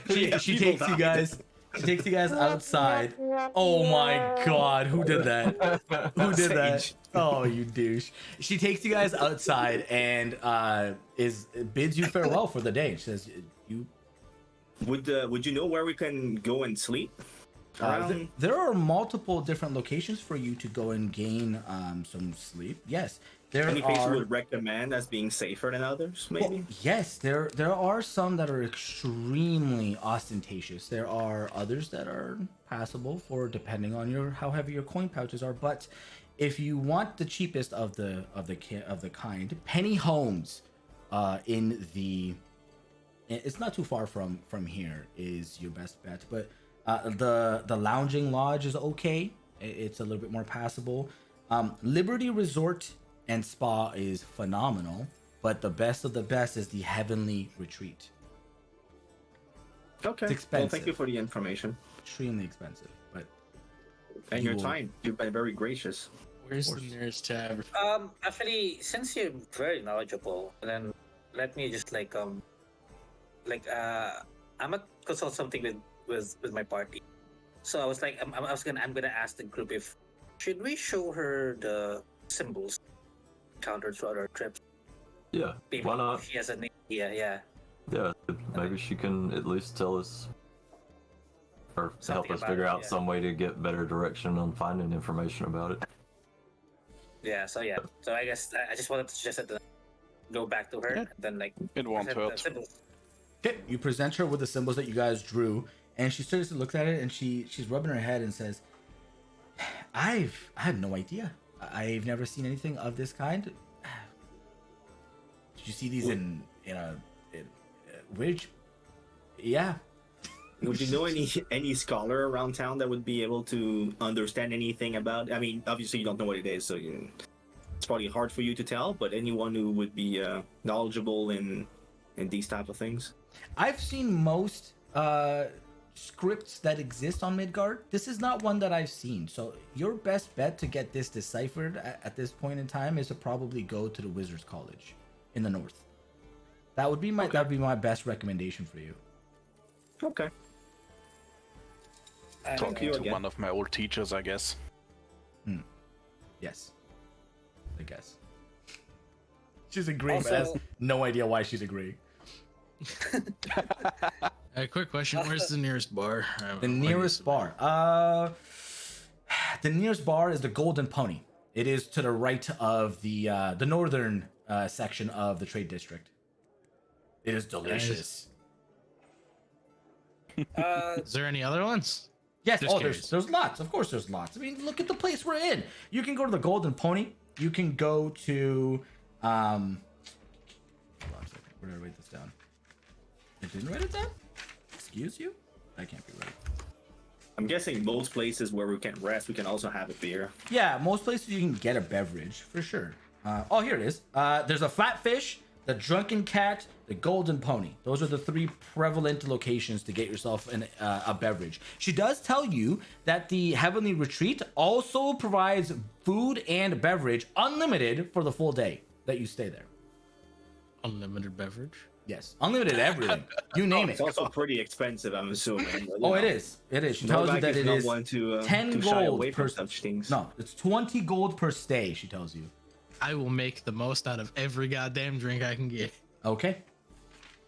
She takes you guys. She takes you guys outside. Oh my God, who did that? Who did that? Sage. Oh, you douche. She takes you guys outside and bids you farewell for the day. She says, "You." Would you know where we can go and sleep? There are multiple different locations for you to go and gain some sleep. Yes, there Any place you are. would recommend as being safer than others, maybe? Well, yes, there are some that are extremely ostentatious. There are others that are passable for depending on how heavy your coin pouches are. But if you want the cheapest of the kind, Penny Homes, it's not too far from here, is your best bet. But the lounging lodge is okay. it's a little bit more passable. Liberty Resort and Spa is phenomenal, but the best of the best is the Heavenly Retreat. Okay. It's expensive. Well, thank you for the information Extremely expensive, but and You your will- time. You've been very gracious. Where's the nearest tavern? Actually, since you're very knowledgeable, then let me just I'm gonna consult something with my party. So I was like, I'm gonna ask the group if should we show her the symbols encountered throughout our trips. Yeah, Maybe why not? She has an idea, yeah. Yeah, maybe she can at least tell us or help Something us about figure it, out yeah. some way to get better direction on finding information about it. Yeah, so I guess I just wanted to suggest that go back to her Yeah. and then It won't present the hurt. symbols. okay, you present her with the symbols that you guys drew, and she starts to look at it, and she's rubbing her head and says, I have no idea. I've never seen anything of this kind. Did you see these in which? Yeah. Would you know any scholar around town that would be able to understand anything about? I mean, obviously you don't know what it is, so it's probably hard for you to tell. But anyone who would be knowledgeable in these type of things. I've seen most scripts that exist on Midgard. This is not one that I've seen. So your best bet to get this deciphered at this point in time is to probably go to the Wizards College in the north. That would be my best recommendation for you. Okay. Talking you to again. one of my old teachers, I guess. Yes. I guess. She's agreeing, but Also- has no idea why she's agreeing. A quick question: where's the nearest bar? The nearest bar. The nearest bar is the Golden Pony. It is to the right of the northern section of the trade district. It is delicious. Is there any other ones? Yes, Just oh, curious. there's lots. Of course, there's lots. I mean, look at the place we're in. You can go to the Golden Pony. You can go to hold on a second. Where did I write this down? I didn't write it down? Excuse you? That can't be right. I'm guessing most places where we can rest, we can also have a beer. Yeah, most places you can get a beverage for sure. Oh, here it is. There's a Flatfish, the Drunken Cat, the Golden Pony. Those are the three prevalent locations to get yourself a beverage. She does tell you that the Heavenly Retreat also provides food and beverage unlimited for the full day that you stay there. Unlimited beverage. Yes, unlimited everything. You name It's it. also pretty expensive, I'm assuming. but, you Oh, know, it is. It is. She tells you Novak that is it not is one to 10 to shy gold away per from such things. No, it's 20 gold per stay. She tells you. I will make the most out of every goddamn drink I can get. Okay.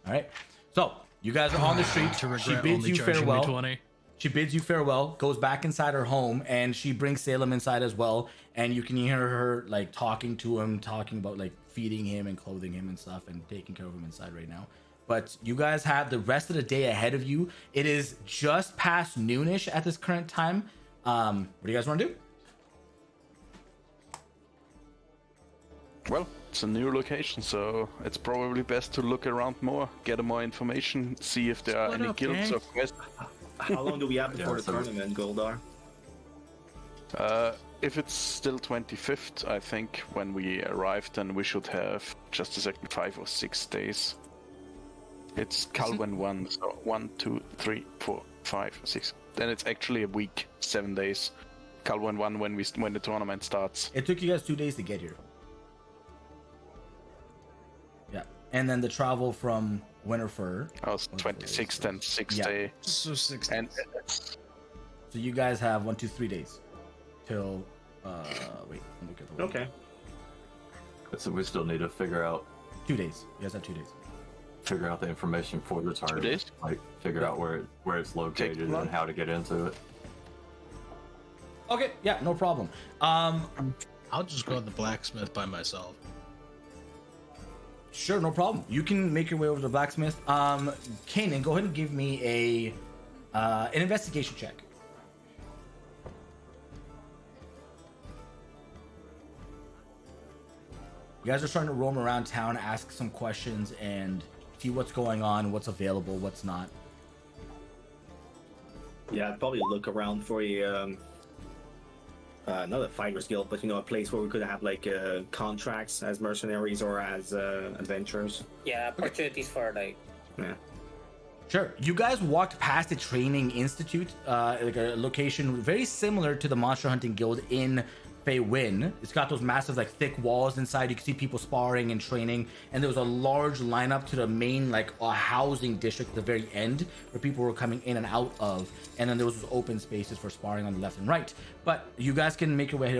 All right. So you guys are on the street. To She regret bids only you charging me farewell. 20. She bids you farewell, goes back inside her home, and she brings Salem inside as well. And you can hear her like talking to him, talking about like feeding him and clothing him and stuff, and taking care of him inside right now. But you guys have the rest of the day ahead of you. It is just past noonish at this current time. What do you guys want to do? Well, it's a new location, so it's probably best to look around more, get more information, see if there are Split any up, guilds gang. or quests. How long do we have before Yeah, the so- tournament, Goldar? If it's still 25th, I think when we arrive, then we should have just a second 5 or 6 days. It's Calwen 1, so 1, 2, 3, 4, 5, 6. Then it's actually a week, 7 days. Calwen 1 when the tournament starts. It took you guys 2 days to get here. Yeah, and then the travel from Winterfur. I was 26th and 6th Yeah. day. So 6 And So you guys have 1, 2, 3 days till. Wait, let me look at the. Okay. So we still need to figure out 2 days. You guys have 2 days. the information for the tournament. days? Like figure out where it's located long. and how to get into it. Okay, yeah, no problem. I'll just go to the blacksmith by myself. Sure, no problem. You can make your way over to the blacksmith. Kanan, go ahead and give me an investigation check. You guys are starting to roam around town, ask some questions, and see what's going on, what's available, what's not. Yeah, I'd probably look around for not a fighters guild, but a place where we could have like contracts as mercenaries or as adventurers. Yeah, opportunities for like. Yeah. Sure. You guys walked past the training institute, like a location very similar to the Monster Hunting Guild in Feywin. It's got those massive, like, thick walls inside. You can see people sparring and training, and there was a large lineup to the main, like, housing district at the very end where people were coming in and out of, and then there was those open spaces for sparring on the left and right. But you guys can make your way.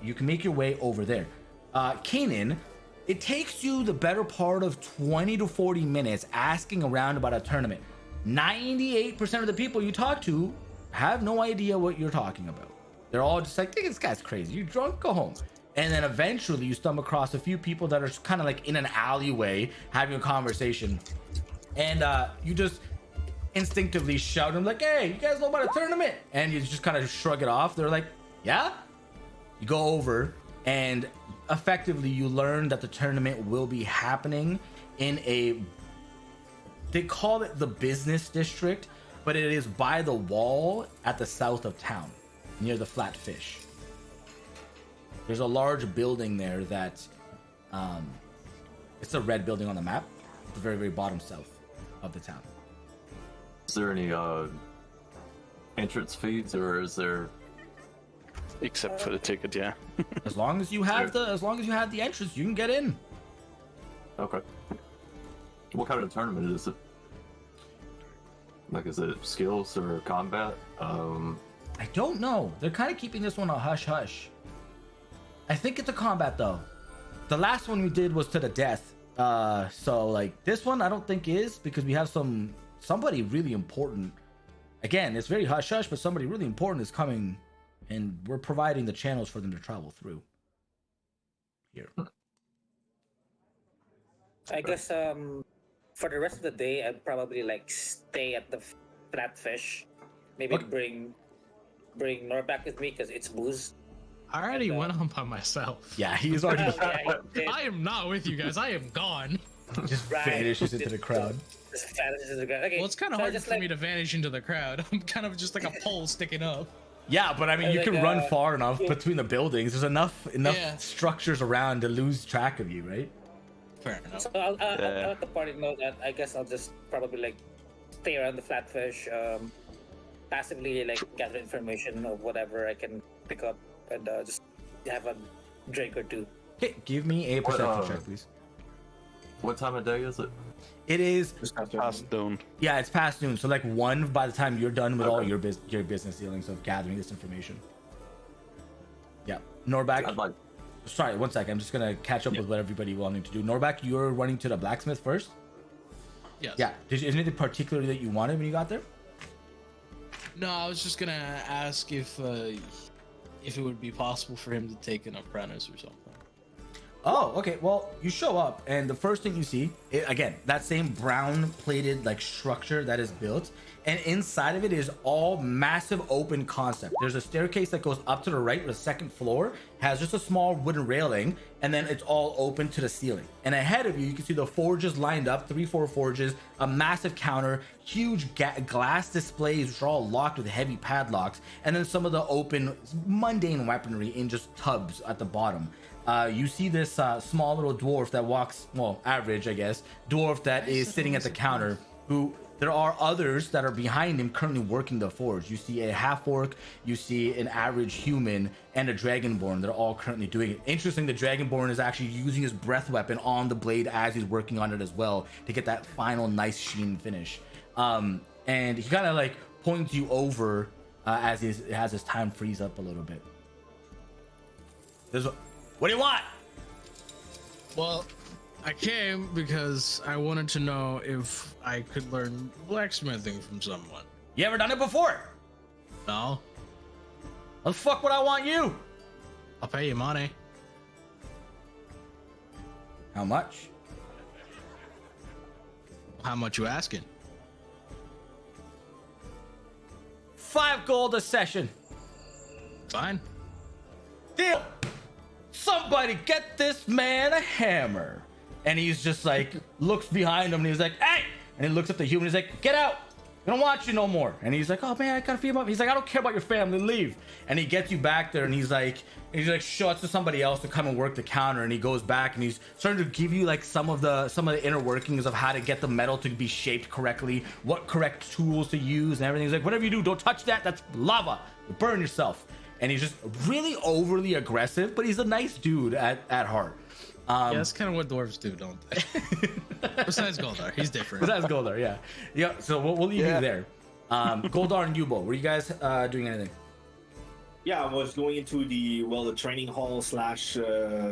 You can make your way over there. Kanan, it takes you the better part of 20 to 40 minutes asking around about a tournament. 98% of the people you talk to have no idea what you're talking about. They're all just like, this guy's crazy. You drunk? Go home. And then eventually you stumble across a few people that are kind of like in an alleyway having a conversation. And you just instinctively shout them like, hey, you guys know about a tournament? And you just kind of shrug it off. They're like, yeah? You go over and effectively you learn that the tournament will be happening in they call it the business district, but it is by the wall at the south of town near the flat fish. There's a large building there that it's a red building on the map at the very, very bottom south of the town. Is there any entrance fees, or is there? Except for the ticket, yeah. As long as you have the entrance, you can get in. Okay. What kind of tournament is it? Like, is it skills or combat? I don't know. They're kind of keeping this one a hush hush. I think it's a combat though. The last one we did was to the death. So like this one I don't think is, because we have somebody really important. Again, it's very hush hush, but somebody really important is coming, and we're providing the channels for them to travel through. Here. I guess for the rest of the day, I'd probably like stay at the Flatfish. Maybe Okay. bring Norback with me because it's booze. I already went on by myself. Yeah, he's already Yeah, he did. I am not with you guys. I am gone. just Right. vanishes into the crowd. Just vanishes into the ground. Okay, Well, it's kind of so hard just for me to vanish into the crowd. I'm kind of just like a pole sticking up. Yeah, but I mean, you Like, can run far enough yeah. between the buildings. There's enough Yeah. structures around to lose track of you, right? Fair enough. So I'll let the party know that I guess I'll just probably like stay around the Flatfish, passively like gather information of whatever I can pick up, and just have a drink or two. Okay, give me a perception What, check, please. What time of day is it? It is, Past noon. yeah, it's past noon. So like 1 by the time you're done with all Okay. your business dealings of gathering this information. Yeah, Norback. I'd like. Sorry, 1 second. I'm just gonna catch up with what everybody wanted to do. Norback, you're running to the blacksmith first. Yes. Yeah. Is there anything particular that you wanted when you got there? No, I was just gonna ask if it would be possible for him to take an apprentice or something. Oh, okay. Well, you show up, and the first thing you see, again, that same brown plated like structure that is built, and inside of it is all massive open concept. There's a staircase that goes up to the right, with the second floor has just a small wooden railing, and then it's all open to the ceiling. And ahead of you, you can see the forges lined up, 3-4 forges, a massive counter, huge glass displays which are all locked with heavy padlocks, and then some of the open mundane weaponry in just tubs at the bottom. You see this small little dwarf that walks, well, average, I guess, dwarf that is sitting at the counter, who there are others that are behind him currently working the forge. You see a half-orc, you see an average human, and a dragonborn. They're all currently doing it. Interesting, the dragonborn is actually using his breath weapon on the blade as he's working on it as well to get that final nice sheen finish. And he kind of like points you over as he has his time freeze up a little bit. What do you want? Well, I came because I wanted to know if I could learn blacksmithing from someone. You ever done it before? No, Well, fuck would I want you? I'll pay you money. How much? How much you asking? 5 gold a session. Fine. Deal. Somebody get this man a hammer. And he's just like, looks behind him and he's like, hey! And he looks at the human, he's like, get out! don't want you no more. And he's like, oh man, I gotta feed him up. He's like, I don't care about your family, leave. And he gets you back there, and he's like shuts to somebody else to come and work the counter. And he goes back, and he's starting to give you like some of the inner workings of how to get the metal to be shaped correctly, what correct tools to use, and everything. He's like, whatever you do, don't touch that. That's lava. You burn yourself. And he's just really overly aggressive, but he's a nice dude at heart. Yeah, that's kind of what dwarves do, don't they? Besides Goldar, he's different. Besides Goldar, yeah. So we'll leave you there. Goldar and Yubo, were you guys doing anything? Yeah, I was going into the training hall /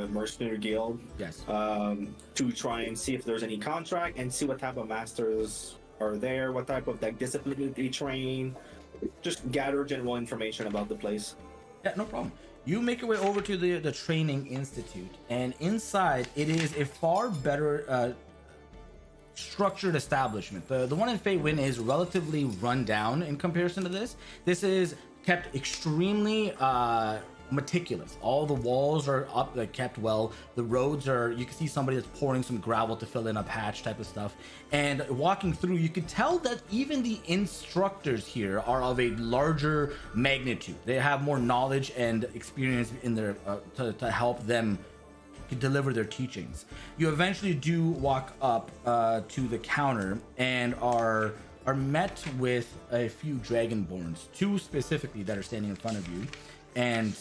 mercenary guild. Yes. To try and see if there's any contract and see what type of masters are there, what type of like discipline they train. Just gather general information about the place. Yeah, no problem. You make your way over to the training institute, and inside it is a far better structured establishment. The one in Faywin is relatively run down in comparison to this. This is kept extremely meticulous. All the walls are up, like kept well. The roads are, you can see somebody that's pouring some gravel to fill in a patch type of stuff. And walking through, you can tell that even the instructors here are of a larger magnitude. They have more knowledge and experience in their to help them deliver their teachings. You eventually do walk up to the counter and are met with a few dragonborns, 2 specifically that are standing in front of you, and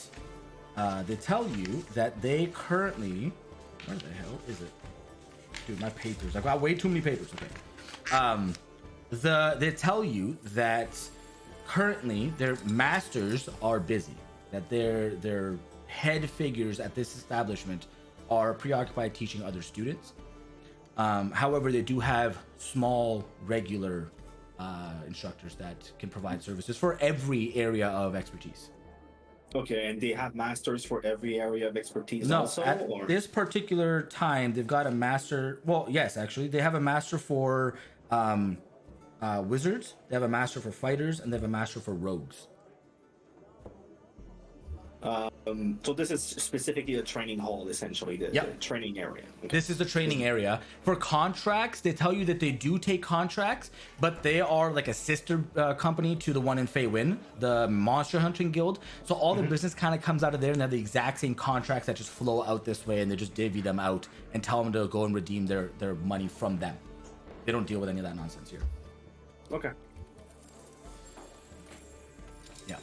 they tell you that they currently, where the hell is it? Dude, my papers. I've got way too many papers. Okay. They tell you that currently their masters are busy, that their head figures at this establishment are preoccupied teaching other students. However, they do have small, regular instructors that can provide services for every area of expertise. Okay, and they have masters for every area of expertise No, also? at Or? this particular time, they've got a master. Well, yes, actually, they have a master for wizards. They have a master for fighters, and they have a master for rogues. So this is specifically a training hall, essentially, the training area. Okay. This is the training area. For contracts, they tell you that they do take contracts, but they are like a sister company to the one in Faywin, the Monster Hunting Guild. So all the business kind of comes out of there, and they have the exact same contracts that just flow out this way, and they just divvy them out and tell them to go and redeem their money from them. They don't deal with any of that nonsense here. Okay. Yeah.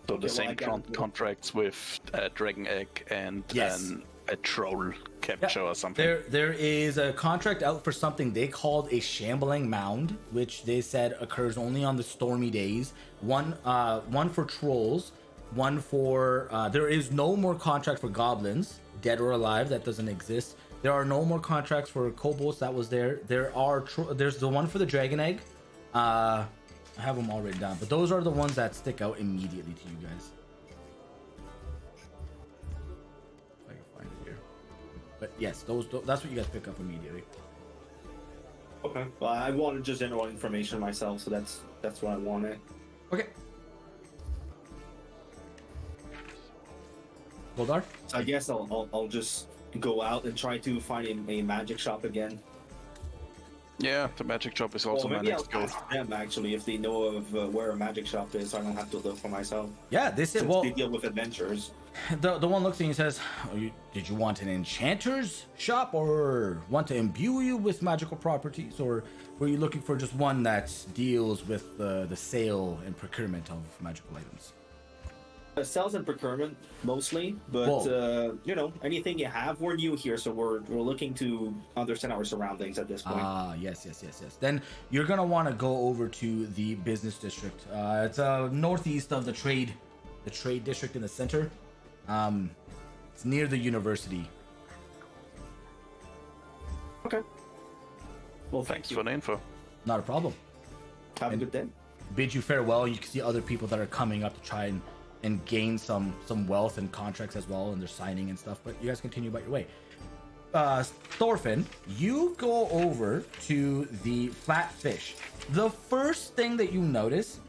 So the same contracts with Dragon Egg and Yes. a troll capture or something. There is a contract out for something they called a shambling mound, which they said occurs only on the stormy days. One for trolls, one for there is no more contract for goblins, dead or alive. That doesn't exist. There are no more contracts for kobolds. That was there. There's the one for the dragon egg. I have them all written down, but those are the ones that stick out immediately to you guys. If I can find it here. But yes, that's what you guys pick up immediately. Okay. Well, I wanted just general information myself, so that's what I wanted. Okay. Goldar? So I guess I'll just go out and try to find a magic shop again. Yeah, the magic shop is also my maybe I'll next goal. ask them actually if they know of where a magic shop is, so I don't have to look for myself. Yeah, this is, Since well, they deal with adventures. the one looks at you and says, did you want an enchanter's shop, or want to imbue you with magical properties, or were you looking for just one that deals with the sale and procurement of magical items? Sales and procurement mostly, but anything you have. We're new here, so we're looking to understand our surroundings at this point. Yes. Then you're gonna want to go over to the business district. It's northeast of the trade district in the center. It's near the university. Okay. Well, Thanks for the info. Not a problem. Have a good day. Bid you farewell. You can see other people that are coming up to try and gain some wealth and contracts as well, and they're signing and stuff, but you guys continue about your way. Thorfinn, you go over to the flat fish. The first thing that you notice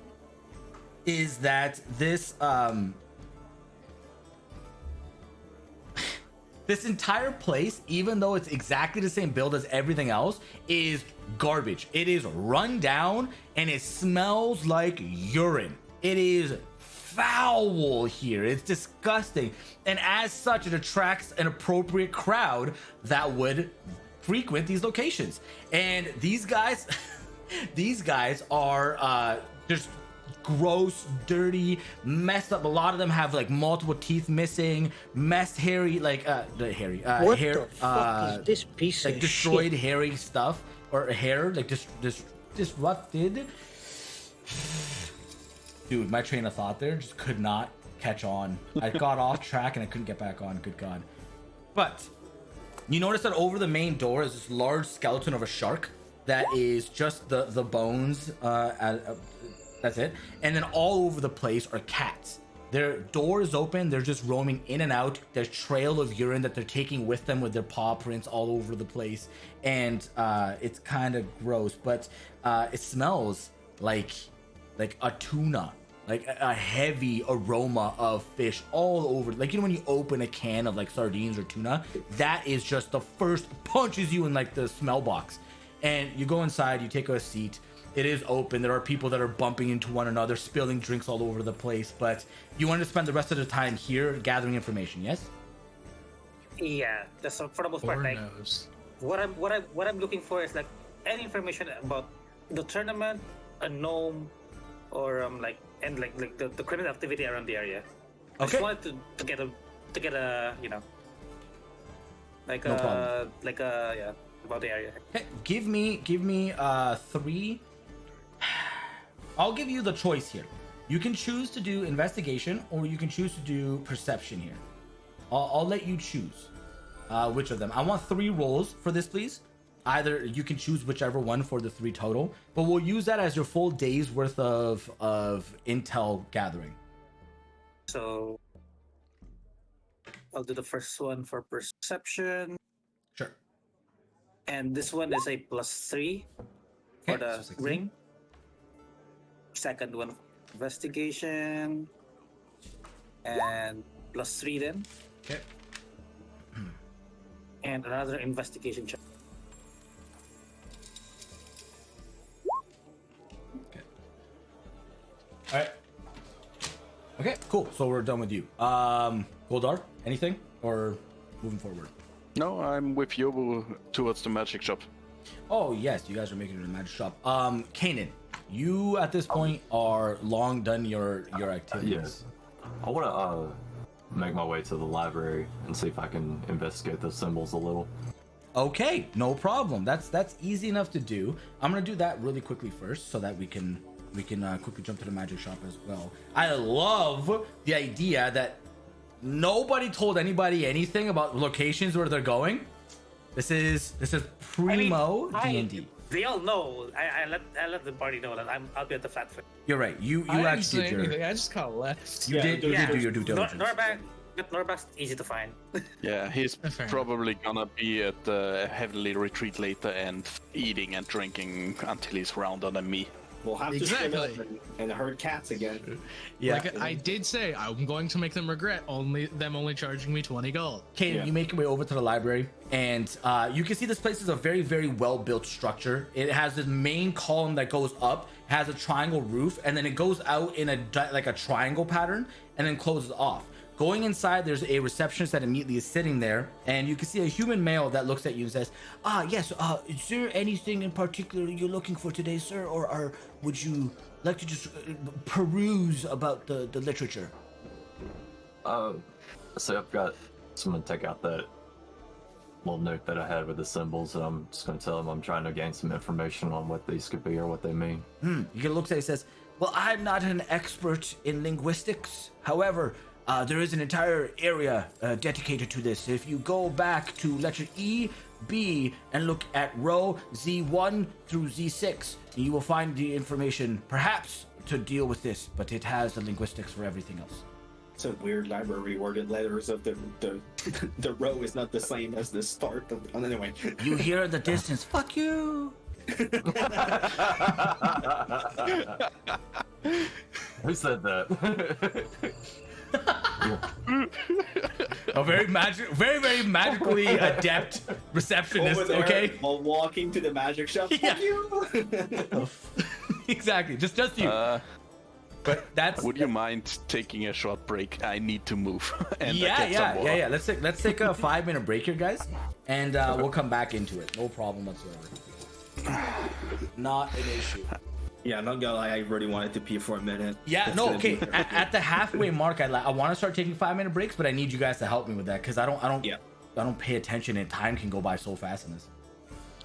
is that this This entire place, even though it's exactly the same build as everything else, is garbage. It is run down and it smells like urine. It is foul here. It's disgusting. And as such, it attracts an appropriate crowd that would frequent these locations. And these guys, these guys are just gross, dirty, messed up. A lot of them have like multiple teeth missing, messed hairy, like What hair, the fuck is this piece like of destroyed shit? hairy stuff or hair, like disrupted. Dude, my train of thought there just could not catch on. I got off track and I couldn't get back on. Good God. But you notice that over the main door is this large skeleton of a shark that is just the bones. That's it. And then all over the place are cats. Their door is open. They're just roaming in and out. There's trail of urine that they're taking with them with their paw prints all over the place. And it's kind of gross, but it smells like a tuna. Like a heavy aroma of fish all over. Like, you know when you open a can of like sardines or tuna, that is just the first punches you in like the smell box. And you go inside, you take a seat. It is open. There are people that are bumping into one another, spilling drinks all over the place. But you want to spend the rest of the time here gathering information, yes? Yeah, that's for the most part. Lord Like, knows. what I'm looking for is like any information about the tournament, a gnome, or the criminal activity around the area. I Okay. just wanted to get a you know, like No problem. yeah, about the area. Okay, give me 3. I'll give you the choice here. You can choose to do investigation or you can choose to do perception here. I'll let you choose which of them. I want 3 rolls for this, please. Either you can choose whichever one for the 3 total, but we'll use that as your full day's worth of intel gathering. So I'll do the first one for perception, Sure. and this one is a +3 for Okay, the so 16. ring. Second one, investigation, and +3 then, Okay. and another investigation check. All right. Okay, cool. So we're done with you. Goldar, anything or moving forward? No, I'm with you towards the magic shop. Oh yes, you guys are making it in the magic shop. Kanan, you at this point are long done your activities. Yes. I want to make my way to the library and see if I can investigate those symbols a little. Okay, no problem. That's easy enough to do. I'm gonna do that really quickly first, so that we can quickly jump to the magic shop as well. I love the idea that nobody told anybody anything about locations where they're going. This is primo D&D. They all know. I let the party know that I'll be at the flat foot. You're right. You I didn't actually say did your, anything. I just kind of left. you did do your due diligence. Norbak's easy to find. Yeah, he's Fair enough. probably gonna be at the heavenly retreat later and eating and drinking until he's rounder than me. We'll have to Exactly. split up and herd cats again. Yeah. Like I did say, I'm going to make them regret only charging me 20 gold. Kaden, Yeah. you make your way over to the library, and you can see this place is a very, very well-built structure. It has this main column that goes up, has a triangle roof, and then it goes out in a triangle pattern, and then closes off. Going inside, there's a receptionist that immediately is sitting there, and you can see a human male that looks at you and says, yes, is there anything in particular you're looking for today, sir? Or would you like to just peruse about the literature? So I've got someone take out that little note that I had with the symbols, and I'm just going to tell them I'm trying to gain some information on what these could be or what they mean. You can look at it, says, well, I'm not an expert in linguistics. However, there is an entire area dedicated to this. If you go back to letter E, B, and look at row Z1 through Z6, you will find the information perhaps to deal with this, but it has the linguistics for everything else. It's a weird library worded letters of the row is not the same as the start of anyway. You hear in the distance, fuck you. Who said that? A very very magically adept receptionist. Over there, Okay. while walking to the magic shop. Yeah. Fuck you. Exactly. Just you. But that's. Would you mind taking a short break? I need to move. And Yeah. get some water. Let's take a 5-minute break here, guys, and we'll come back into it. No problem whatsoever. Not an issue. Yeah, not gonna lie, I really wanted to pee for a minute. Yeah, It's no, gonna okay. be- At the halfway mark, I want to start taking 5-minute breaks, but I need you guys to help me with that because I don't pay attention and time can go by so fast in this.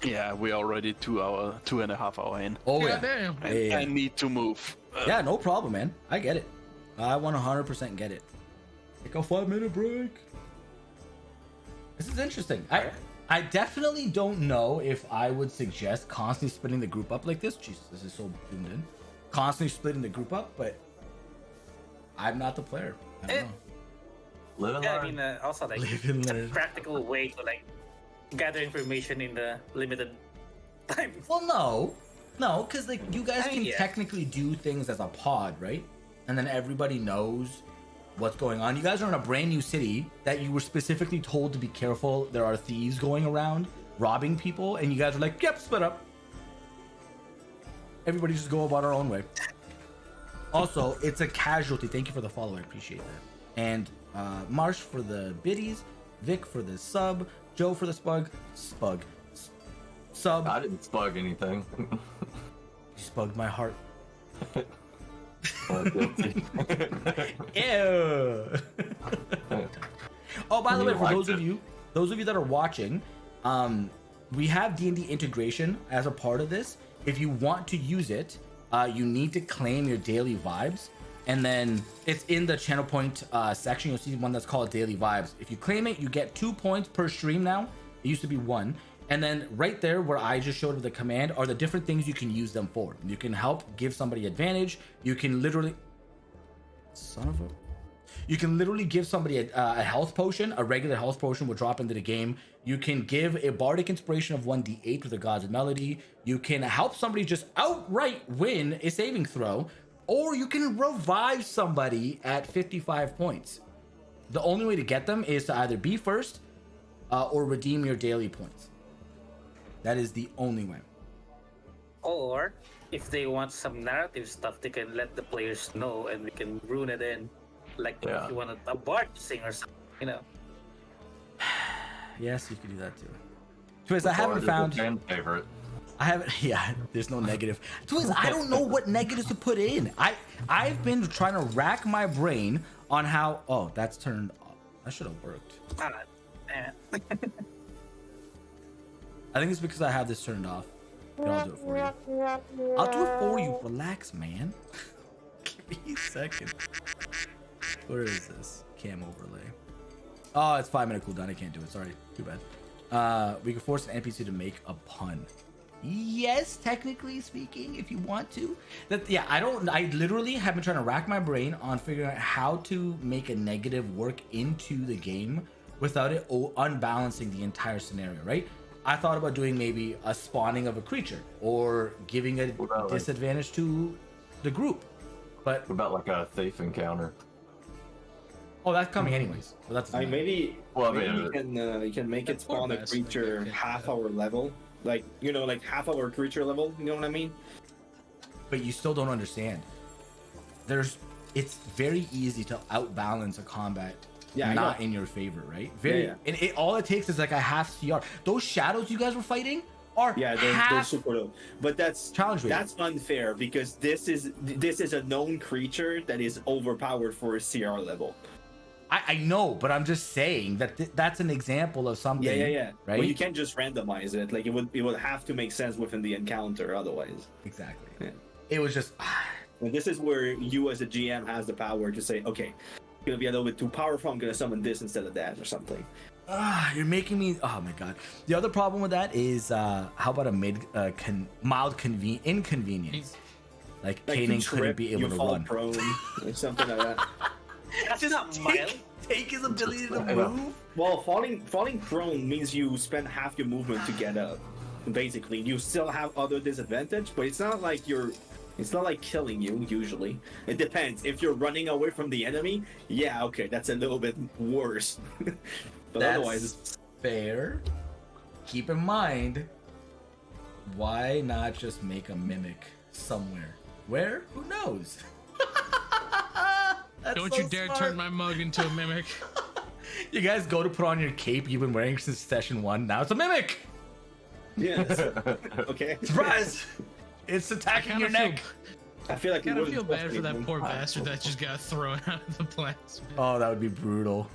Yeah, we're already 2.5 hours in. Oh yeah, Damn. And I need to move. yeah, no problem, man. I get it. I 100% get it. Take a 5-minute break. This is interesting. I definitely don't know if I would suggest constantly splitting the group up like this. Jesus, this is so zoomed in. Constantly splitting the group up, but I'm not the player. I don't know. Live and Yeah, I learn. mean, also like Live and it's a learn. practical way to like gather information in the limited time. Well, no, because like you guys I mean, can yeah. technically do things as a pod, right? And then everybody knows what's going on. You guys are in a brand new city that you were specifically told to be careful. There are thieves going around robbing people, and you guys are like, "Yep, split up." Everybody just go about our own way. Also, it's a casualty. Thank you for the follow. I appreciate that. And Marsh for the biddies, Vic for the sub, Joe for the sub. I didn't spug anything. You spugged my heart. Guilty. Ew. Oh, by the way, for liked those of it. you that are watching, we have D&D integration as a part of this. If you want to use it, you need to claim your daily vibes, and then it's in the channel point section. You'll see one that's called daily vibes. If you claim it, you get 2 points per stream now. It used to be 1. And then right there where I just showed the command are the different things you can use them for. You can help give somebody advantage. You can literally... Son of a... You can literally give somebody a health potion. A regular health potion will drop into the game. You can give a bardic inspiration of 1d8 with the Gods of Melody. You can help somebody just outright win a saving throw. Or you can revive somebody at 55 points. The only way to get them is to either be first or redeem your daily points. That is the only way. Or if they want some narrative stuff, they can let the players know, and we can rune it in. Like Yeah. if you want a bard to sing or something, you know. Yes, you can do that too. Twiz, I haven't found. Fan favorite. I haven't. Yeah, there's no negative. Twiz, I don't know what negatives to put in. I've been trying to rack my brain on how. Oh, that's turned off. That should have worked. Ah, man. I think it's because I have this turned off. Here, I'll do it for you. I'll do it for you. Relax, man. Give me a second. Where is this? Cam overlay. Oh, it's 5-minute cooldown. I can't do it. Sorry. Too bad. We can force an NPC to make a pun. Yes, technically speaking, if you want to. I literally have been trying to rack my brain on figuring out how to make a negative work into the game without it unbalancing the entire scenario, right? I thought about doing maybe a spawning of a creature or giving a disadvantage to the group. But What about like a thief encounter? oh, that's coming anyways. So that's I mean, maybe, Well, I maybe mean, you can make it That's more spawn a best, like, creature okay. half our level. Like, you know, like half our creature level. You know what I mean? but you still don't understand. It's very easy to outbalance a combat Yeah, I not know. in your favor, right? Very, Yeah. and all it takes is like a half CR. Those shadows you guys were fighting are Yeah, they're half super low. But that's challenge rating. that's unfair because this is a known creature that is overpowered for a CR level. I know, but I'm just saying that that's an example of something. Yeah. Right? But you can't just randomize it. Like it would have to make sense within the encounter otherwise. Exactly. Yeah. It was just And this is where you as a GM has the power to say, okay, it's gonna be a little bit too powerful. I'm gonna summon this instead of that or something. you're making me. Oh my god. The other problem with that is how about a mild inconvenience? Like Kanan you couldn't trip, be able you to fall run. prone, or something like that. That's not mild. Take his ability to I know. move. Well, falling prone means you spend half your movement to get up. Basically, you still have other disadvantage, but it's not like you're It's not like killing you usually. It depends. If you're running away from the enemy, yeah, okay, that's a little bit worse. But That's otherwise, fair. Keep in mind, why not just make a mimic somewhere? Where? Who knows? That's Don't so you dare smart. turn my mug into a mimic. You guys go to put on your cape you've been wearing since session 1. Now it's a mimic. yes. Okay. Surprise! It's attacking your neck. I feel like I we kind of wouldn't feel bad trust for that anyone. poor bastard that just got thrown out of the plasma. Oh, that would be brutal.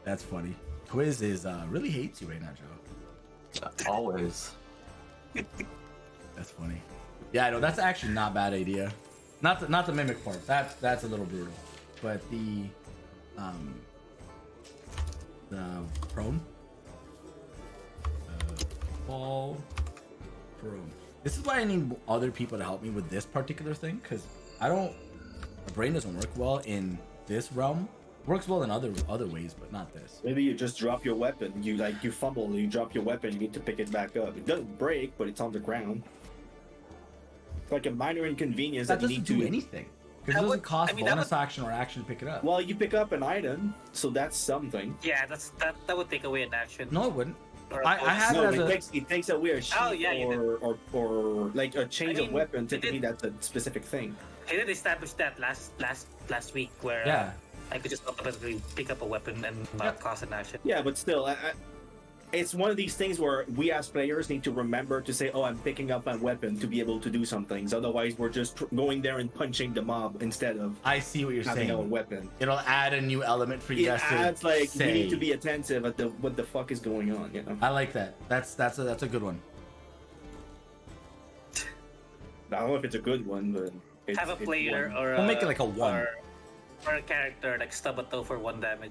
That's funny. Twiz is really hates you right now, Joe. Always. That's funny. Yeah, I know that's actually not a bad idea. Not the mimic part. That's a little brutal. But the prone, fall prone. This is why I need other people to help me with this particular thing, because my brain doesn't work well in this realm. Works well in other ways, but not this. Maybe you just drop your weapon. You fumble and you drop your weapon. You need to pick it back up. It doesn't break, but it's on the ground. It's like a minor inconvenience That that, you doesn't need do to. anything. Because it doesn't cost that bonus action or action to pick it up. Well, you pick up an item, so that's something. Yeah, that would take away an action. No, it wouldn't. Or a I bonus. have No, it as it takes away a sheet Oh, yeah, you did. or like a change I of mean, weapon. you Typically, did- that's a specific thing. I did establish that last week where Yeah. I could just automatically pick up a weapon and not cost an action. Yeah, but still, it's one of these things where we as players need to remember to say, "Oh, I'm picking up my weapon to be able to do some things." Otherwise, we're just going there and punching the mob instead of I see what you're having saying. a weapon. It'll add a new element for you It guys to adds like say. we need to be attentive at what the fuck is going on. You know, I like that. That's a good one. I don't know if it's a good one, but it's, Have a it's player one. or We'll make it like a 1. or a character like stub a toe for 1 damage.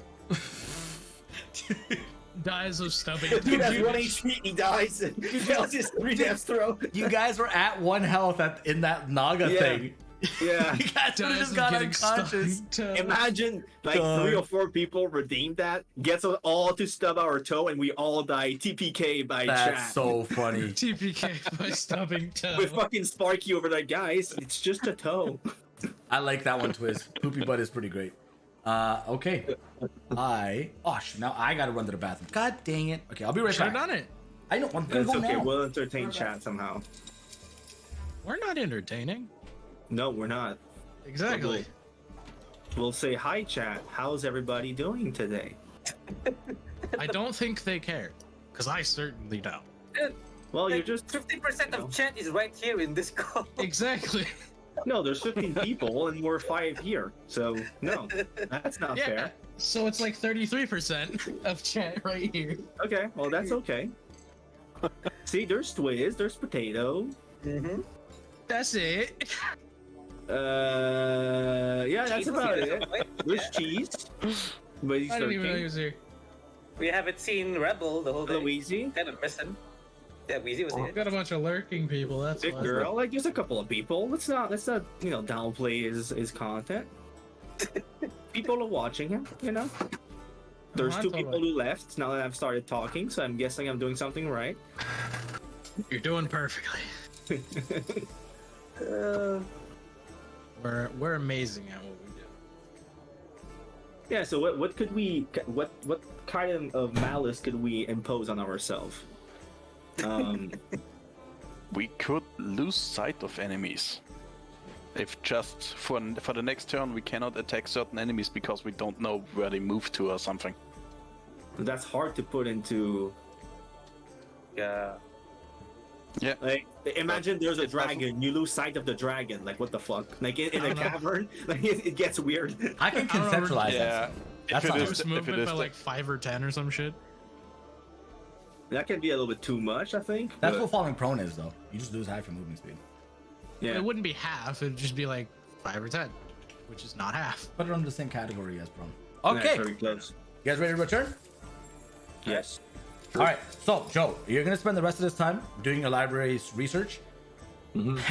Dies of stubbing. Dude has 1 HP, he dies. He fails his 3 death throw. You guys were at 1 health in that Naga Yeah. thing. Yeah. You guys would've Dies just of got getting unconscious. stubbed toe. Imagine like Dog. 3 or 4 people redeem that, gets us all to stub our toe, and we all die TPK by That's chat. so funny. TPK by stubbing toe. With fucking Sparky over there, guys. It's just a toe. I like that one, Twiz. Poopy butt is pretty great. Okay. Now I gotta run to the bathroom. God dang it. Okay, I'll be right Should have back. done it. I know. I'm gonna That's go okay. now. We'll entertain chat somehow. We're not entertaining. No, we're not. Exactly. We'll say hi, chat. How's everybody doing today? I don't think they care, because I certainly don't. Well, you're Like, just 50% you know. of chat is right here in this call. Exactly. no. There's 15 people, and we're 5 here. So no, that's not Yeah. fair. So it's like 33% of chat right here. Okay, well that's okay. See, there's Twiz, there's Potato. That's it. Yeah, that's Cheese about is it. here. There's Cheese. But he's I didn't even know he 13. was here. We haven't seen Rebel the whole day. Louise, Kind of missing. Yeah, Weezy was We've here. got a bunch of lurking people. That's big why. girl. Like, there's a couple of people. Let's not downplay his content. People are watching him. There's I 2 thought people who left now that I've started talking, so I'm guessing I'm doing something right. You're doing perfectly. We're amazing at what we do. Yeah. So what could we what kind of malice could we impose on ourselves? We could lose sight of enemies. If just for the next turn we cannot attack certain enemies because we don't know where they move to or something. That's hard to put into. Yeah. Yeah. Like, imagine there's a dragon, you lose sight of the dragon. Like, what the fuck? Like, in a I don't know. cavern, like it gets weird. I can I don't know, conceptualize Yeah. that. That's If not it If First is, if it movement is by the- like 5 or 10 or some shit. That can be a little bit too much, I think. That's but- what falling prone is, though. You just lose half your movement speed. Yeah. It wouldn't be half. It'd just be like 5 or 10, which is not half. Put it under the same category as prone. Yeah, Okay. very close. You guys ready to return? Yes. All right. So, Joe, you're gonna spend the rest of this time doing your library's research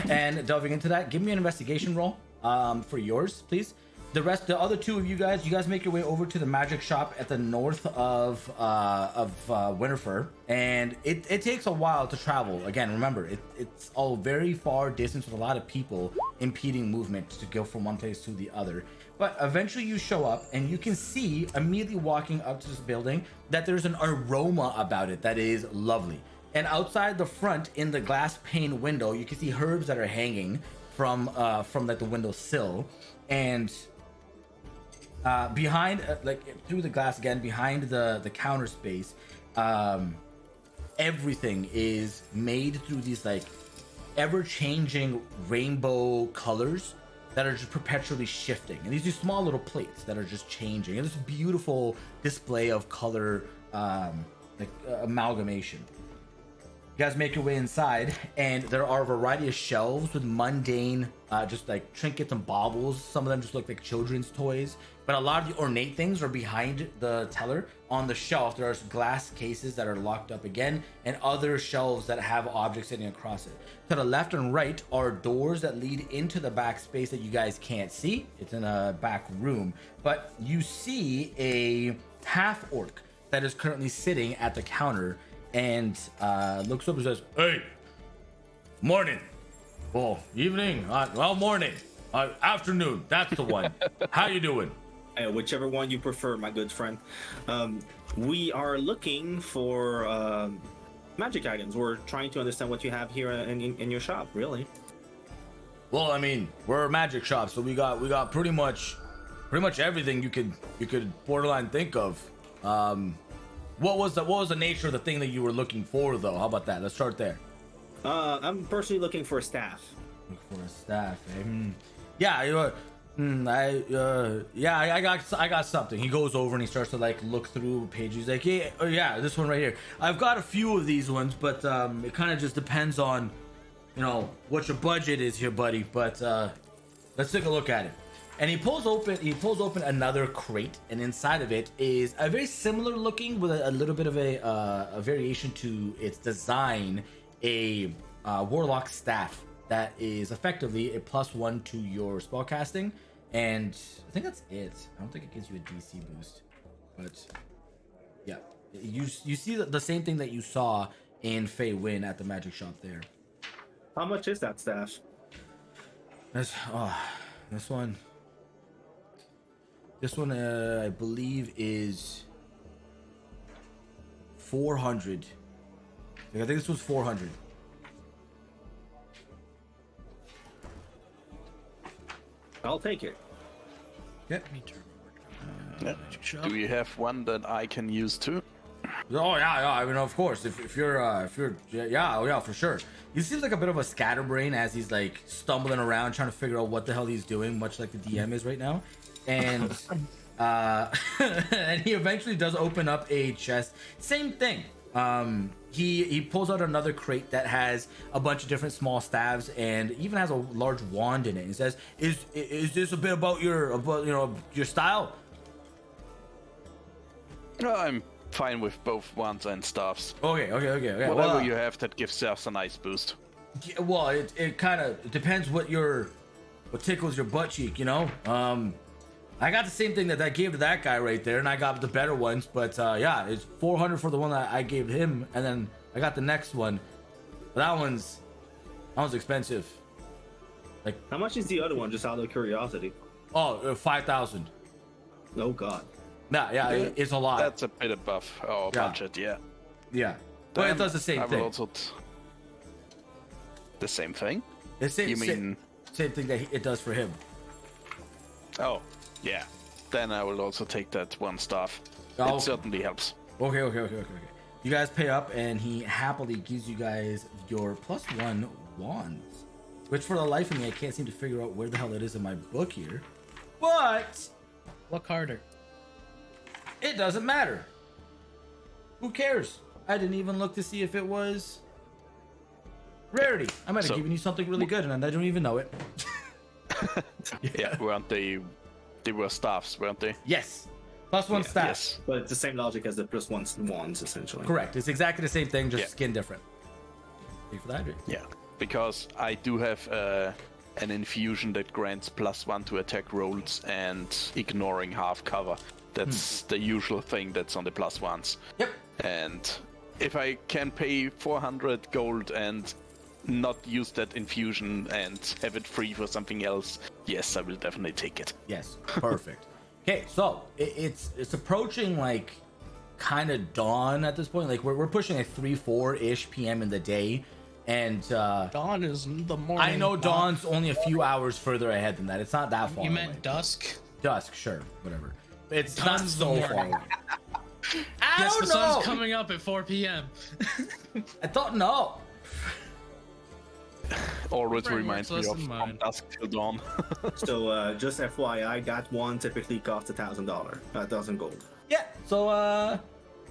and delving into that. Give me an investigation roll for yours, please. the other two of you guys make your way over to the magic shop at the north of Winterfur, and it takes a while to travel. Again, remember, it's all very far distance with a lot of people impeding movement to go from one place to the other. But eventually you show up, and you can see immediately walking up to this building that there's an aroma about it that is lovely. And outside the front, in the glass pane window, you can see herbs that are hanging from like the window sill, and behind, like through the glass again, behind the counter space, everything is made through these like ever-changing rainbow colors that are just perpetually shifting, and these are small little plates that are just changing, and this beautiful display of color, amalgamation. You guys make your way inside, and there are a variety of shelves with mundane, just like trinkets and baubles. Some of them just look like children's toys, but a lot of the ornate things are behind the teller. On the shelf, there are glass cases that are locked up again, and other shelves that have objects sitting across it. To the left and right are doors that lead into the back space that you guys can't see. It's in a back room, but you see a half orc that is currently sitting at the counter, and looks up and says, "Hey, morning, well, evening, well, morning, afternoon, that's the one. How you doing?" Whichever one you prefer, my good friend. We are looking for magic items. We're trying to understand what you have here in your shop, really. Well, I mean, we're a magic shop, so we got pretty much everything you could borderline think of. What was the nature of the thing that you were looking for, though? How about that? Let's start there. I'm personally looking for a staff. Look for a staff. Yeah, I got something. He goes over and he starts to like look through pages. He's like, yeah, this one right here. I've got a few of these ones, but it kind of just depends on, what your budget is here, buddy. But let's take a look at it. And he pulls open another crate, and inside of it is a very similar looking, with a little bit of a variation to its design, a warlock staff that is effectively a +1 to your spellcasting, and I think that's it. I don't think it gives you a DC boost, but yeah, you see the same thing that you saw in Fey Win at the magic shop there. How much is that staff? This one, I believe, is 400. I think this was 400. I'll take it. Yep. Do you have one that I can use too? Oh yeah. I mean, of course. If you're yeah, for sure. He seems like a bit of a scatterbrain as he's like stumbling around trying to figure out what the hell he's doing, much like the DM is right now. And and he eventually does open up a chest. Same thing. He pulls out another crate that has a bunch of different small staves and even has a large wand in it. He says, "Is this a bit about your style?" No, I'm fine with both wands and staffs. Okay. Whatever you have that gives us a nice boost. Yeah, well, it kind of depends what tickles your butt cheek, I got the same thing that I gave to that guy right there, and I got the better ones. But yeah, it's 400 for the one that I gave him, and then I got the next one. But that one's expensive. Like, how much is the other one? Just out of curiosity. Oh, 5,000. Oh God. Yeah, it's a lot. That's a bit above our budget, yeah. Yeah, but it does the same thing. The same thing? You mean same thing that it does for him? Oh, yeah. Then I will also take that one staff. Oh, it certainly helps. Okay. You guys pay up, and he happily gives you guys your +1 wands, which for the life of me, I can't seem to figure out where the hell it is in my book here. But look harder. It doesn't matter. Who cares? I didn't even look to see if it was rarity. I might have given you something really good, and I don't even know it. Yeah, weren't they were staffs, weren't they? Yes. +1 staff. Yes. But it's the same logic as the +1 wands, essentially. Correct. It's exactly the same thing, just skin different. Thank you for the hydrate. Yeah, because I do have an infusion that grants +1 to attack rolls and ignoring half cover. That's the usual thing that's on the +1s. Yep. And if I can pay 400 gold and not use that infusion and have it free for something else, yes, I will definitely take it. Yes, perfect. Okay, so it's approaching like kind of dawn at this point. Like we're pushing like 3-4 p.m. in the day, and Dawn is the morning. I know dawn's only a few hours further ahead than that. It's not that far. You meant away. dusk? Dusk, sure, whatever. It's not Dawn's so the far morning. away. I Yes, don't the sun's know. coming up at 4 p.m. I thought no. Always Brain reminds works me less of than From mine. Dusk Till Dawn. So just FYI, that one typically costs $1,000, 1,000 gold. Yeah. So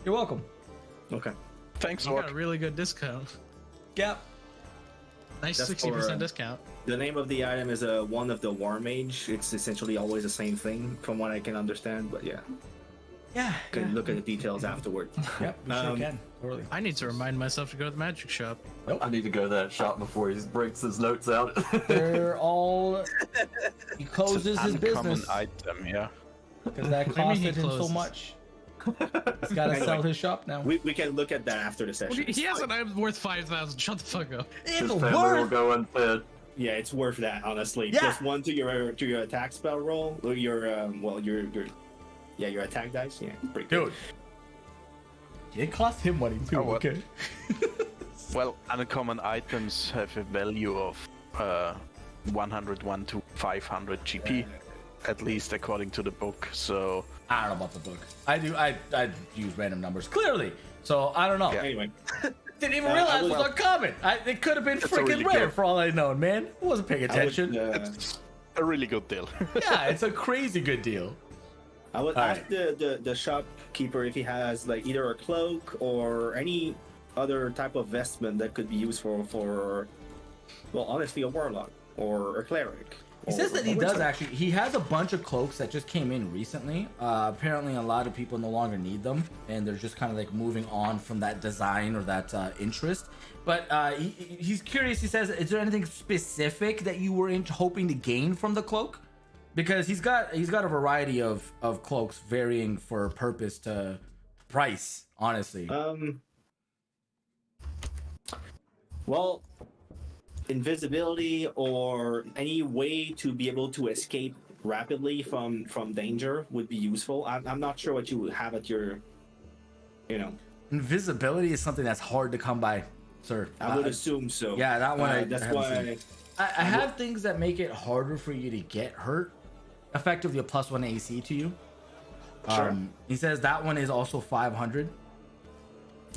you're welcome. Okay. Thanks, You got a Orc. really good discount. Yep. Nice That's 60% for, discount. The name of the item is one of the War Mage. It's essentially always the same thing, from what I can understand. But yeah, Yeah. you can look at the details afterward. Yep. We sure can. Totally. I need to remind myself to go to the magic shop. I need to go to that shop before he breaks his notes out. They're all. He closes his Uncommon business item, yeah. because that What do you mean he costed him so closes? much. He's got to Anyway. sell his shop now. We can look at that after the What session. do you- He has an item worth 5,000. Shut the fuck up. It's His family will worth. go unfed. Yeah, it's worth that, honestly. Yeah. Plus one to your attack spell roll, or your your attack dice. Yeah, pretty good. Dude. It cost him money too. Oh, what? Okay. Well, uncommon items have a value of 101 to 500 GP, at least according to the book. So I don't know about the book. I do. I use random numbers clearly. So I don't know. Yeah. Anyway, Didn't even I realize it would- was uncommon. It could have been It's a freaking really rare good- for all I know, man. I wasn't paying I would, attention. it's a really good deal. Yeah, it's a crazy good deal. I would All ask the shopkeeper if he has like either a cloak or any other type of vestment that could be used for well, honestly, a warlock or a cleric. He says that he does actually. He has a bunch of cloaks that just came in recently. Apparently, a lot of people no longer need them, and they're just kind of like moving on from that design or that interest. But he's curious. He says, "Is there anything specific that you were hoping to gain from the cloak?" Because he's got a variety of cloaks varying for purpose to price. Honestly, Well, invisibility or any way to be able to escape rapidly from danger would be useful. I'm not sure what you would have at your, invisibility is something that's hard to come by, sir. I would assume so. Yeah, that one. That's haven't why. seen. I have things that make it harder for you to get hurt. Effectively, a +1 AC to you. Sure. He says that one is also 500.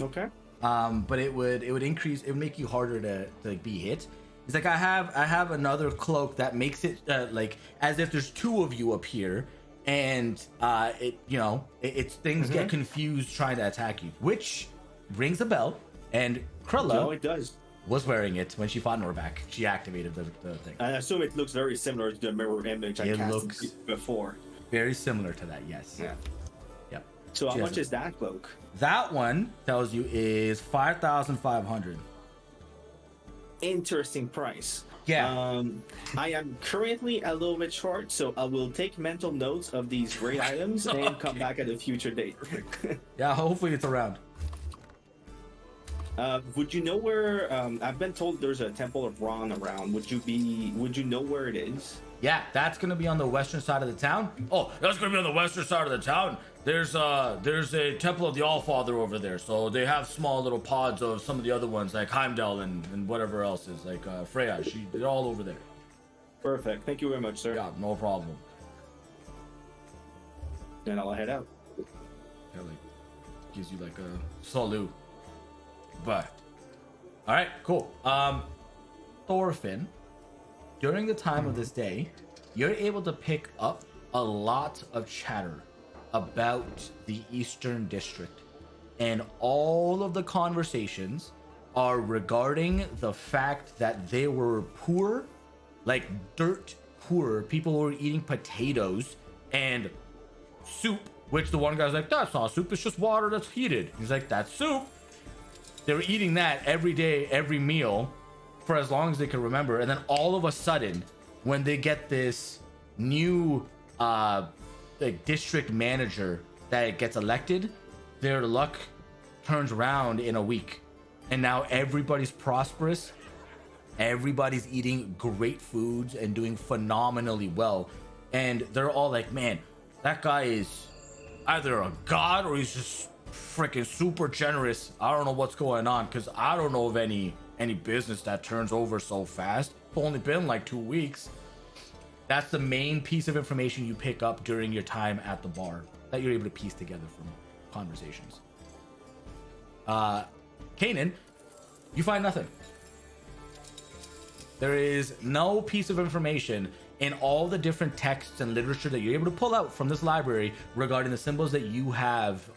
Okay. But it would increase. It would make you harder to be hit. He's like, I have another cloak that makes it like as if there's two of you up here, and it's things get confused trying to attack you, which rings a bell. And Krilla No, it does. was wearing it when she fought Norback. She activated the thing. I assume it looks very similar to the mirror image I It cast looks- before. Very similar to that, yes. Yeah. Yep. So how She has much it. is that cloak? That one tells you is 5,500. Interesting price. Yeah. I am currently a little bit short, so I will take mental notes of these great items and come back at a future date. Yeah, hopefully it's around. Would you know where? I've been told there's a Temple of Ron around. Would you know where it is? Yeah, that's gonna be on the western side of the town. Oh, that's gonna be on the western side of the town. There's a Temple of the Allfather over there. So they have small little pods of some of the other ones, like Heimdall and whatever else is, like Freya. They're all over there. Perfect. Thank you very much, sir. Yeah, no problem. Then I'll head out. Yeah, like gives you like a salute. But all right, cool. Thorfinn, during the time of this day, you're able to pick up a lot of chatter about the Eastern District, and all of the conversations are regarding the fact that they were poor, like dirt poor. People were eating potatoes and soup, which the one guy's like, that's not soup, it's just water that's heated. He's like, that's soup. They were eating that every day, every meal, for as long as they can remember, and then all of a sudden, when they get this new like district manager that gets elected, their luck turns around in a week, and now everybody's prosperous. Everybody's eating great foods and doing phenomenally well, and they're all like, man, that guy is either a god or he's just freaking super generous. I don't know what's going on, because I don't know of any business that turns over so fast. It's only been like 2 weeks. That's the main piece of information you pick up during your time at the bar that you're able to piece together from conversations. Kanan, you find nothing. There is no piece of information in all the different texts and literature that you're able to pull out from this library regarding the symbols that you have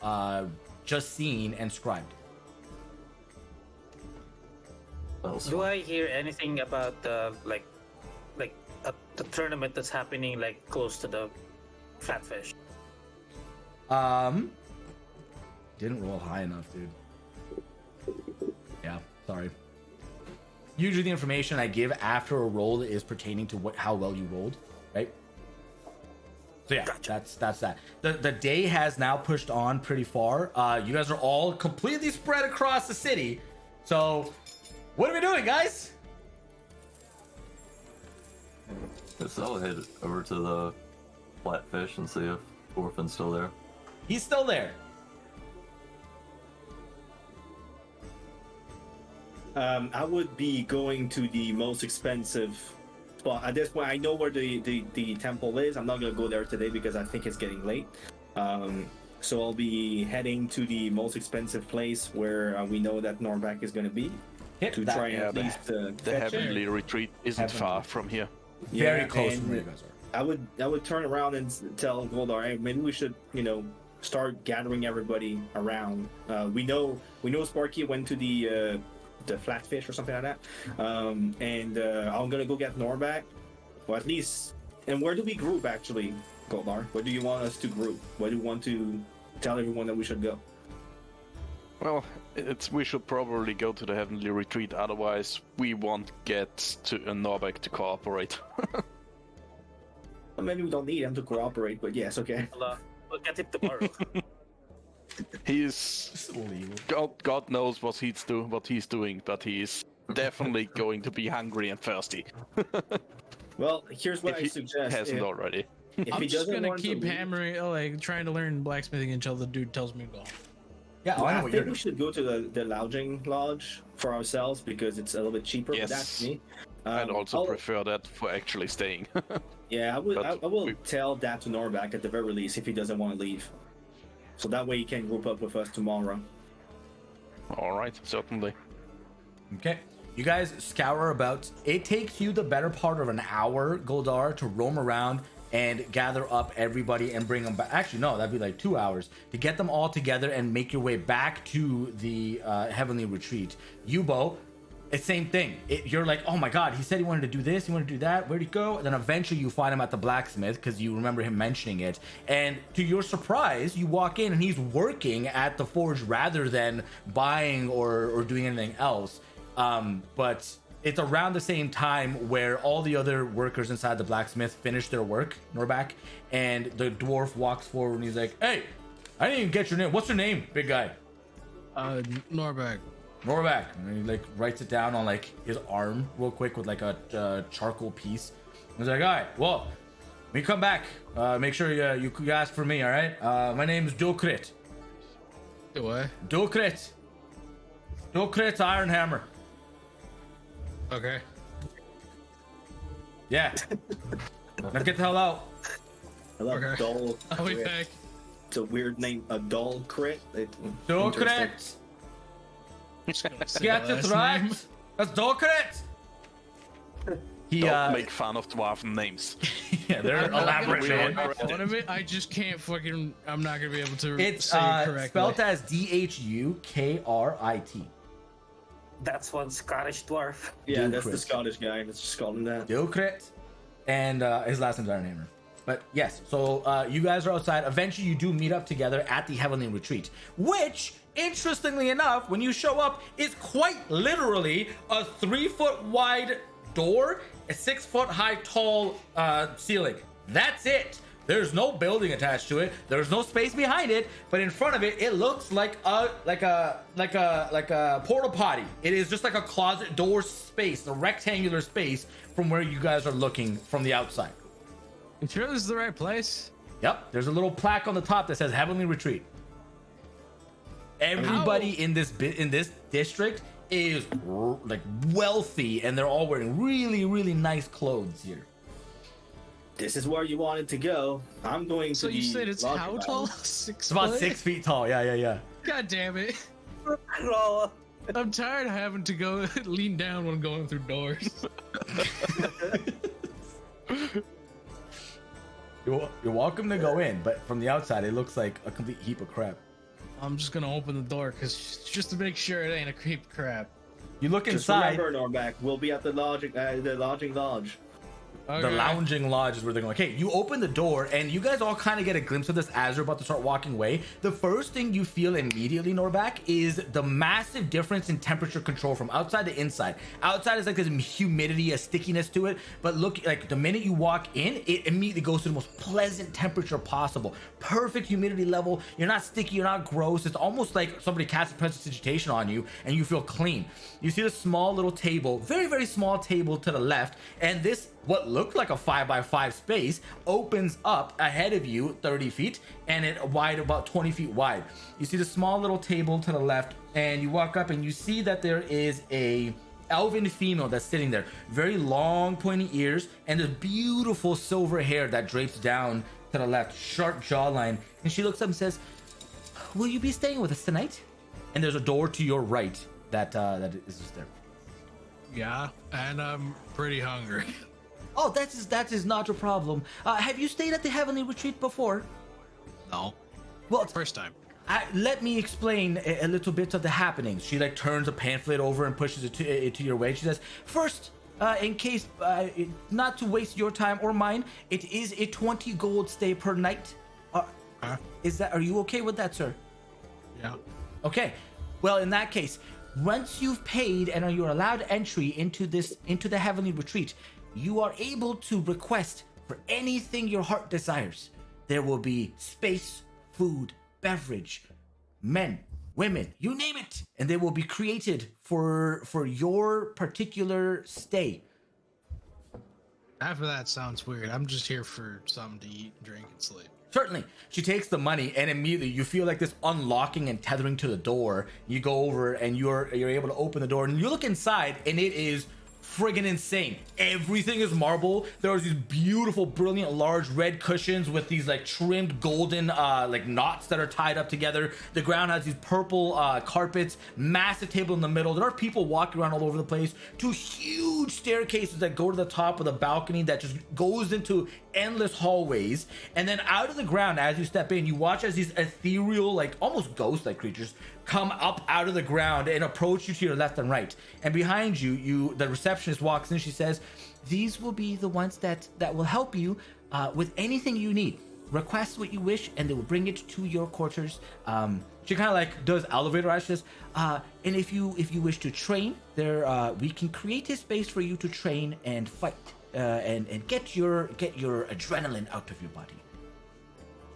just seen and scribed. Do I hear anything about the the tournament that's happening like close to the Flatfish? Didn't roll high enough, dude. Yeah, sorry. Usually the information I give after a roll is pertaining to how well you rolled, right? So yeah, gotcha. That's that. The day has now pushed on pretty far. You guys are all completely spread across the city. So what are we doing, guys? Guess I'll head over to the Flatfish and see if Orphan's still there. He's still there. I would be going to the most expensive spot. At this point, I know where the temple is. I'm not going to go there today because I think it's getting late. So I'll be heading to the most expensive place where we know that Norvac is going to be. To try and at least the Heavenly Retreat isn't far from here. Very close from where you guys are. I would turn around and tell Goldar, hey, maybe we should, start gathering everybody around. We know Sparky went to the Flatfish or something like that, and I'm gonna go get Norvac, or at least. And where do we group actually, Goldar? Where do you want us to group? Where do you want to tell everyone that we should go? Well, we should probably go to the Heavenly Retreat, otherwise we won't get to Norvac to cooperate. Well, maybe we don't need him to cooperate, but yes, okay. We'll get him tomorrow. He's God knows what he's doing, but he's definitely going to be hungry and thirsty. Well, here's what if I suggest. He hasn't already. I'm just gonna keep hammering, trying to learn blacksmithing until the dude tells me to go. Yeah, I think we should go to the lounging lodge for ourselves because it's a little bit cheaper. Yes. But that's me. I'd also prefer that for actually staying. Yeah, I will tell that to Norvac at the very least if he doesn't want to leave. So that way he can group up with us tomorrow. All right, certainly. Okay. You guys scour about. It takes you the better part of an hour, Goldar, to roam around and gather up everybody and bring them back. Actually, no, that'd be like 2 hours to get them all together and make your way back to the Heavenly Retreat. Yubo, it's same thing. You're like, oh my god, he said he wanted to do this, he wanted to do that. Where'd he go? And then eventually you find him at the blacksmith because you remember him mentioning it. And to your surprise, you walk in and he's working at the forge rather than buying or doing anything else. But it's around the same time where all the other workers inside the blacksmith finish their work, Norvac, and the dwarf walks forward and he's like, hey, I didn't even get your name. What's your name, big guy? Norvac. Norvac. And he like writes it down on like his arm real quick with like a charcoal piece. He's like, all right, well, when you come back, make sure you ask for me, all right? My name is Dokrit. What? Dokrit Ironhammer. Okay. Yeah. Now get the hell out. I love Okay. Dull I'll be Crit. back. It's a weird name, a Dull Crit. Dokrit. Get it right. That's Dokrit. Don't make fun of dwarven names. Yeah, they're elaborate, man. One of it, I just can't fucking. I'm not gonna be able to It's say it correctly. spelled as Dhukrit. That's one Scottish dwarf. Yeah, that's Dokrit. the Scottish guy. Let's just call him that. Dokrit. And his last name's Ironhammer. But yes, so you guys are outside. Eventually, you do meet up together at the Heavenly Retreat, which, interestingly enough, when you show up, is quite literally a 3-foot wide door, a 6-foot high tall ceiling. That's it. There's no building attached to it. There's no space behind it, but in front of it, it looks like a porta potty. It is just like a closet door space, a rectangular space from where you guys are looking from the outside. You sure this is the right place? Yep, there's a little plaque on the top that says Heavenly Retreat. Everybody in this district is like wealthy, and they're all wearing really, really nice clothes here. This is where you wanted to go. I'm going to. So you said it's how tall? 6 It's about 6 feet tall. Yeah. God damn it! I'm tired of having to go lean down when going through doors. You're welcome to go in, but from the outside, it looks like a complete heap of crap. I'm just gonna open the door just to make sure it ain't a creep crap. You look Just inside. remember, Norbeck, we'll be at the lodging lodge. Okay. The lounging lodge is where they're going. Okay, you open the door, and you guys all kind of get a glimpse of this as you're about to start walking away. The first thing you feel immediately, Norback, is the massive difference in temperature control from outside to inside. Outside is like there's humidity, a stickiness to it, but look, like the minute you walk in, it immediately goes to the most pleasant temperature possible. Perfect humidity level. You're not sticky, you're not gross. It's almost like somebody cast a prestidigitation on you, and you feel clean. You see the small little table, very, very small table to the left, and this, what looked like a 5x5 space, opens up ahead of you 30 feet and it wide, about 20 feet wide. You see the small little table to the left, and you walk up and you see that there is a elven female that's sitting there, very long pointy ears and this beautiful silver hair that drapes down to the left, sharp jawline, and she looks up and says, "Will you be staying with us tonight?" And there's a door to your right that is just there. Yeah, and I'm pretty hungry. Oh, that is not a problem. Have you stayed at the Heavenly Retreat before? No. Well, First time. let me explain a little bit of the happenings. She like turns a pamphlet over and pushes it to your way. She says, "First, in case not to waste your time or mine, it is a 20 gold stay per night. Are you okay with that, sir?" Yeah. Okay. Well, in that case, once you've paid and you're allowed entry into the Heavenly Retreat, you are able to request for anything your heart desires. There will be space, food, beverage, men, women, you name it, and they will be created for your particular stay. Half of that sounds weird. I'm just here for something to eat, drink, and sleep. Certainly. She takes the money, and immediately you feel like this unlocking and tethering to the door. You go over and you're able to open the door, and you look inside, and it is friggin' insane. Everything is marble. There's these beautiful, brilliant, large red cushions with these like trimmed golden like knots that are tied up together. The ground has these purple carpets, massive table in the middle. There are people walking around all over the place. Two huge staircases that go to the top of the balcony that just goes into endless hallways. And then out of the ground, as you step in, you watch as these ethereal, like almost ghost-like creatures come up out of the ground and approach you to your left and right. And behind you, the receptionist walks in. She says, "These will be the ones that will help you with anything you need. Request what you wish, and they will bring it to your quarters." She kind of like does elevator eyes. She says, "And if you wish to train, we can create a space for you to train and fight and get your adrenaline out of your body."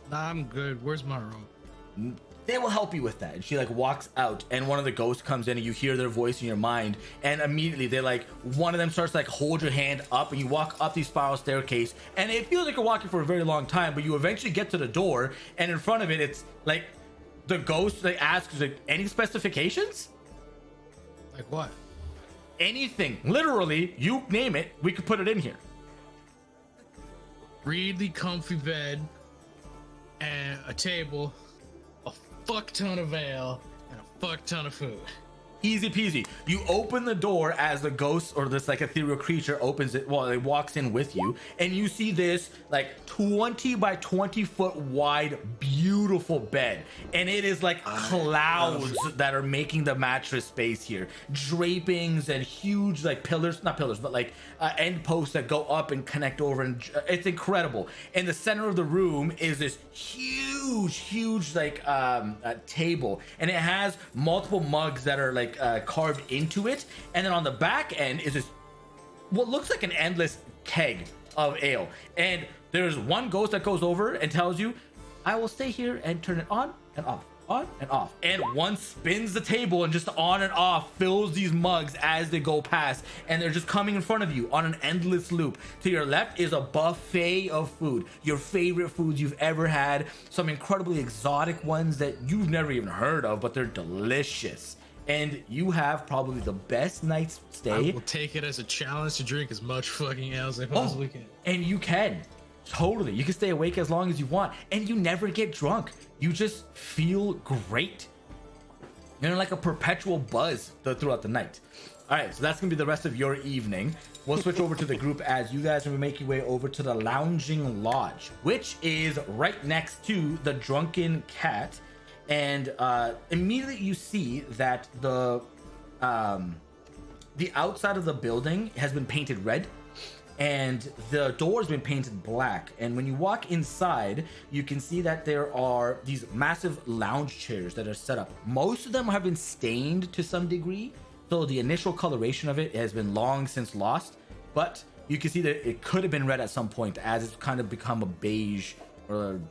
Nah, I'm good. Where's my room? They will help you with that. And she like walks out, and one of the ghosts comes in, and you hear their voice in your mind, and immediately they like, one of them starts to like hold your hand up, and you walk up the spiral staircase, and it feels like you're walking for a very long time, but you eventually get to the door, and in front of it, it's like the ghost like asks like, "Any specifications?" Like what? Anything, literally, you name it, we could put it in here. Really comfy bed, and a table, a fuck ton of ale, and a fuck ton of food. Easy peasy. You open the door as the ghost or this like ethereal creature opens it. Well, it walks in with you, and you see this like 20 by 20 foot wide, beautiful bed, and it is like clouds that are making the mattress space here. Drapings and huge like pillars, not pillars, but like end posts that go up and connect over, and it's incredible. In the center of the room is this huge like table, and it has multiple mugs that are like carved into it, and then on the back end is this what looks like an endless keg of ale, and there's one ghost that goes over and tells you, I will stay here and turn it on and off, on and off, and one spins the table and just on and off fills these mugs as they go past, and they're just coming in front of you on an endless loop. To your left is a buffet of food, your favorite foods you've ever had, some incredibly exotic ones that you've never even heard of, but they're delicious. And you have probably the best night's stay. I will take it as a challenge to drink as much fucking ale as I possibly can. And you can. Totally. You can stay awake as long as you want. And you never get drunk. You just feel great. You're in like a perpetual buzz throughout the night. All right, so that's going to be the rest of your evening. We'll switch over to the group as you guys are making your way over to the Lounging Lodge, which is right next to the Drunken Cat. And immediately you see that the outside of the building has been painted red, and the door has been painted black. And when you walk inside, you can see that there are these massive lounge chairs that are set up. Most of them have been stained to some degree, so the initial coloration of it has been long since lost. But you can see that it could have been red at some point, as it's kind of become a beige or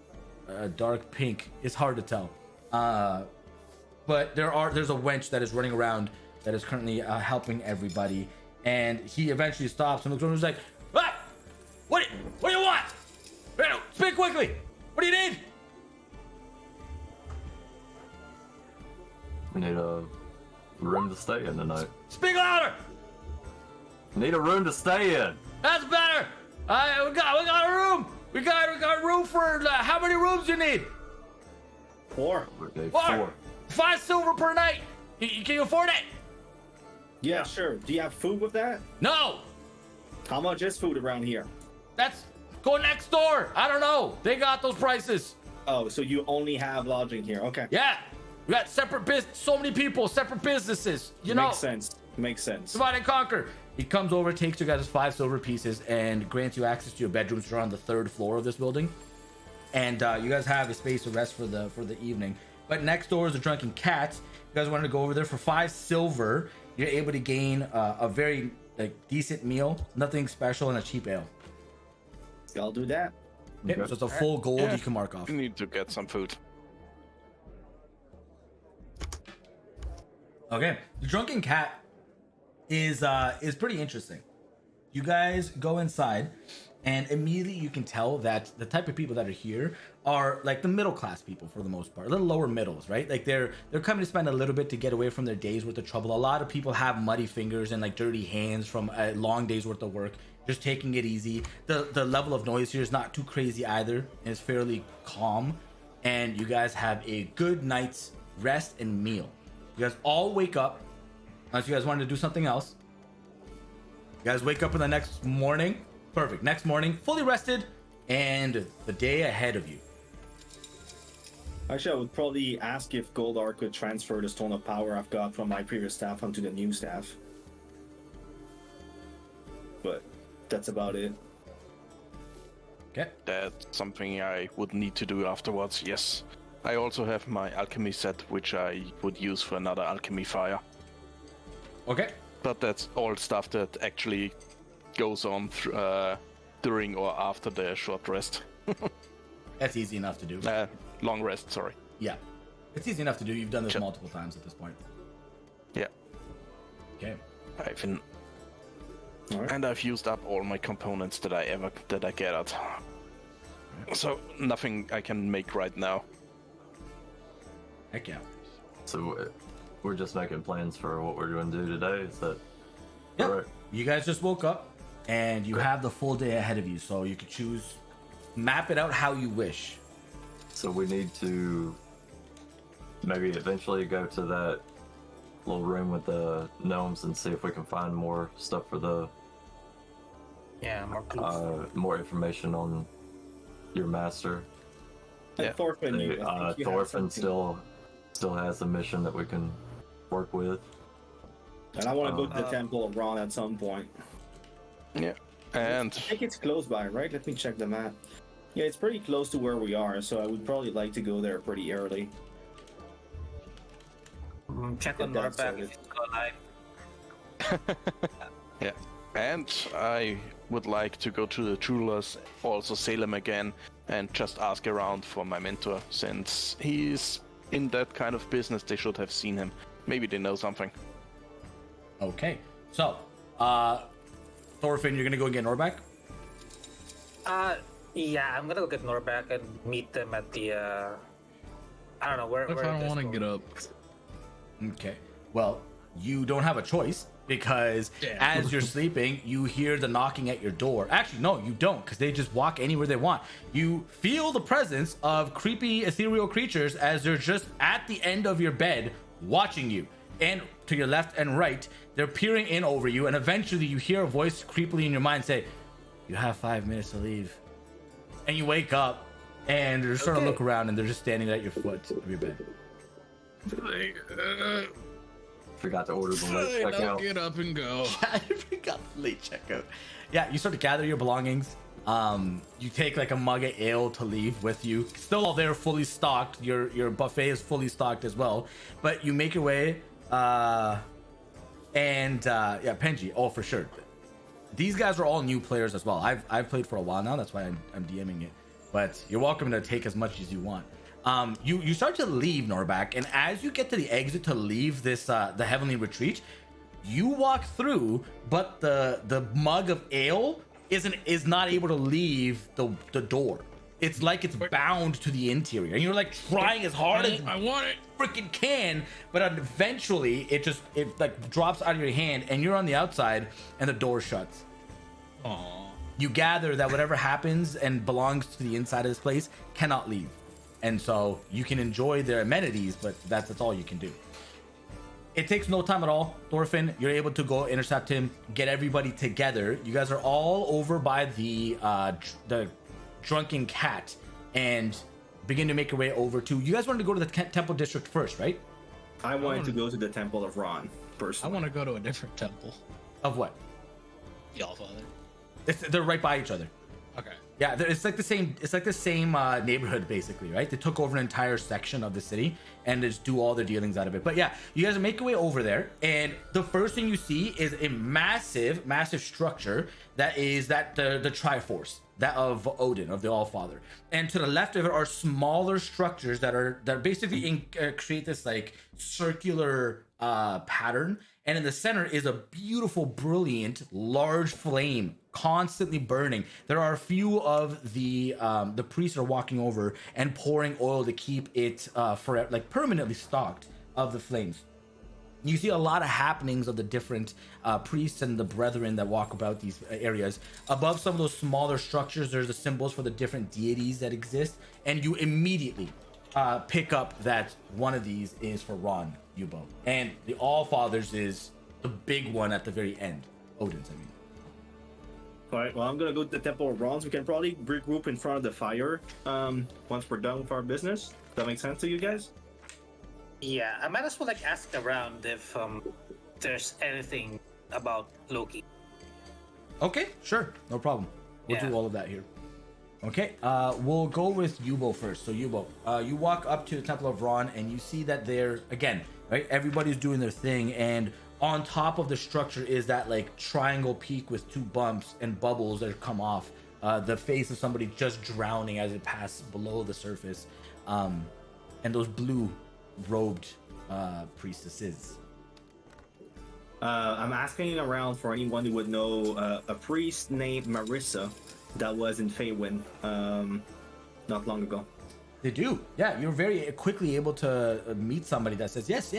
a dark pink. It's hard to tell. But there's a wench that is running around that is currently helping everybody, and he eventually stops and looks over and is like, what do you want? Speak quickly. What do you need? We need a room to stay in tonight. Speak louder. Need a room to stay in. That's better. We got a room. We got room for how many rooms you need? 4. Okay, Four. 4. 5 silver per night. Can you afford it? Yeah, sure. Do you have food with that? No. How much is food around here? That's go next door. I don't know. They got those prices. Oh, so you only have lodging here. Okay. Yeah. We got separate business. So many people, separate businesses. You know. Makes sense. Makes sense. Divide and conquer. He comes over, takes you guys 5 silver pieces, and grants you access to your bedrooms, which are on the 3rd floor of this building. And you guys have a space to rest for the evening. But next door is the Drunken Cat. You guys wanted to go over there for 5 silver. You're able to gain a very decent meal, nothing special, and a cheap ale. I'll do that. Okay. So it's a full gold Yeah. you can mark off. We need to get some food. Okay, the Drunken Cat is pretty interesting. You guys go inside, and immediately you can tell that the type of people that are here are like the middle class people for the most part, a little lower middles, right? Like they're coming to spend a little bit to get away from their days worth of trouble. A lot of people have muddy fingers and like dirty hands from a long day's worth of work, just taking it easy. The level of noise here is not too crazy either, and it's fairly calm. And you guys have a good night's rest and meal. You guys all wake up, unless you guys wanted to do something else. You guys wake up in the next morning. Perfect. Next morning, fully rested, and the day ahead of you. Actually, I would probably ask if Goldar could transfer the Stone of Power I've got from my previous staff onto the new staff. But that's about it. Okay. That's something I would need to do afterwards, yes. I also have my alchemy set, which I would use for another alchemy fire. Okay. But that's all stuff that actually goes on during or after the short rest. That's easy enough to do. Long rest, sorry. Yeah. It's easy enough to do. You've done this Sure. multiple times at this point. Yeah. Okay. Alright. And I've used up all my components that I gathered. So nothing I can make right now. Heck yeah. So we're just making plans for what we're going to do today. Is that Yeah. correct? You guys just woke up, and you have the full day ahead of you, so you could choose, map it out how you wish. So we need to maybe eventually go to that little room with the gnomes and see if we can find more stuff for the Yeah, more clues. more information on your master. And Thorfinn, I think you have Thorfinn something. still has a mission that we can work with. And I want to go to the Temple of Ron at some point. Yeah. And I think it's close by, right? Let me check the map. Yeah, it's pretty close to where we are, so I would probably like to go there pretty early. Check on that's Norback it. if it's still alive. yeah. And I would like to go to the jewelers, also Salem again, and just ask around for my mentor. Since he's in that kind of business, they should have seen him. Maybe they know something. Okay, so Thorfinn, you're gonna go get Norback. Yeah, I'm gonna go get Norback and meet them at the. I don't know where. If where I don't this want to goes. get up. Okay. Well, you don't have a choice because Yeah. as you're sleeping, you hear the knocking at your door. Actually, no, you don't, because they just walk anywhere they want. You feel the presence of creepy ethereal creatures as they're just at the end of your bed watching you. And to your left and right, they're peering in over you, and eventually you hear a voice creepily in your mind say, "You have 5 minutes to leave." And you wake up, and you're starting to look around, and they're just standing at your foot of your bed. Forgot to order the late Fine, I'll checkout. get up and go. I forgot the late checkout. Yeah, you start to gather your belongings. You take like a mug of ale to leave with you. Still all there, fully stocked. Your buffet is fully stocked as well. But you make your way. Yeah, Penji. Oh, for sure. These guys are all new players as well. I've played for a while now. That's why I'm DMing it. But you're welcome to take as much as you want. You start to leave Norback, and as you get to the exit to leave this the Heavenly Retreat, you walk through, but the mug of ale is not able to leave the door. It's like it's bound to the interior, and you're like trying as hard as I want it. freaking can, but eventually it like drops out of your hand, and you're on the outside, and the door shuts. Aww. You gather that whatever happens and belongs to the inside of this place cannot leave. And so you can enjoy their amenities, but that's all you can do. It takes no time at all. Thorfinn, you're able to go intercept him, get everybody together. You guys are all over by the drunken cat and begin to make your way over to. You guys wanted to go to the temple district first, right? I wanted to go to the Temple of Ron I personally. want to go to a different temple. Of what? The Allfather. They're right by each other. Okay. Yeah, it's like the same. It's like the same neighborhood, basically, right? They took over an entire section of the city and just do all their dealings out of it. But yeah, you guys make your way over there, and the first thing you see is a massive, massive structure that is the Triforce, that of Odin, of the Allfather. And to the left of it are smaller structures that basically create this like circular pattern. And in the center is a beautiful, brilliant, large flame constantly burning. There are a few of the priests are walking over and pouring oil to keep it permanently stocked of the flames. You see a lot of happenings of the different priests and the brethren that walk about these areas. Above some of those smaller structures, there's the symbols for the different deities that exist, and you immediately pick up that one of these is for Ron Yubo, and the Allfathers is the big one at the very end. Odin's, I mean. Alright, well, I'm gonna go to the Temple of Ron. We can probably regroup in front of the fire once we're done with our business. Does that make sense to you guys? Yeah, I might as well like ask around if there's anything about Loki. Okay, sure, no problem. We'll Yeah. do all of that here. Okay, we'll go with Yubo first. So Yubo, you walk up to the Temple of Ron, and you see that they're, again, right, everybody's doing their thing, and on top of the structure is that like triangle peak with two bumps and bubbles that come off the face of somebody just drowning as it passes below the surface, and those blue robed priestesses. I'm asking around for anyone who would know a priest named Marissa that was in Feywind not long ago. They do. Yeah, you're very quickly able to meet somebody that says yes.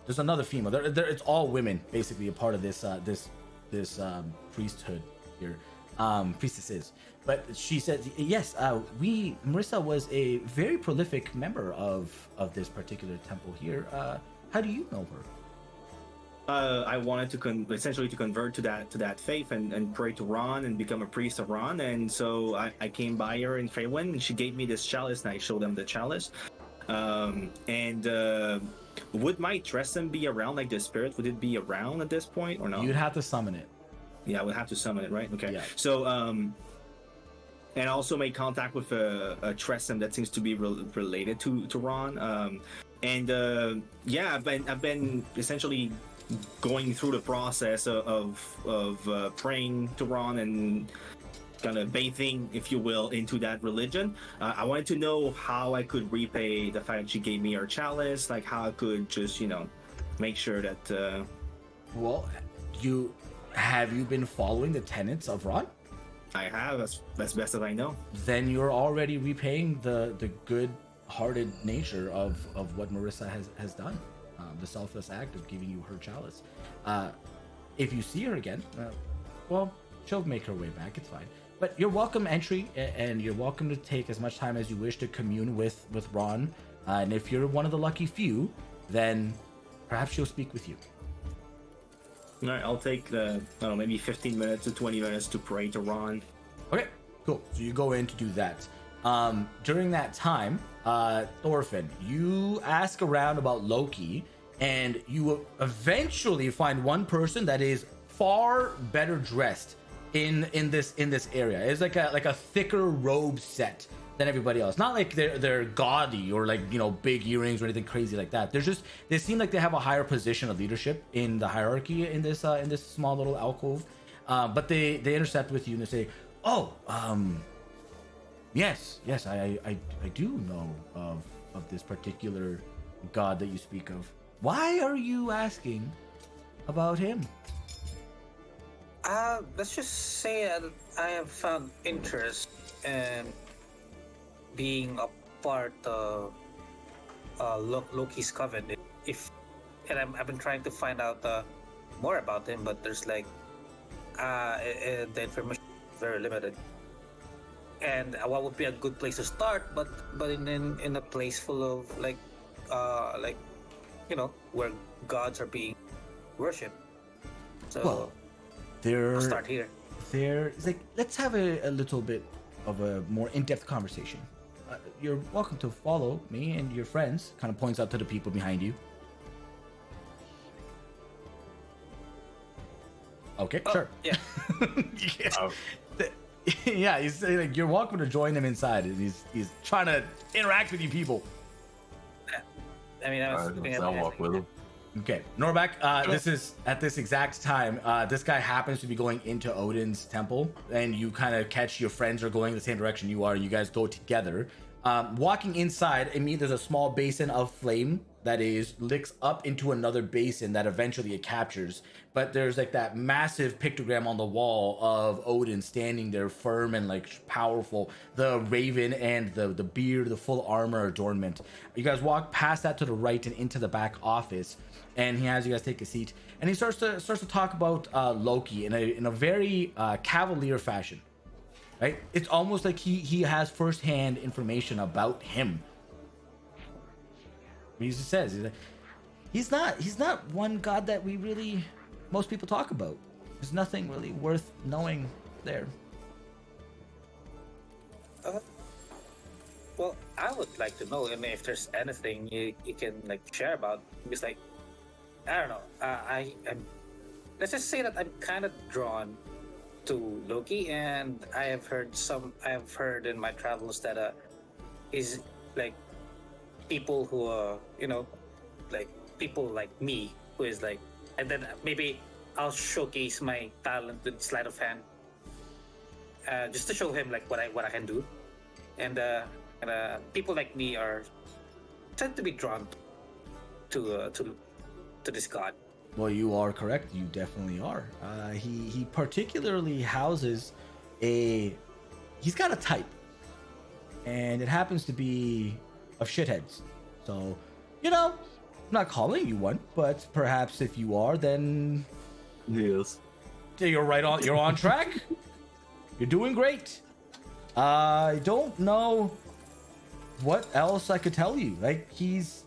There's another female. It's all women, basically, a part of this priesthood here, priestesses. But she said yes. Marissa was a very prolific member of this particular temple here. How do you know her? I wanted to essentially to convert to that faith and pray to Ron and become a priest of Ron. And so I came by her in Feywind, and she gave me this chalice, and I showed them the chalice. Would my Tressum be around, like the spirit? Would it be around at this point or no? You'd have to summon it. Yeah, I would have to summon it, right? Okay. Yeah. So, and I also made contact with a Tressum that seems to be related to Ron. Yeah, I've been essentially going through the process of praying to Ron and kind of bathing, if you will, into that religion. I wanted to know how I could repay the fact that she gave me her chalice, like how I could just, make sure that. Well, have you been following the tenets of Ron? I have, as best as I know. Then you're already repaying the good-hearted nature of what Marissa has done. The selfless act of giving you her chalice. If you see her again, well, she'll make her way back. It's fine. But you're welcome entry, and you're welcome to take as much time as you wish to commune with Ron. And if you're one of the lucky few, then perhaps she'll speak with you. All right, I'll take maybe 15 minutes to 20 minutes to pray to Ron. Okay, cool. So you go in to do that. During that time, Thorfinn, you ask around about Loki, and you will eventually find one person that is far better dressed in this area. It's like a thicker robe set than everybody else. Not like they're gaudy or like, big earrings or anything crazy like that. They seem like they have a higher position of leadership in the hierarchy in this small little alcove. But they intercept with you and they say, "Oh, yes, I do know of this particular god that you speak of. Why are you asking about him?" Let's just say I have found interest in being a part of Loki's coven. I've been trying to find out more about him, but there's the information is very limited. And what would be a good place to start? But in a place full of where gods are being worshipped. So. Well, I'll start here. It's like, let's have a little bit of a more in-depth conversation. You're welcome to follow me and your friends. Kind of points out to the people behind you. Okay, sure. Yeah. Yeah, he's like, you're welcome to join him inside, and he's trying to interact with you people. I mean, I'll walk with him. Okay, Norback, this is at this exact time. This guy happens to be going into Odin's temple, and you kind of catch your friends are going the same direction you are. You guys go together. Walking inside, there's a small basin of flame that licks up into another basin that eventually it captures. But there's like that massive pictogram on the wall of Odin standing there firm and like powerful. The raven and the beard, the full armor adornment. You guys walk past that to the right and into the back office. And he has you guys take a seat, and he starts to talk about Loki in a very cavalier fashion, right? It's almost like he has firsthand information about him. He just says he's not one god that most people talk about. There's nothing really worth knowing there. Well, I would like to know, if there's anything you can share about. Because I don't know. Let's just say that I'm kind of drawn to Loki, and I have heard in my travels that is people who are people like me who is and then maybe I'll showcase my talent with sleight of hand, just to show him what I can do, and people like me tend to be drawn to this god. Well, you are correct. You definitely are. He particularly houses he's got a type, and it happens to be of shitheads. So, I'm not calling you one, but perhaps if you are, then Yes. you're on track. You're doing great. I don't know what else I could tell you. He's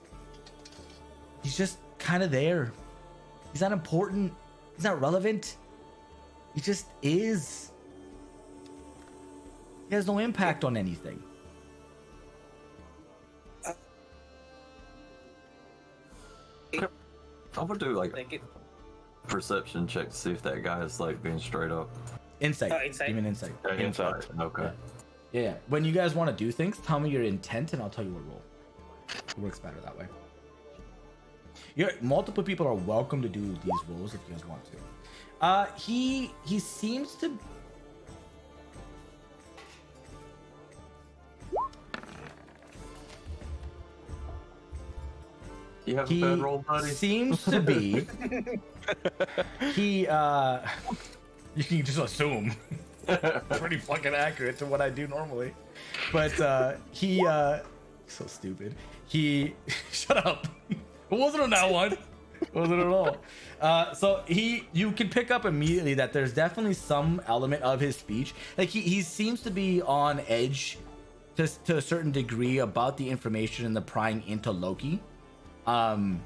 just kind of there. He's not important. He's not relevant. He just is. He has no impact on anything. I would do like a perception check to see if that guy is like being straight up. Insight. Insight. Give me an insight. Insight. Okay. Yeah. When you guys want to do things, tell me your intent and I'll tell you what roll. It works better that way. Multiple people are welcome to do these rolls if you guys want to. He seems to. You have a bad roll, buddy? Seems to be. He you can just assume. Pretty fucking accurate to what I do normally. But he so stupid. He shut up. It wasn't on that one. It wasn't at all. So you can pick up immediately that there's definitely some element of his speech. Like he seems to be on edge to a certain degree about the information and the prying into Loki. You're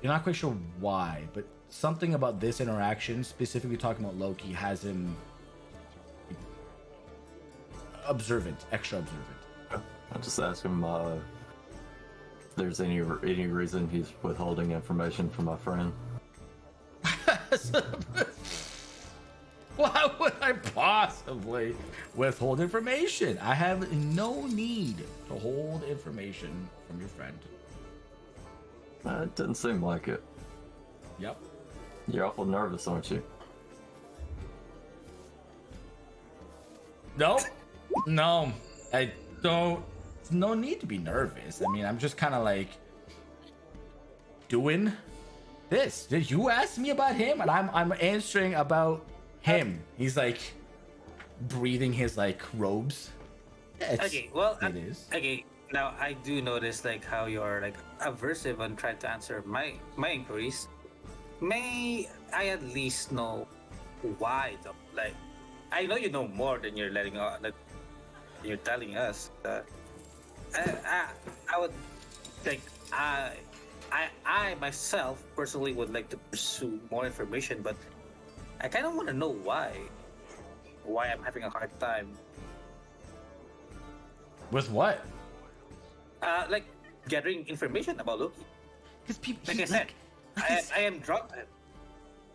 not quite sure why, but something about this interaction, specifically talking about Loki, has him observant, extra observant. I'll just ask him if there's any reason he's withholding information from my friend. Why would I possibly withhold information? I have no need to hold information from your friend. It didn't seem like it. Yep. You're awful nervous, aren't you? Nope. No, I don't. No need to be nervous. I mean, I'm just kind of like doing this. Did you ask me about him? And I'm answering about him. He's like breathing his like robes. Yeah, Okay, well, it is. Okay, now I do notice like how you're like aversive on trying to answer my inquiries. May I at least know why though? Like, I know you know more than you're letting on. Like, you're telling us. I would like I myself personally would like to pursue more information, but I kind of want to know why I'm having a hard time. With what? Like gathering information about Loki. Because people, Like I said, I am drunk.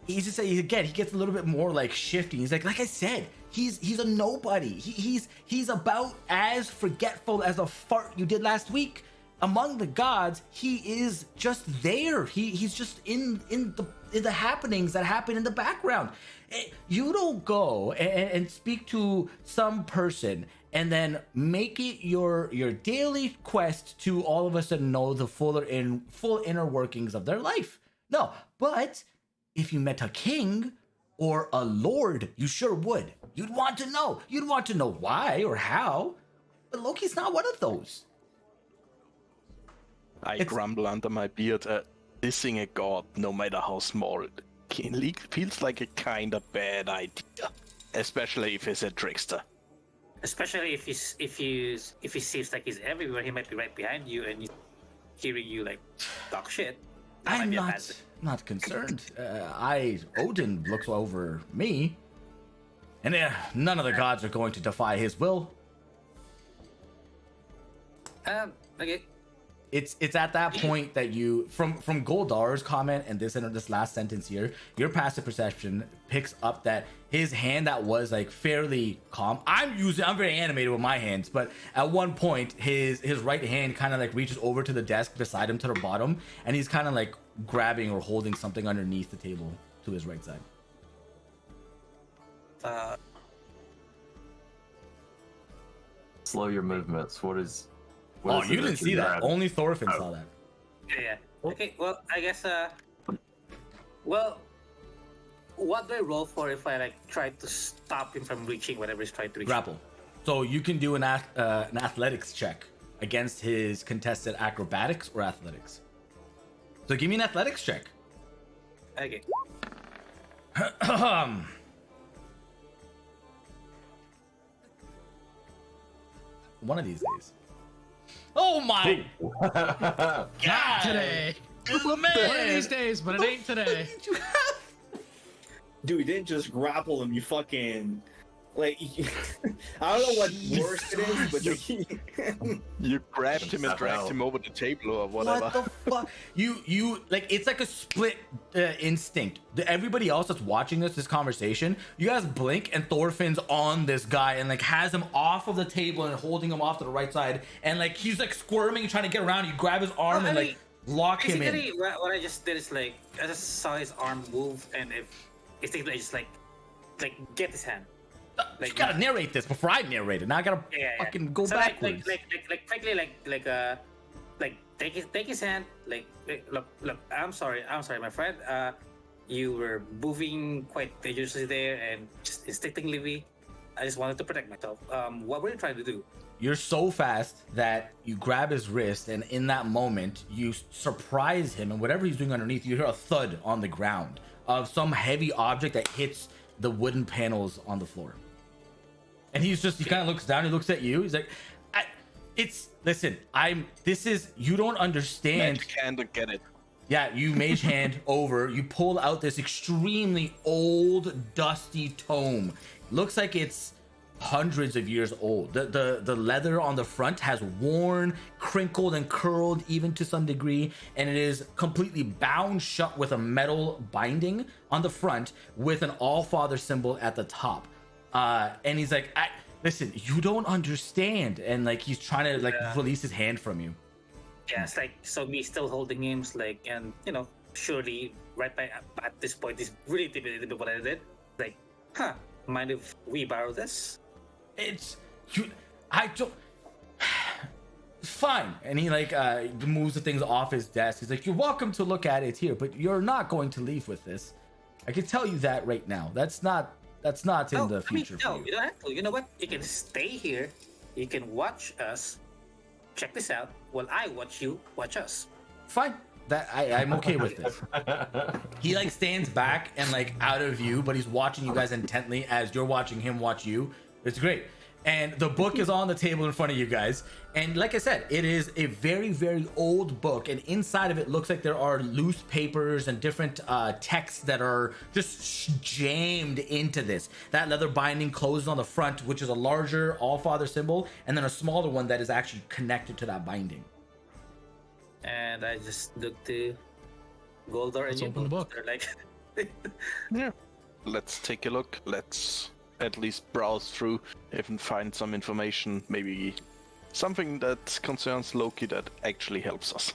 He's just saying again. He gets a little bit more like shifty. He's like I said, he's a nobody. He's about as forgetful as a fart you did last week. Among the gods, he is just there. He's just in the happenings that happen in the background. You don't go and speak to some person and then make it your daily quest to all of a sudden know the full inner workings of their life. No, but if you met a king or a lord, you sure would. You'd want to know. You'd want to know why or how. But Loki's not one of those. I grumble under my beard. Dissing a god, no matter how small, feels like a kind of bad idea, especially if he's a trickster. Especially if he seems like he's everywhere, he might be right behind you and hearing you like talk shit. That might I'm be a bad thing. not concerned. Odin looks over me, and none of the gods are going to defy his will. Okay. It's at that point that you from Goldar's comment and this last sentence here, your passive perception picks up that his hand that was like fairly calm. I'm very animated with my hands, but at one point his right hand kind of like reaches over to the desk beside him to the bottom, and he's kind of like grabbing or holding something underneath the table to his right side. Slow your movements. What is Oh, it you didn't see that. grabbing? Only Thorfinn saw that. Yeah. Okay. Well, I guess. Well, what do I roll for if I like try to stop him from reaching whatever he's trying to reach? Grapple. So you can do an athletics check against his contested acrobatics or athletics. So give me an athletics check. Okay. One of these days. Oh my! Not today. One of these days, but it ain't today. Dude, you didn't just grapple him. You fucking like. I don't know what worse it is, but You grabbed him and dragged him over the table or whatever. What the fuck? You like it's like a split instinct. Everybody else that's watching this conversation, you guys blink and Thorfinn's on this guy and like has him off of the table and holding him off to the right side, and like he's like squirming, trying to get around. You grab his arm and like lock him in. What I just did is like I just saw his arm move, and it's like just like get his hand. You gotta narrate this before I narrate it. Now I gotta fucking go backwards. Like quickly, like take his hand. Like look, I'm sorry, my friend. You were moving quite dangerously there, and just instinctively, I just wanted to protect myself. What were you trying to do? You're so fast that you grab his wrist, and in that moment, you surprise him, and whatever he's doing underneath, you hear a thud on the ground of some heavy object that hits the wooden panels on the floor. And he kind of looks down, he looks at you, he's like, you don't understand. Magic hand to get it. Yeah, you mage hand over, you pull out this extremely old, dusty tome. Looks like it's hundreds of years old. The leather on the front has worn, crinkled, and curled even to some degree, and it is completely bound shut with a metal binding on the front with an All-Father symbol at the top. And he's like, listen, you don't understand, and like he's trying to like release his hand from you. Yeah, it's like so me still holding him, like, and you know, surely right by at this point he's really intimidated by what I did. Like, mind if we borrow this? I don't. Fine. And he like moves the things off his desk. He's like, you're welcome to look at it here, but you're not going to leave with this. I can tell you that right now. That's not in the future. No, you don't have to. You know what? You can stay here. You can watch us. Check this out. While I watch you, watch us. Fine. That I'm okay with this. He like stands back and like out of view, but he's watching you guys intently as you're watching him watch you. It's great. And the book is on the table in front of you guys. And like I said, it is a very, very old book. And inside of it looks like there are loose papers and different texts that are just jammed into this. That leather binding closes on the front, which is a larger All-Father symbol, and then a smaller one that is actually connected to that binding. And I just look to Goldar and you open the book. They're like, Yeah. Let's take a look. Let's at least browse through and find some information, maybe something that concerns Loki that actually helps us.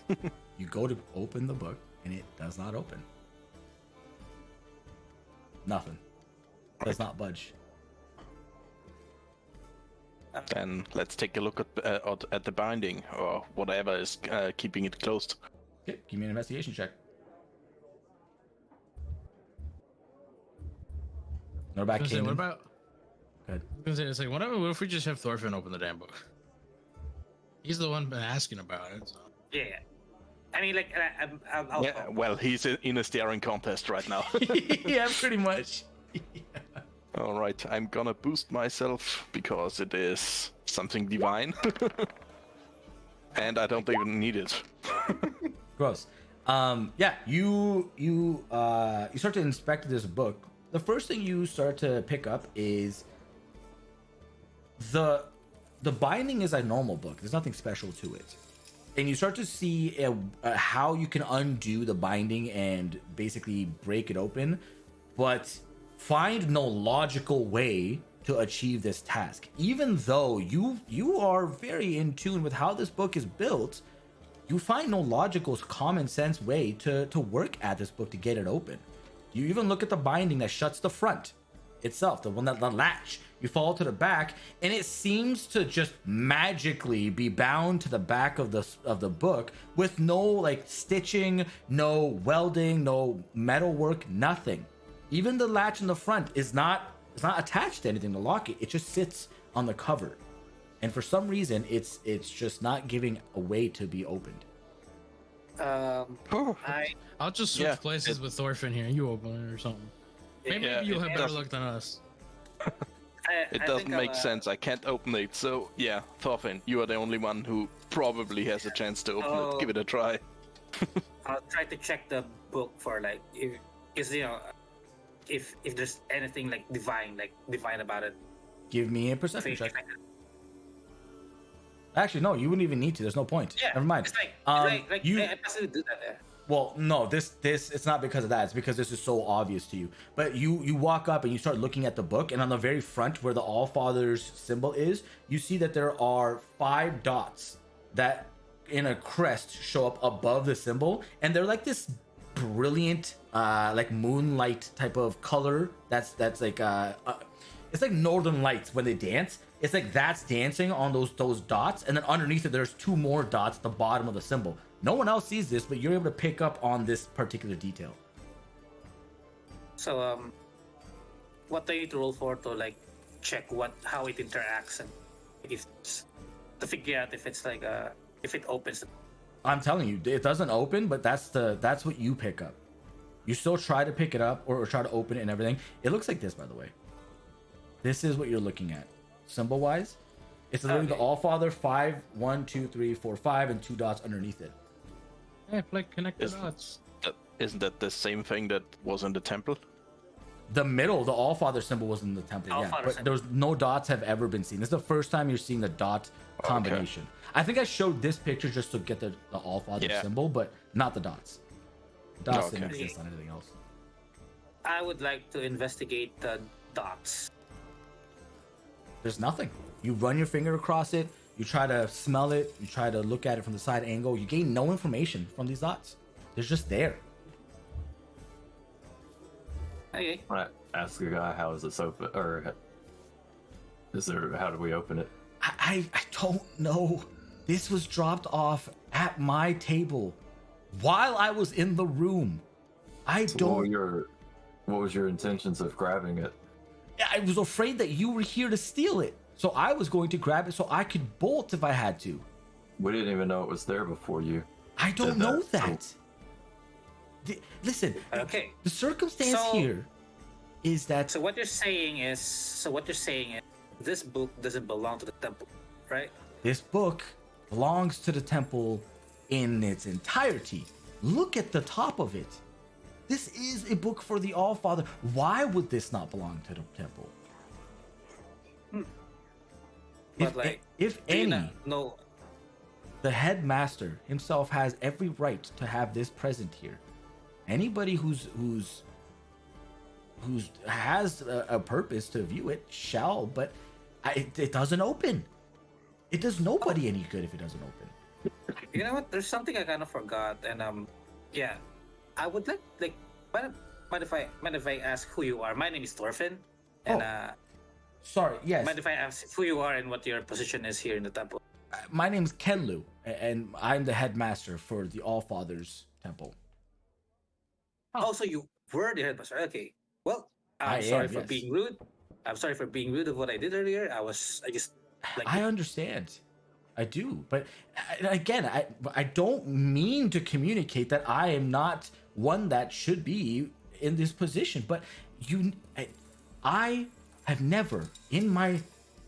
You go to open the book and it does not open. Nothing. Does not budge. Then let's take a look at the binding or whatever is keeping it closed. Okay, give me an investigation check. Norback came What in. about? Good. I was gonna say, it's like, what if we just have Thorfinn open the damn book? He's the one been asking about it. So. yeah. I mean, like, I'll Yeah, well, he's in a staring contest right now. Yeah, pretty much. All right, I'm gonna boost myself because it is something divine. And I don't even need it. Gross. Yeah, you start to inspect this book. The first thing you start to pick up is the binding is a normal book. There's nothing special to it. And you start to see how you can undo the binding and basically break it open, but find no logical way to achieve this task. Even though you are very in tune with how this book is built, you find no logical, common sense way to work at this book to get it open. You even look at the binding that shuts the front itself, the one that the latch. You fall to the back, and it seems to just magically be bound to the back of the book with no like stitching, no welding, no metal work, nothing. Even the latch in the front is not attached to anything to lock it. It just sits on the cover, and for some reason, it's just not giving a way to be opened. I'll just switch places with Thorfinn here. You open it or something. Maybe you'll have better luck than us. It doesn't make sense. I can't open it. So yeah, Thorfinn, you are the only one who probably has a chance to open it. Give it a try. I'll try to check the book for like if is if there's anything like divine about it. Give me a perception If check. I could- Actually, no, you wouldn't even need to. There's no point. Yeah, Never mind. It's like, you. I possibly do that. Yeah. Well, no, this it's not because of that. It's because this is so obvious to you. But you walk up and you start looking at the book, and on the very front where the All Father's symbol is, you see that there are 5 dots that in a crest show up above the symbol, and they're like this brilliant like moonlight type of color that's like it's like northern lights when they dance. It's like that's dancing on those dots, and then underneath it there's 2 more dots at the bottom of the symbol. No one else sees this, but you're able to pick up on this particular detail. So what do I need to roll for to like check how it interacts and if to figure out if it's like if it opens? I'm telling you, it doesn't open, but that's what you pick up. You still try to pick it up or try to open it and everything. It looks like this, by the way. This is what you're looking at, symbol wise. It's literally the All Father 5, 1, 2, 3, 4, 5, and 2 dots underneath it. Yeah, like connect the dots. Isn't that the same thing that was in the temple? The middle, the All Father symbol was in the temple, All yeah. Father But symbol. there's no dots have ever been seen. This is the first time you're seeing the dot combination. I think I showed this picture just to get the All Father symbol, but not the dots. The dots didn't exist on anything else. I would like to investigate the dots. There's nothing. You run your finger across it, you try to smell it, you try to look at it from the side angle. You gain no information from these dots. They're just there. Okay. When I ask the guy how is this open, or how do we open it? I don't know. This was dropped off at my table while I was in the room. What was your intentions of grabbing it? I was afraid that you were here to steal it. So I was going to grab it so I could bolt if I had to. We didn't even know it was there before you. I don't did know that. Listen, Okay. the circumstance here is that So what you're saying is this book doesn't belong to the temple, right? this book belongs to the temple in its entirety. Look at the top of it. This is a book for the All Father. Why would this not belong to the temple? But like, if do you any, not know? the headmaster himself has every right to have this present here. Anybody who's has a purpose to view it shall, but it doesn't open. It does nobody any good if it doesn't open. You know what? There's something I kind of forgot, and yeah, I would like mind if I ask who you are? My name is Thorfinn, and Sorry, yes. mind if I ask who you are and what your position is here in the temple? My name is Kenlu, and I'm the headmaster for the All Fathers Temple. Oh, so you were the headmaster. Okay. Well, I'm I sorry am, for yes. being rude. I'm sorry for being rude of what I did earlier. I just like I understand. I do. But again, I don't mean to communicate that I am not one that should be in this position. But I have never, in my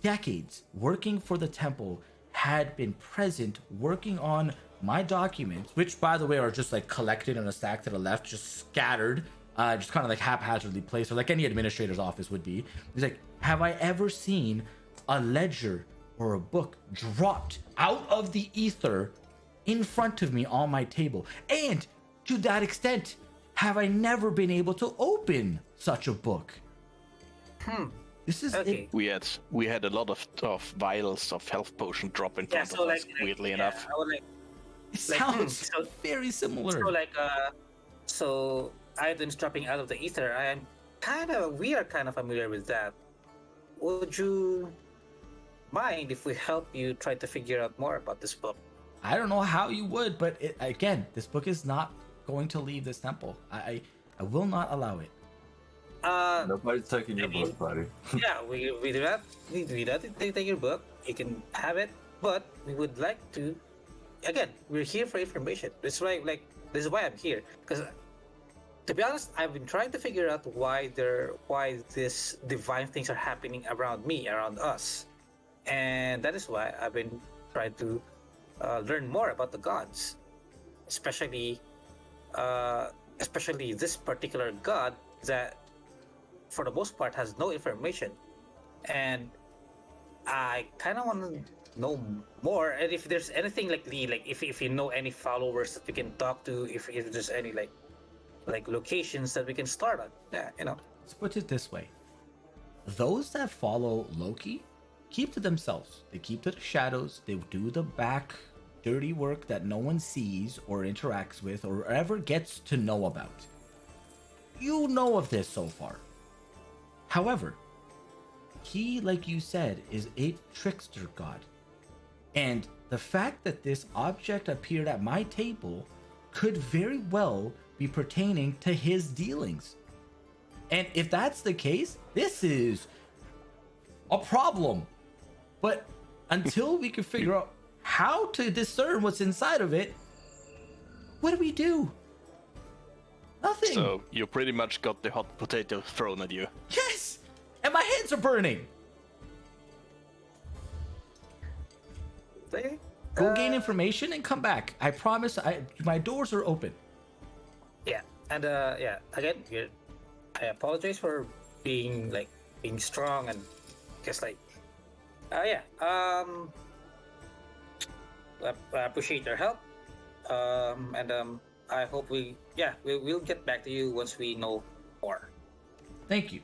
decades working for the temple, had been present working on my documents, which by the way are just like collected in a stack to the left, just scattered, just kind of like haphazardly placed, or like any administrator's office would be. He's like, have I ever seen a ledger or a book dropped out of the ether in front of me on my table? And to that extent, have I never been able to open such a book? This is Okay. We had a lot of vials of health potion drop in front of us, weirdly enough. I would like It sounds so- very similar. so like so items dropping out of the ether. We are kind of familiar with that. Would you mind if we help you try to figure out more about this book? I don't know how you would, but again, this book is not going to leave this temple. I will not allow it. Nobody's taking your mean- book, buddy. Yeah, we do not take your book. You can have it, but we would like to. Again, we're here for information. This is why I'm here. Because to be honest, I've been trying to figure out why these divine things are happening around me, around us, and that is why I've been trying to learn more about the gods, especially especially this particular god that, for the most part, has no information, and I kind of want to know more. And if there's anything like if you know any followers that we can talk to, if there's any like locations that we can start on, yeah, Let's put it this way: those that follow Loki keep to themselves. They keep to the shadows. They do the back dirty work that no one sees or interacts with or ever gets to know about. You know of this so far. However, he, like you said, is a trickster god. And the fact that this object appeared at my table could very well be pertaining to his dealings. And if that's the case, this is a problem. But until we can figure out how to discern what's inside of it, what do we do? Nothing. So you pretty much got the hot potato thrown at you. Yes! And my hands are burning. Go gain information and come back. I promise my doors are open. Yeah, and again, I apologize for being strong and just I appreciate your help. And I hope we'll get back to you once we know more. Thank you.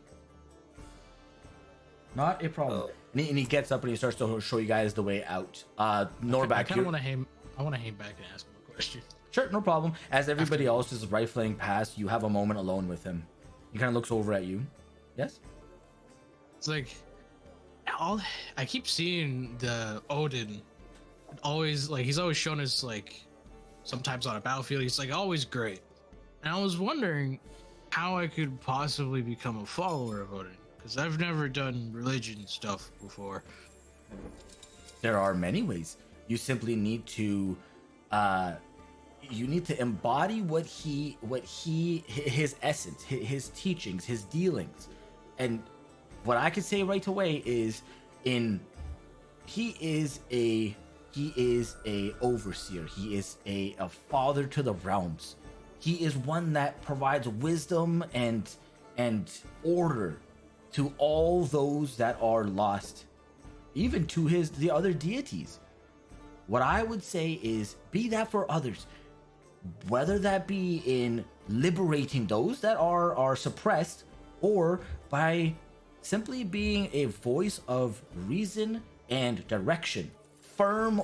Not a problem. And he gets up and he starts to show you guys the way out. Norback, I kind of want to hang back and ask him a question. Sure, no problem. As everybody else is rifling past, you have a moment alone with him. He kind of looks over at you. Yes? It's like, I keep seeing the Odin always, he's always shown us, sometimes on a battlefield, he's, always great. And I was wondering how I could possibly become a follower of Odin, because I've never done religion stuff before. There are many ways. You simply need to embody his essence, his teachings, his dealings. And what I can say right away is he is a overseer. He is a father to the realms. He is one that provides wisdom and order to all those that are lost, even to the other deities. What I would say is be that for others, whether that be in liberating those that are suppressed, or by simply being a voice of reason and direction, firm.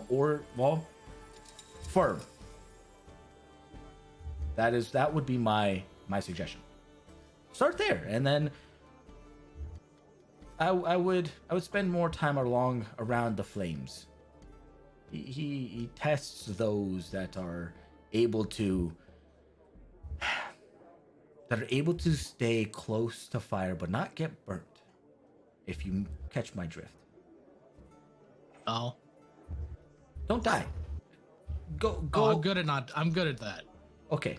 That would be my suggestion. Start there, and then I would spend more time around the flames. He tests those that are able to stay close to fire but not get burnt. If you catch my drift. Oh. Don't die. Go. Oh, I'm good at that. Okay.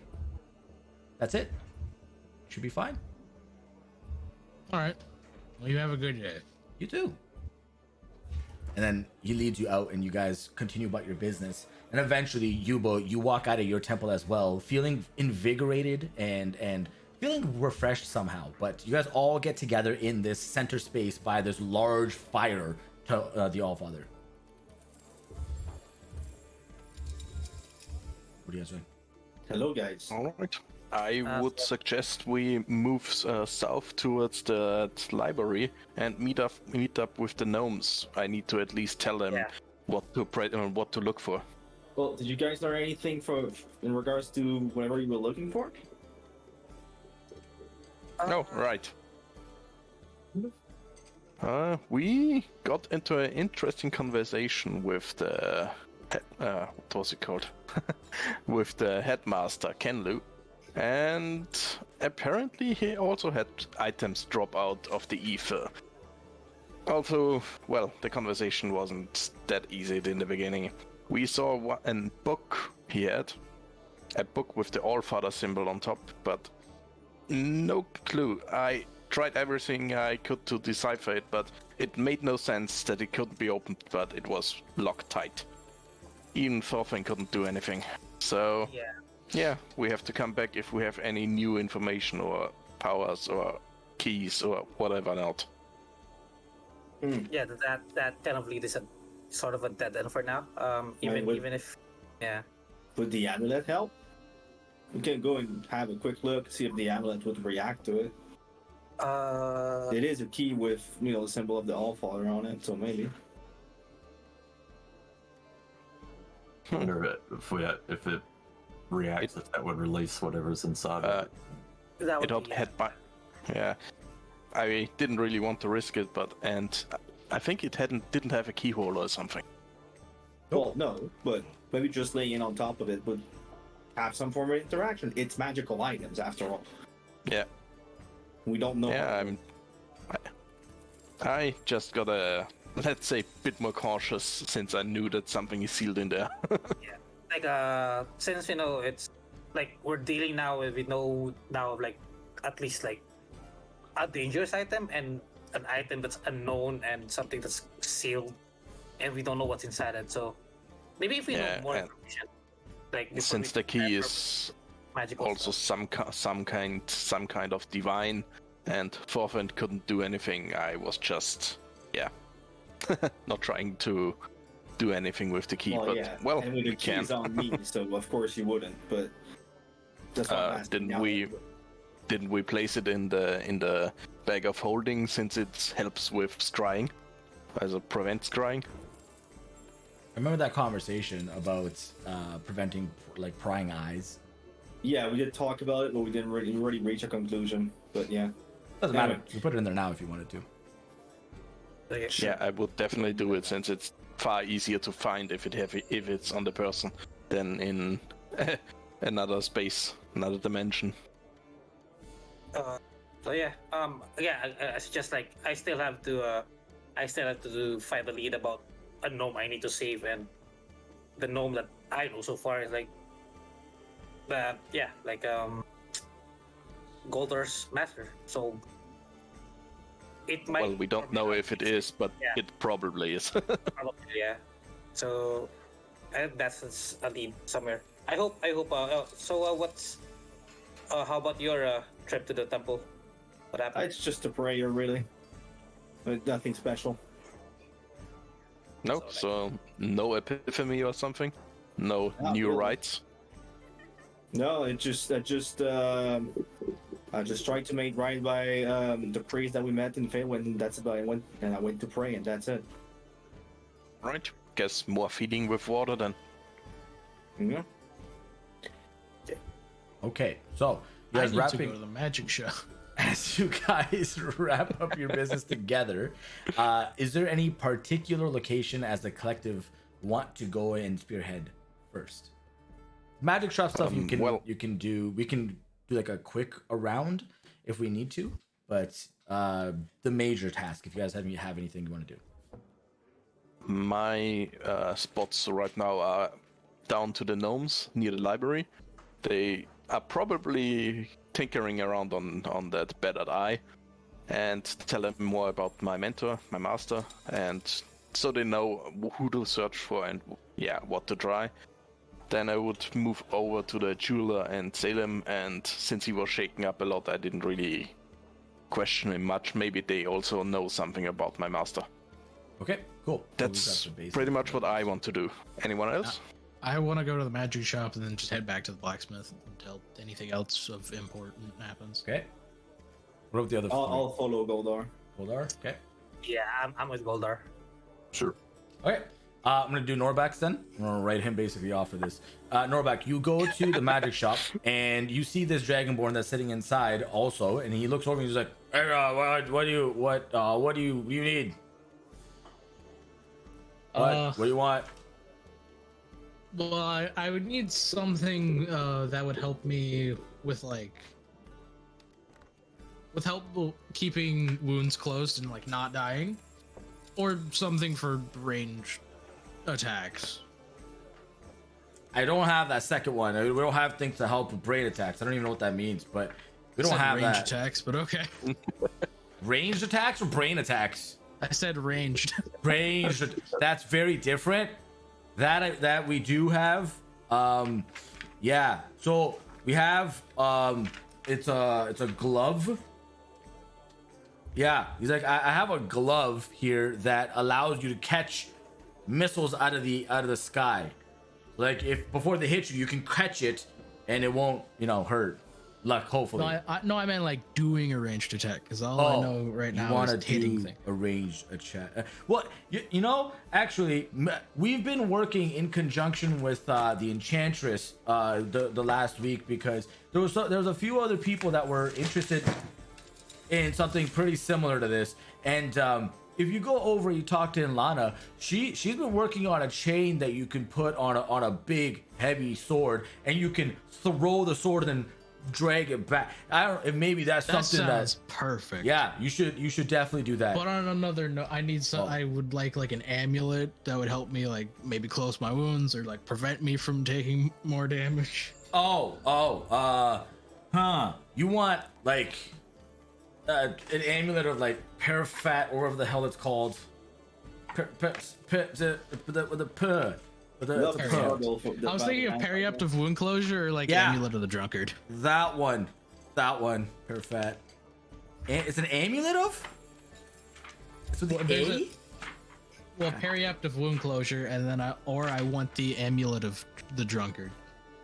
That's it. Should be fine. All right. Well, you have a good day. You too. And then he leads you out, and you guys continue about your business. And eventually, Yubo, you walk out of your temple as well, feeling invigorated and feeling refreshed somehow. But you guys all get together in this center space by this large fire to the Allfather. What do you guys doing? Hello, guys. All right. I would suggest we move south towards the library and meet up with the gnomes. I need to at least tell them what to look for. Well, did you guys learn anything in regards to whatever you were looking for? Oh, right. We got into an interesting conversation with the what was it called? with the headmaster Kenlu, and apparently he also had items drop out of the ether. Also, well, the conversation wasn't that easy in the beginning. We saw a book he had, a book with the Allfather symbol on top, but no clue. I tried everything I could to decipher it, but it made no sense that it couldn't be opened, but it was locked tight. Even Thorfinn couldn't do anything. So Yeah, we have to come back if we have any new information or powers or keys or whatever else. Yeah, that kind of lead is a sort of a dead end for now. Even if, yeah. Would the amulet help? We can go and have a quick look, see if the amulet would react to it. It is a key with, the symbol of the Allfather on it, so maybe. I wonder if it reacts, if that would release whatever's inside of it. That would It be, had yeah. I didn't really want to risk it, and I think it didn't have a keyhole or something. Well, no, but maybe just laying on top of it would have some form of interaction. It's magical items, after all. Yeah. We don't know. Yeah, I just got let's say, bit more cautious since I knew that something is sealed in there. yeah. Like since it's like we're dealing now with we know now like at least like a dangerous item and an item that's unknown and something that's sealed and we don't know what's inside it. So maybe if we know more information, like since the key is magical also stuff. some kind of divine, and Thorfinn couldn't do anything, I was just not trying to do anything with the key. Well, but and with the we can. keys on me, so of course you wouldn't. But that's what I'm asking now. Didn't we place it in the bag of holding since it helps with scrying, as it prevents scrying? I remember that conversation about preventing like prying eyes. Yeah, we did talk about it, but we didn't really reach a conclusion. But yeah, Doesn't matter. You put it in there now if you wanted to. Yeah, I would definitely do it since it's far easier to find if it's on the person than in another space, another dimension. So yeah, it's just like I still have to find the lead about a gnome I need to save, and the gnome that I know so far is like Goldar's master. So it might. Well, we don't know if it is, but it probably is. Probably, yeah. So that's a lead somewhere. I hope. What's? How about your trip to the temple? What happened? it's just a prayer, really. But nothing special. No, so no epiphany or something. No Not new really. rites. No, I just tried to make right by the priest that we met in Finland, and that's about it. I went to pray, and that's it. Right. Guess more feeding with water then. Yeah. Okay, so you I guys need to wrapping go to the magic show. as you guys wrap up your business together. Is there any particular location as the collective want to go and spearhead first? Magic shop stuff you can do. We can do like a quick around if we need to, but the major task, if you guys have anything you want to do. My spots right now are down to the gnomes near the library. They are probably tinkering around on that better eye, and tell them more about my mentor, my master, and so they know who to search for and what to try. Then I would move over to the jeweler and Salem, and since he was shaken up a lot, I didn't really question him much. Maybe they also know something about my master. Okay, cool. That's pretty much what I want to do. Anyone else? I want to go to the magic shop and then just head back to the blacksmith until anything else of important happens. Okay. What about the other? I'll follow Goldar. Goldar. Okay. Yeah, I'm with Goldar. Sure. Okay. I'm gonna do Norbax then. I'm gonna write him basically off for this. Norback, you go to the magic shop and you see this dragonborn that's sitting inside also, and he looks over and he's like, "Hey, what do you need? What do you want?" Well, I would need something that would help me with help keeping wounds closed and like not dying, or something for range attacks. I don't have that second one. We don't have things to help with brain attacks. I don't even know what that means, but we don't have range that. attacks, but okay. Ranged attacks or brain attacks? I said ranged. Ranged. That's very different. That we do have. Yeah. So we have it's a glove. Yeah, he's like, I have a glove here that allows you to catch missiles out of the sky. Like if before they hit you, you can catch it and it won't, hurt. Luck, hopefully. No, I meant like doing a ranged attack, because all I know right now want is to hitting do thing. a ranged attack. Well, actually, we've been working in conjunction with the Enchantress the last week, because there was a few other people that were interested in something pretty similar to this. And if you go over, you talk to Ilana, she's been working on a chain that you can put on a big heavy sword, and you can throw the sword and then drag it back. I don't know if maybe that's something that's perfect. Yeah, you should definitely do that. But on another note, I need some. I would like an amulet that would help me, like maybe close my wounds or like prevent me from taking more damage. You want like an amulet of like Parafat or whatever the hell it's called. I was thinking of Periaptive Wound Closure or like Amulet of the Drunkard. That one, Parafat. It's an amulet of. It's with the A. Well, Periaptive Wound Closure, and then I want the Amulet of the Drunkard.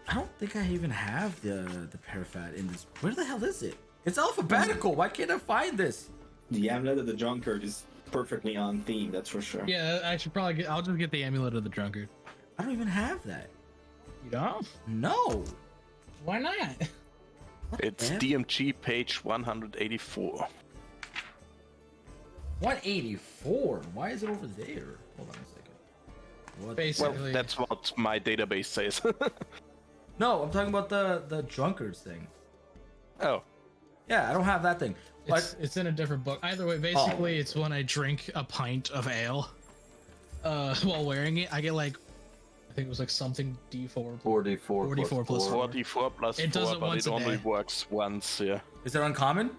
I don't think I even have the Parafat in this. Where the hell is it? It's alphabetical. Why can't I find this? The Amulet of the Drunkard is perfectly on theme, that's for sure. Yeah, I should probably I'll just get the Amulet of the Drunkard. I don't even have that. You don't? No. Why not? It's DMG page 184. 184? Why is it over there? Hold on a second. What? Basically. Well, that's what my database says. No, I'm talking about the drunkards thing. Oh. Yeah, I don't have that thing. It's in a different book. Either way, basically, it's when I drink a pint of ale while wearing it. I get like, I think it was like something D4. 44 plus 4. 44 plus It 4, does it but once it a only day. works once, yeah. Is it uncommon?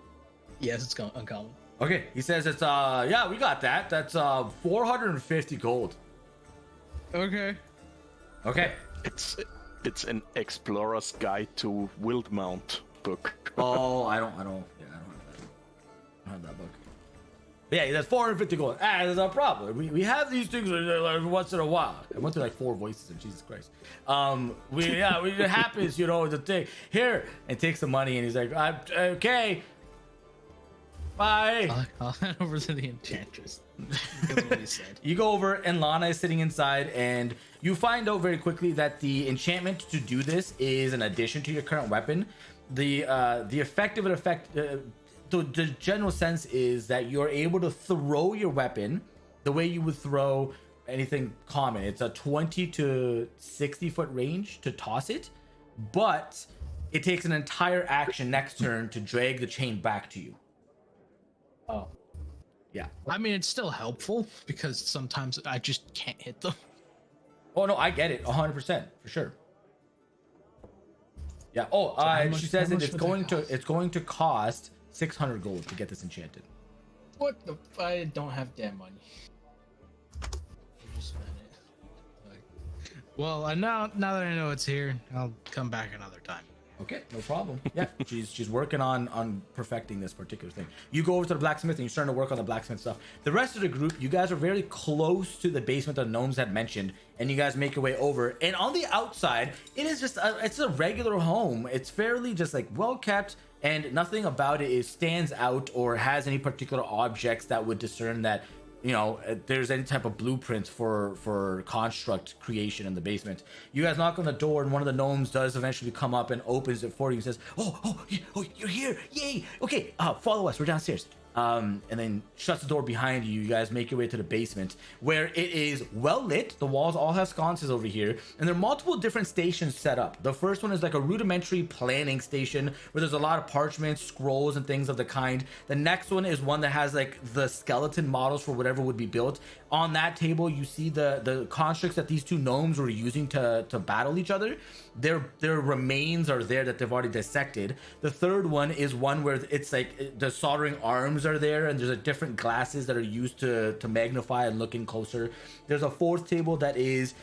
Yes, it's uncommon. Okay, he says it's yeah, we got that. That's 450 gold. Okay. Okay. It's an Explorer's Guide to Wildmount book. Oh, I don't have that. I don't have that book. But yeah, that's 450 gold. There's a problem. We have these things like once in a while. I went through like 4 voices, and Jesus Christ. It happens, the thing. Here, and takes the money, and he's like, okay. Bye. I'll head over to the Enchantress. Because what he said. You go over, and Lana is sitting inside, and you find out very quickly that the enchantment to do this is an addition to your current weapon. The general sense is that you're able to throw your weapon the way you would throw anything common. It's a 20 to 60 foot range to toss it, but it takes an entire action next turn to drag the chain back to you. Oh. Yeah. I mean, it's still helpful because sometimes I just can't hit them. Oh no, I get it, 100% for sure. Yeah. Oh, she says that it's going to cost 600 gold to get this enchanted. What the? I don't have damn money. Just spend it. Well, now that I know it's here, I'll come back another time. Okay, no problem. Yeah, she's working on perfecting this particular thing. You go over to the blacksmith and you're starting to work on the blacksmith stuff. The rest of the group, you guys are very close to the basement that Gnomes had mentioned, and you guys make your way over. And on the outside, it is just it's a regular home. It's fairly just like well kept, and nothing about it stands out or has any particular objects that would discern that there's any type of blueprint for construct creation in the basement. You guys knock on the door, and one of the gnomes does eventually come up and opens it for you and says, oh, you're here, yay, okay, follow us, we're downstairs. And then shuts the door behind you. You guys make your way to the basement, where it is well lit. The walls all have sconces over here, and there are multiple different stations set up. The first one is like a rudimentary planning station where there's a lot of parchments, scrolls, and things of the kind. The next one is one that has like the skeleton models for whatever would be built. On that table, you see the constructs that these two gnomes were using to battle each other. Their remains are there that they've already dissected. The third one is one where it's like the soldering arms are there, and there's different glasses that are used to magnify and look in closer. There's a fourth table that is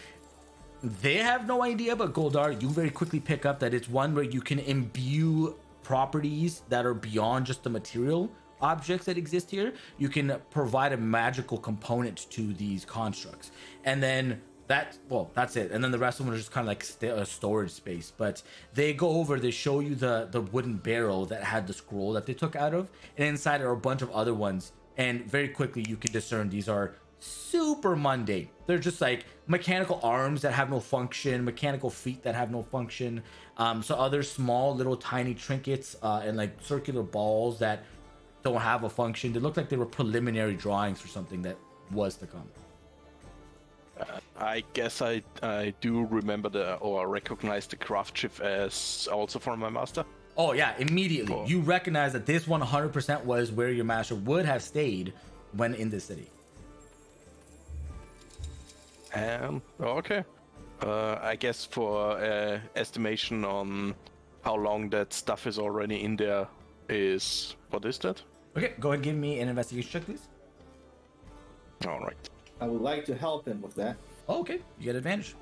They have no idea, but Goldar, you very quickly pick up that it's one where you can imbue properties that are beyond just the material objects that exist here. You can provide a magical component to these constructs, and then that's it. And then the rest of them are just kind of like a storage space. But they go over, they show you the wooden barrel that had the scroll that they took out of, and inside are a bunch of other ones. And very quickly you can discern these are super mundane. They're just like mechanical arms that have no function, mechanical feet that have no function, so other small little tiny trinkets and like circular balls that don't have a function. They look like they were preliminary drawings for something that was to come. I guess I do remember or recognize the craft shift as also from my master. Oh yeah, immediately. Cool. You recognize that this 100% was where your master would have stayed when in the city. Okay. I guess for estimation on how long that stuff is already in there is, what is that? Okay, go ahead and give me an investigation check, please. All right. I would like to help him with that. Oh, okay, you get advantage.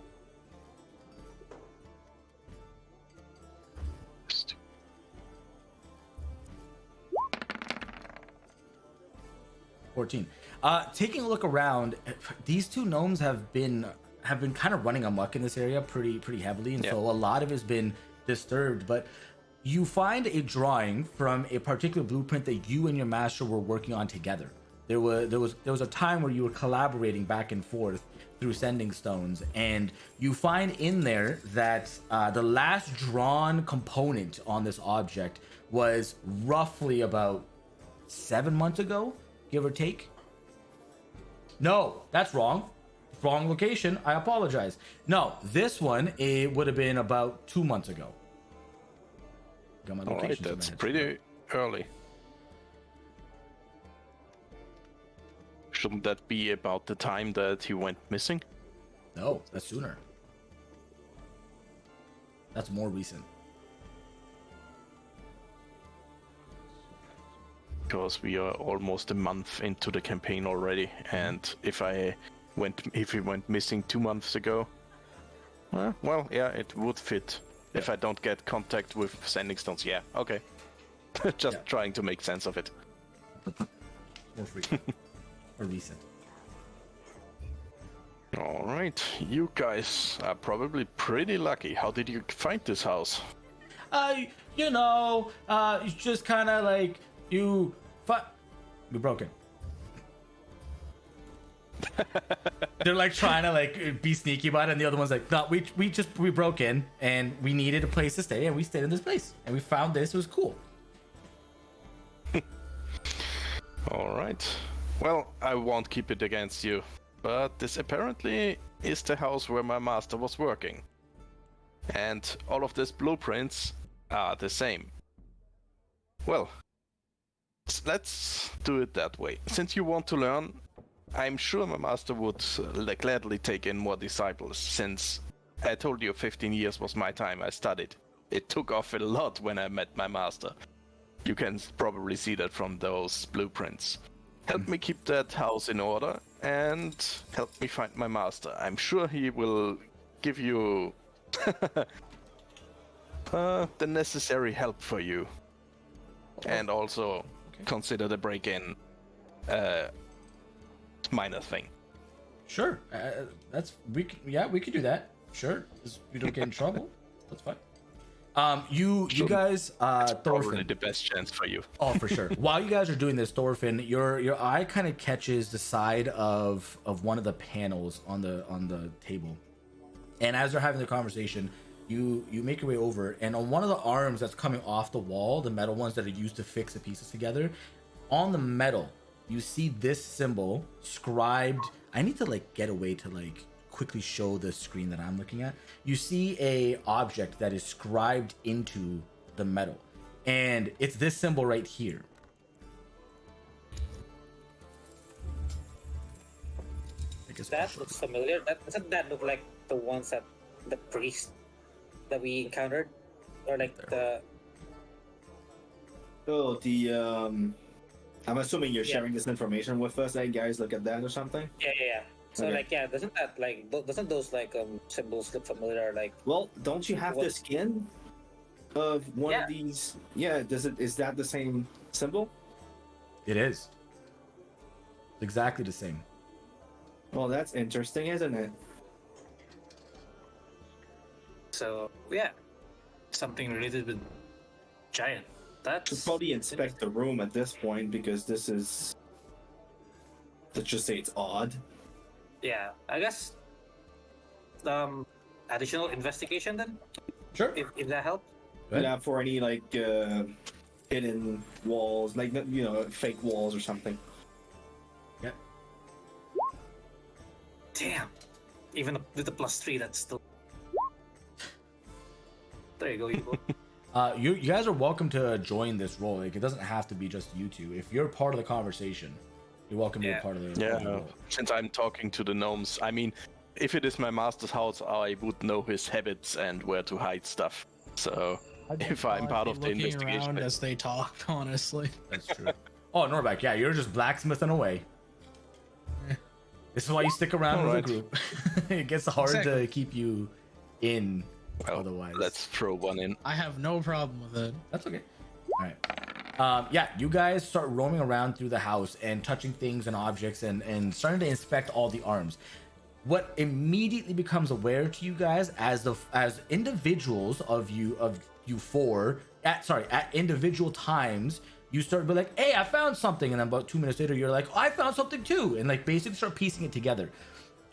Taking a look around, these two gnomes have been kind of running amok in this area pretty heavily, and so a lot of it has been disturbed. But you find a drawing from a particular blueprint that you and your master were working on together. There was a time where you were collaborating back and forth through sending stones, and you find in there that the last drawn component on this object was roughly about 7 months ago, give or take. No, that's wrong. Wrong location. I apologize. No, this one, it would have been about 2 months ago. Got my All right, locations in that's my head. pretty early. Shouldn't that be about the time that he went missing? No, that's sooner. That's more recent. Because we are almost a month into the campaign already, and if he went missing 2 months ago, well, yeah, it would fit. Yeah. If I don't get contact with sending stones, yeah, okay. Just trying to make sense of it. More frequent. Or recent. All right, you guys are probably pretty lucky. How did you find this house? It's just kind of like you broke it. They're like trying to like be sneaky about it, and the other one's like, no, we broke in and we needed a place to stay, and we stayed in this place, and we found this. It was cool. All right. Well, I won't keep it against you, but this apparently is the house where my master was working. And all of these blueprints are the same. Well, let's do it that way. Since you want to learn, I'm sure my master would gladly take in more disciples, since I told you 15 years was my time I studied. It took off a lot when I met my master. You can probably see that from those blueprints. Help me keep that house in order and help me find my master. I'm sure he will give you the necessary help for you. And also consider the break-in minor thing. Sure, we could do that. Sure, we don't get in trouble. That's fine. You guys, Probably Thorfinn. the best chance for you. Oh, for sure. While you guys are doing this, Thorfinn, your eye kind of catches the side of one of the panels on the table, and as they're having the conversation, you make your way over, and on one of the arms that's coming off the wall, the metal ones that are used to fix the pieces together, on the metal, you see this symbol scribed. I need to like get away to like quickly show the screen that I'm looking at. You see a object that is scribed into the metal, and it's this symbol right here. That looks familiar. Doesn't that look like the ones that the priest that we encountered, or like the? Oh, I'm assuming you're sharing this information with us. Hey guys, look at that or something. Yeah. So Okay. like yeah, doesn't those like symbols look familiar? Like Well, don't you have the What- skin of one Yeah. of these? Yeah. Is that the same symbol? It is. It's exactly the same. Well, that's interesting, isn't it? so yeah, something related with giant. Should That's probably inspect the room at this point because this is. Let's just say it's odd. yeah. I guess additional investigation then, Sure. if that helps. Go ahead. Yeah, for any like hidden walls, like fake walls or something. Yeah. Damn. Even with the +3, that's still. There you go, Evo. You guys are welcome to join this role. Like, it doesn't have to be just you two. If you're part of the conversation, you're welcome to be Yeah. part of the Yeah, role. since I'm talking to the gnomes, I mean, if it is my master's house, I would know his habits and where to hide stuff. So if I'm part of the looking investigation, around as they talk, honestly. That's true. Oh, Norbeck, yeah, you're just blacksmithing away. This is why you stick around with Alright. the group. It gets hard to Exactly. keep you in well, otherwise. let's throw one in. I have no problem with it. That's okay. All right. Yeah, you guys start roaming around through the house and touching things and objects and starting to inspect all the arms. What immediately becomes aware to you guys as individuals of you four at individual times, you start to be like, hey, I found something, and then about 2 minutes later you're like, oh, I found something too, and like basically start piecing it together.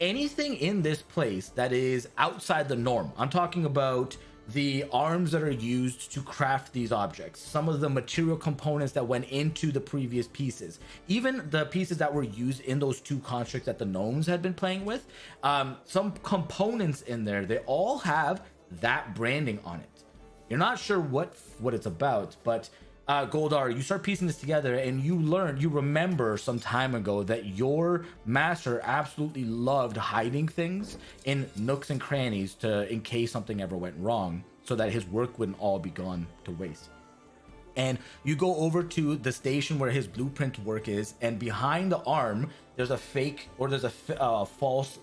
Anything in this place that is outside the norm, I'm talking about the arms that are used to craft these objects, some of the material components that went into the previous pieces, even the pieces that were used in those two constructs that the gnomes had been playing with, some components in there, they all have that branding on it. You're not sure what it's about, but Goldar, you start piecing this together and you remember some time ago that your master absolutely loved hiding things in nooks and crannies in case something ever went wrong, so that his work wouldn't all be gone to waste. And you go over to the station where his blueprint work is, and behind the arm there's a false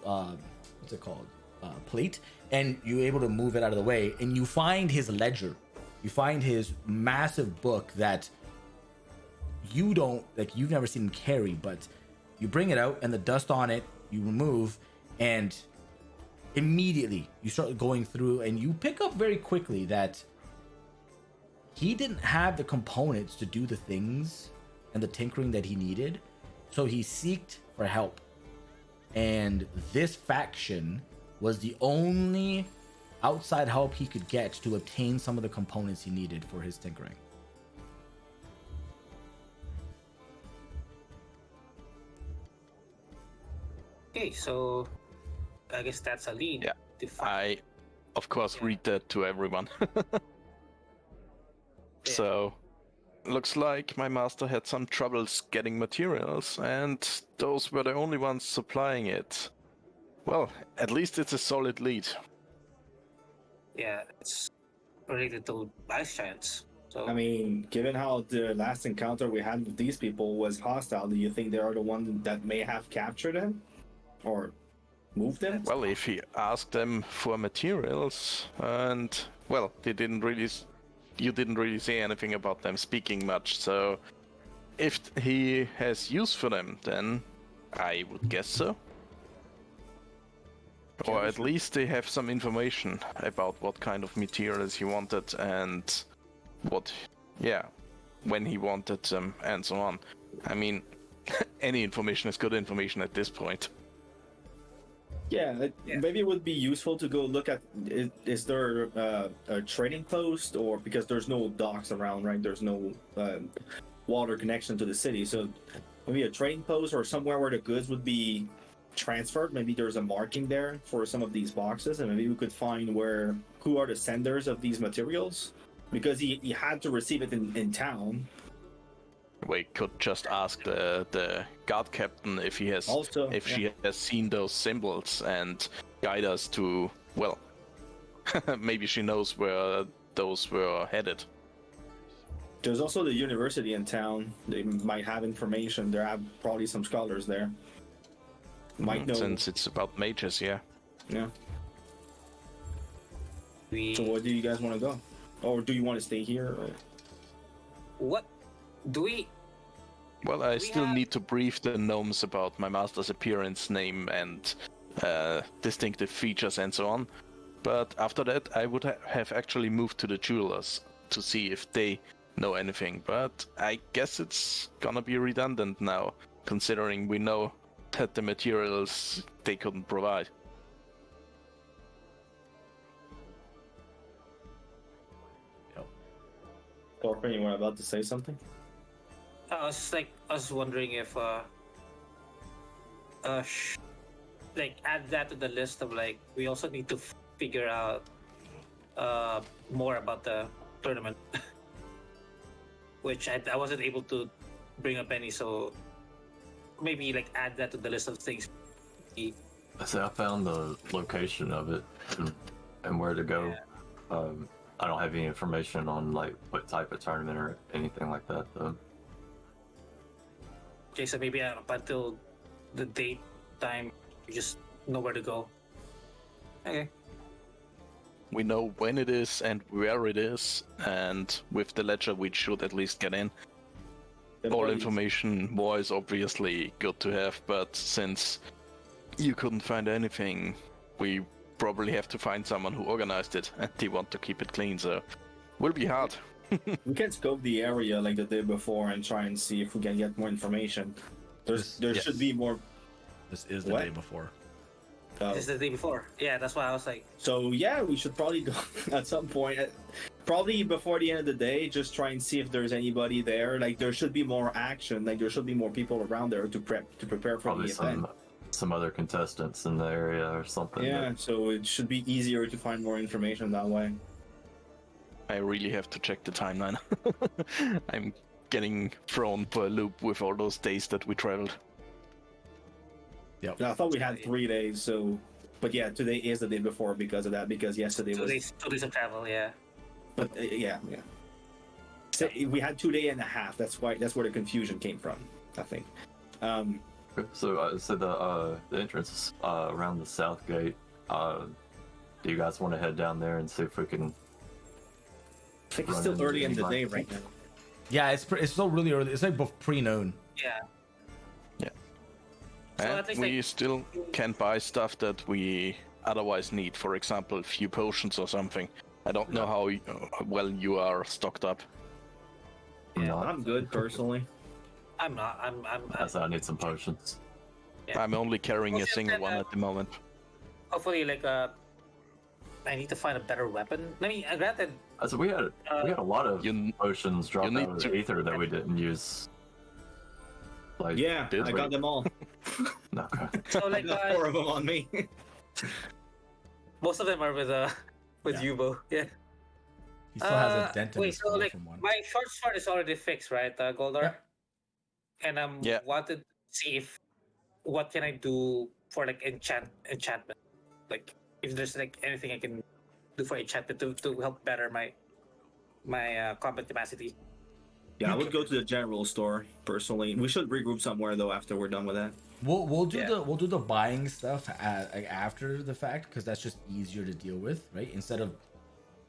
what's it called, plate, and you're able to move it out of the way, and you find his ledger. You find his massive book that you've never seen him carry, but you bring it out and the dust on it you remove, and immediately you start going through and you pick up very quickly that he didn't have the components to do the things and the tinkering that he needed, so he sought for help. And this faction was the only outside help he could get to obtain some of the components he needed for his tinkering. Okay, so I guess that's a lead. Yeah. To find. I, of course, Yeah. read that to everyone. So, looks like my master had some troubles getting materials, and those were the only ones supplying it. Well, at least it's a solid lead. Yeah, it's related to ice giants. So I mean, given how the last encounter we had with these people was hostile, do you think they are the one that may have captured him or moved him? Well, if he asked them for materials, and well, you didn't really say anything about them speaking much, so if he has use for them, then I would guess so. Or at least they have some information about what kind of materials he wanted and when he wanted them and so on. I mean, any information is good information at this point. Yeah, Yeah. maybe it would be useful to go look at. Is there a trading post, or because there's no docks around, right? There's no water connection to the city, so maybe a trading post or somewhere where the goods would be transferred. Maybe there's a marking there for some of these boxes, and maybe we could find who are the senders of these materials, because he had to receive it in town. We could just ask the guard captain if she has seen those symbols and guide us to, well, maybe she knows where those were headed. There's also the university in town. They might have information. There are probably some scholars there. Might know. Since it's about mages, yeah. Yeah. We So where do you guys want to go? Or do you want to stay here? Or... what do we? Well, I We still have- need to brief the gnomes about my master's appearance, name, and distinctive features and so on. But after that, I would have actually moved to the jewelers to see if they know anything. But I guess it's gonna be redundant now, considering we know that the materials they couldn't provide. Thorfinn, you were about to say something? I was wondering if like add that to the list of like we also need to figure out more about the tournament, which I wasn't able to bring up any. So maybe like add that to the list of things. So I found the location of it and where to go. I don't have any information on like what type of tournament or anything like that though. Okay, so maybe up until the date time, you just know where to go. Okay. We know when it is and where it is, and with the ledger we should at least get in. All information more is obviously good to have, but since you couldn't find anything, we probably have to find someone who organized it, and they want to keep it clean, so will be hard. We can scope the area like the day before and try and see if we can get more information. There Yes. should be more. This is the What? day before. This is the day before. Yeah, that's why I was like, So yeah, we should probably go at some point. Probably before the end of the day, just try and see if there's anybody there. Like there should be more action. Like there should be more people around there to prepare for Probably the event. some other contestants in the area or something. Yeah, so it should be easier to find more information that way. I really have to check the timeline. I'm getting thrown for a loop with all those days that we traveled. And I thought we had 3 days, so. But yeah, today is the day before because of that. Because yesterday was. 2 days of travel. Yeah. But yeah. So we had 2 days and a half. That's why. That's where the confusion came from. I think. So the entrance is around the south gate. Do you guys want to head down there and see if we can? I think it's Run still into early in the anybody. day right now. Yeah, it's still really early. It's like pre-noon. Yeah. So And at least, we like- still can buy stuff that we otherwise need. For example, a few potions or something. I don't know how well you are stocked up. Yeah. I'm good personally. I'm not. I need some potions. Yeah. I'm only carrying a Well, single then, one at the moment. Hopefully, like I need to find a better weapon. I mean, granted, So we had a lot of You- potions dropped need out of to- the ether that we didn't use. Like Yeah, Did I we? got them all. no. so I like got 4 of them on me. most of them are with Yeah. Yubo. Yeah. He still has a dent in Wait, his so skull like from one. my short sword is already fixed, right, Goldar? Yeah. And Yeah. wanted to see if what can I do for like enchantment, like if there's like anything I can do for enchantment to help better my combat capacity. Yeah, I would go to the general store personally. We should regroup somewhere though after we're done with that. We'll do Yeah. the buying stuff like after the fact because that's just easier to deal with, right? Instead of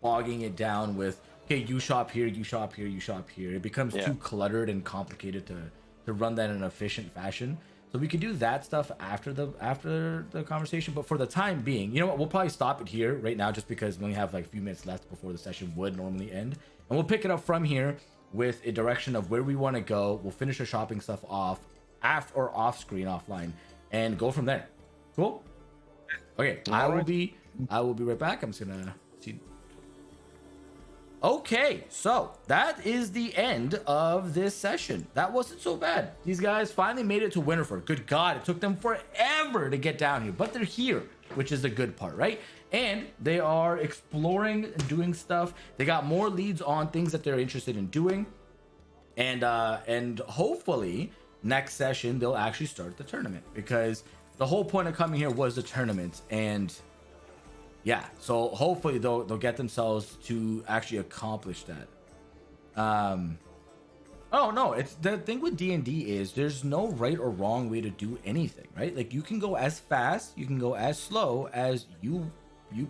bogging it down with okay, you shop here, you shop here, you shop here. It becomes Yeah. too cluttered and complicated to run that in an efficient fashion. So we could do that stuff after the conversation. But for the time being, you know what? We'll probably stop it here right now just because we only have like a few minutes left before the session would normally end, and we'll pick it up from here with a direction of where we want to go. We'll finish the shopping stuff off off screen offline and go from there. Cool. Okay, I will be right back. I'm just gonna see. Okay, so that is the end of this session. That wasn't so bad. These guys finally made it to Winterfur. Good God, it took them forever to get down here, but they're here, which is the good part, right? And they are exploring and doing stuff. They got more leads on things that they're interested in doing. And hopefully next session they'll actually start the tournament because the whole point of coming here was the tournament. And yeah, so hopefully they'll get themselves to actually accomplish that. Oh no, it's the thing with D&D is there's no right or wrong way to do anything, right? Like you can go as fast, you can go as slow as you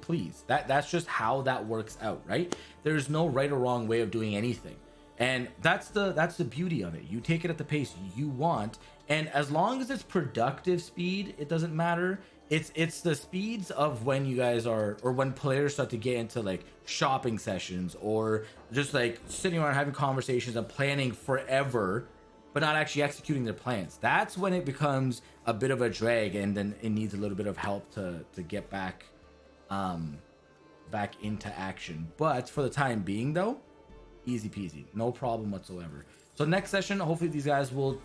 please. That's just how that works out, right? There's no right or wrong way of doing anything. And that's the beauty of it. You take it at the pace you want, and as long as it's productive speed, it doesn't matter. It's the speeds of when you guys are, or when players start to get into like shopping sessions or just like sitting around having conversations and planning forever but not actually executing their plans. That's when it becomes a bit of a drag, and then it needs a little bit of help to get back back into action. But for the time being though, easy peasy, no problem whatsoever. So next session, hopefully these guys will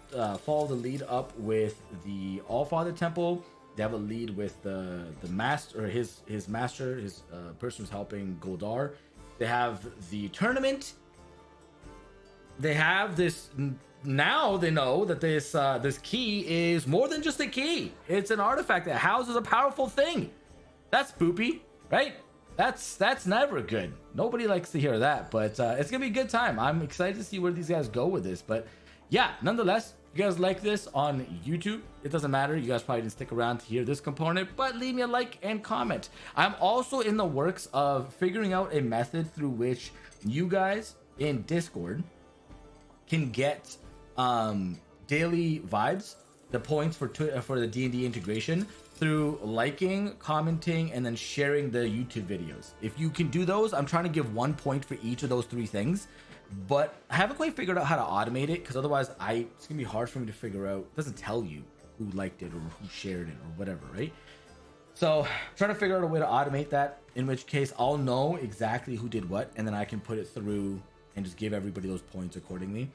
follow the lead up with the Allfather Temple. They have a lead with the master, or his master, his person who's helping Goldar. They have the tournament. They have this. Now they know that this key is more than just a key. It's an artifact that houses a powerful thing. That's poopy, right? That's never good. Nobody likes to hear that, but it's gonna be a good time. I'm excited to see where these guys go with this. But yeah, nonetheless, if you guys like this on YouTube, it doesn't matter. You guys probably didn't stick around to hear this component, but leave me a like and comment. I'm also in the works of figuring out a method through which you guys in Discord can get daily vibes, the points for the D&D integration, through liking, commenting, and then sharing the YouTube videos. If you can do those, I'm trying to give 1 point for each of those 3 things, but I haven't quite figured out how to automate it, because otherwise it's gonna be hard for me to figure out. It doesn't tell you who liked it or who shared it or whatever, right? So trying to figure out a way to automate that, in which case I'll know exactly who did what, and then I can put it through and just give everybody those points accordingly.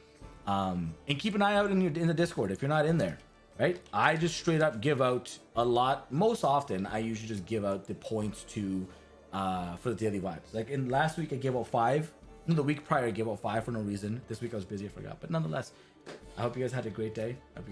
And keep an eye out in the Discord if you're not in there, right? I just straight up give out a lot. Most often I usually just give out the points to for the daily vibes. Like in last week I gave out 5. The week prior I gave out 5 for no reason. This week I was busy, I forgot. But nonetheless, I hope you guys had a great day.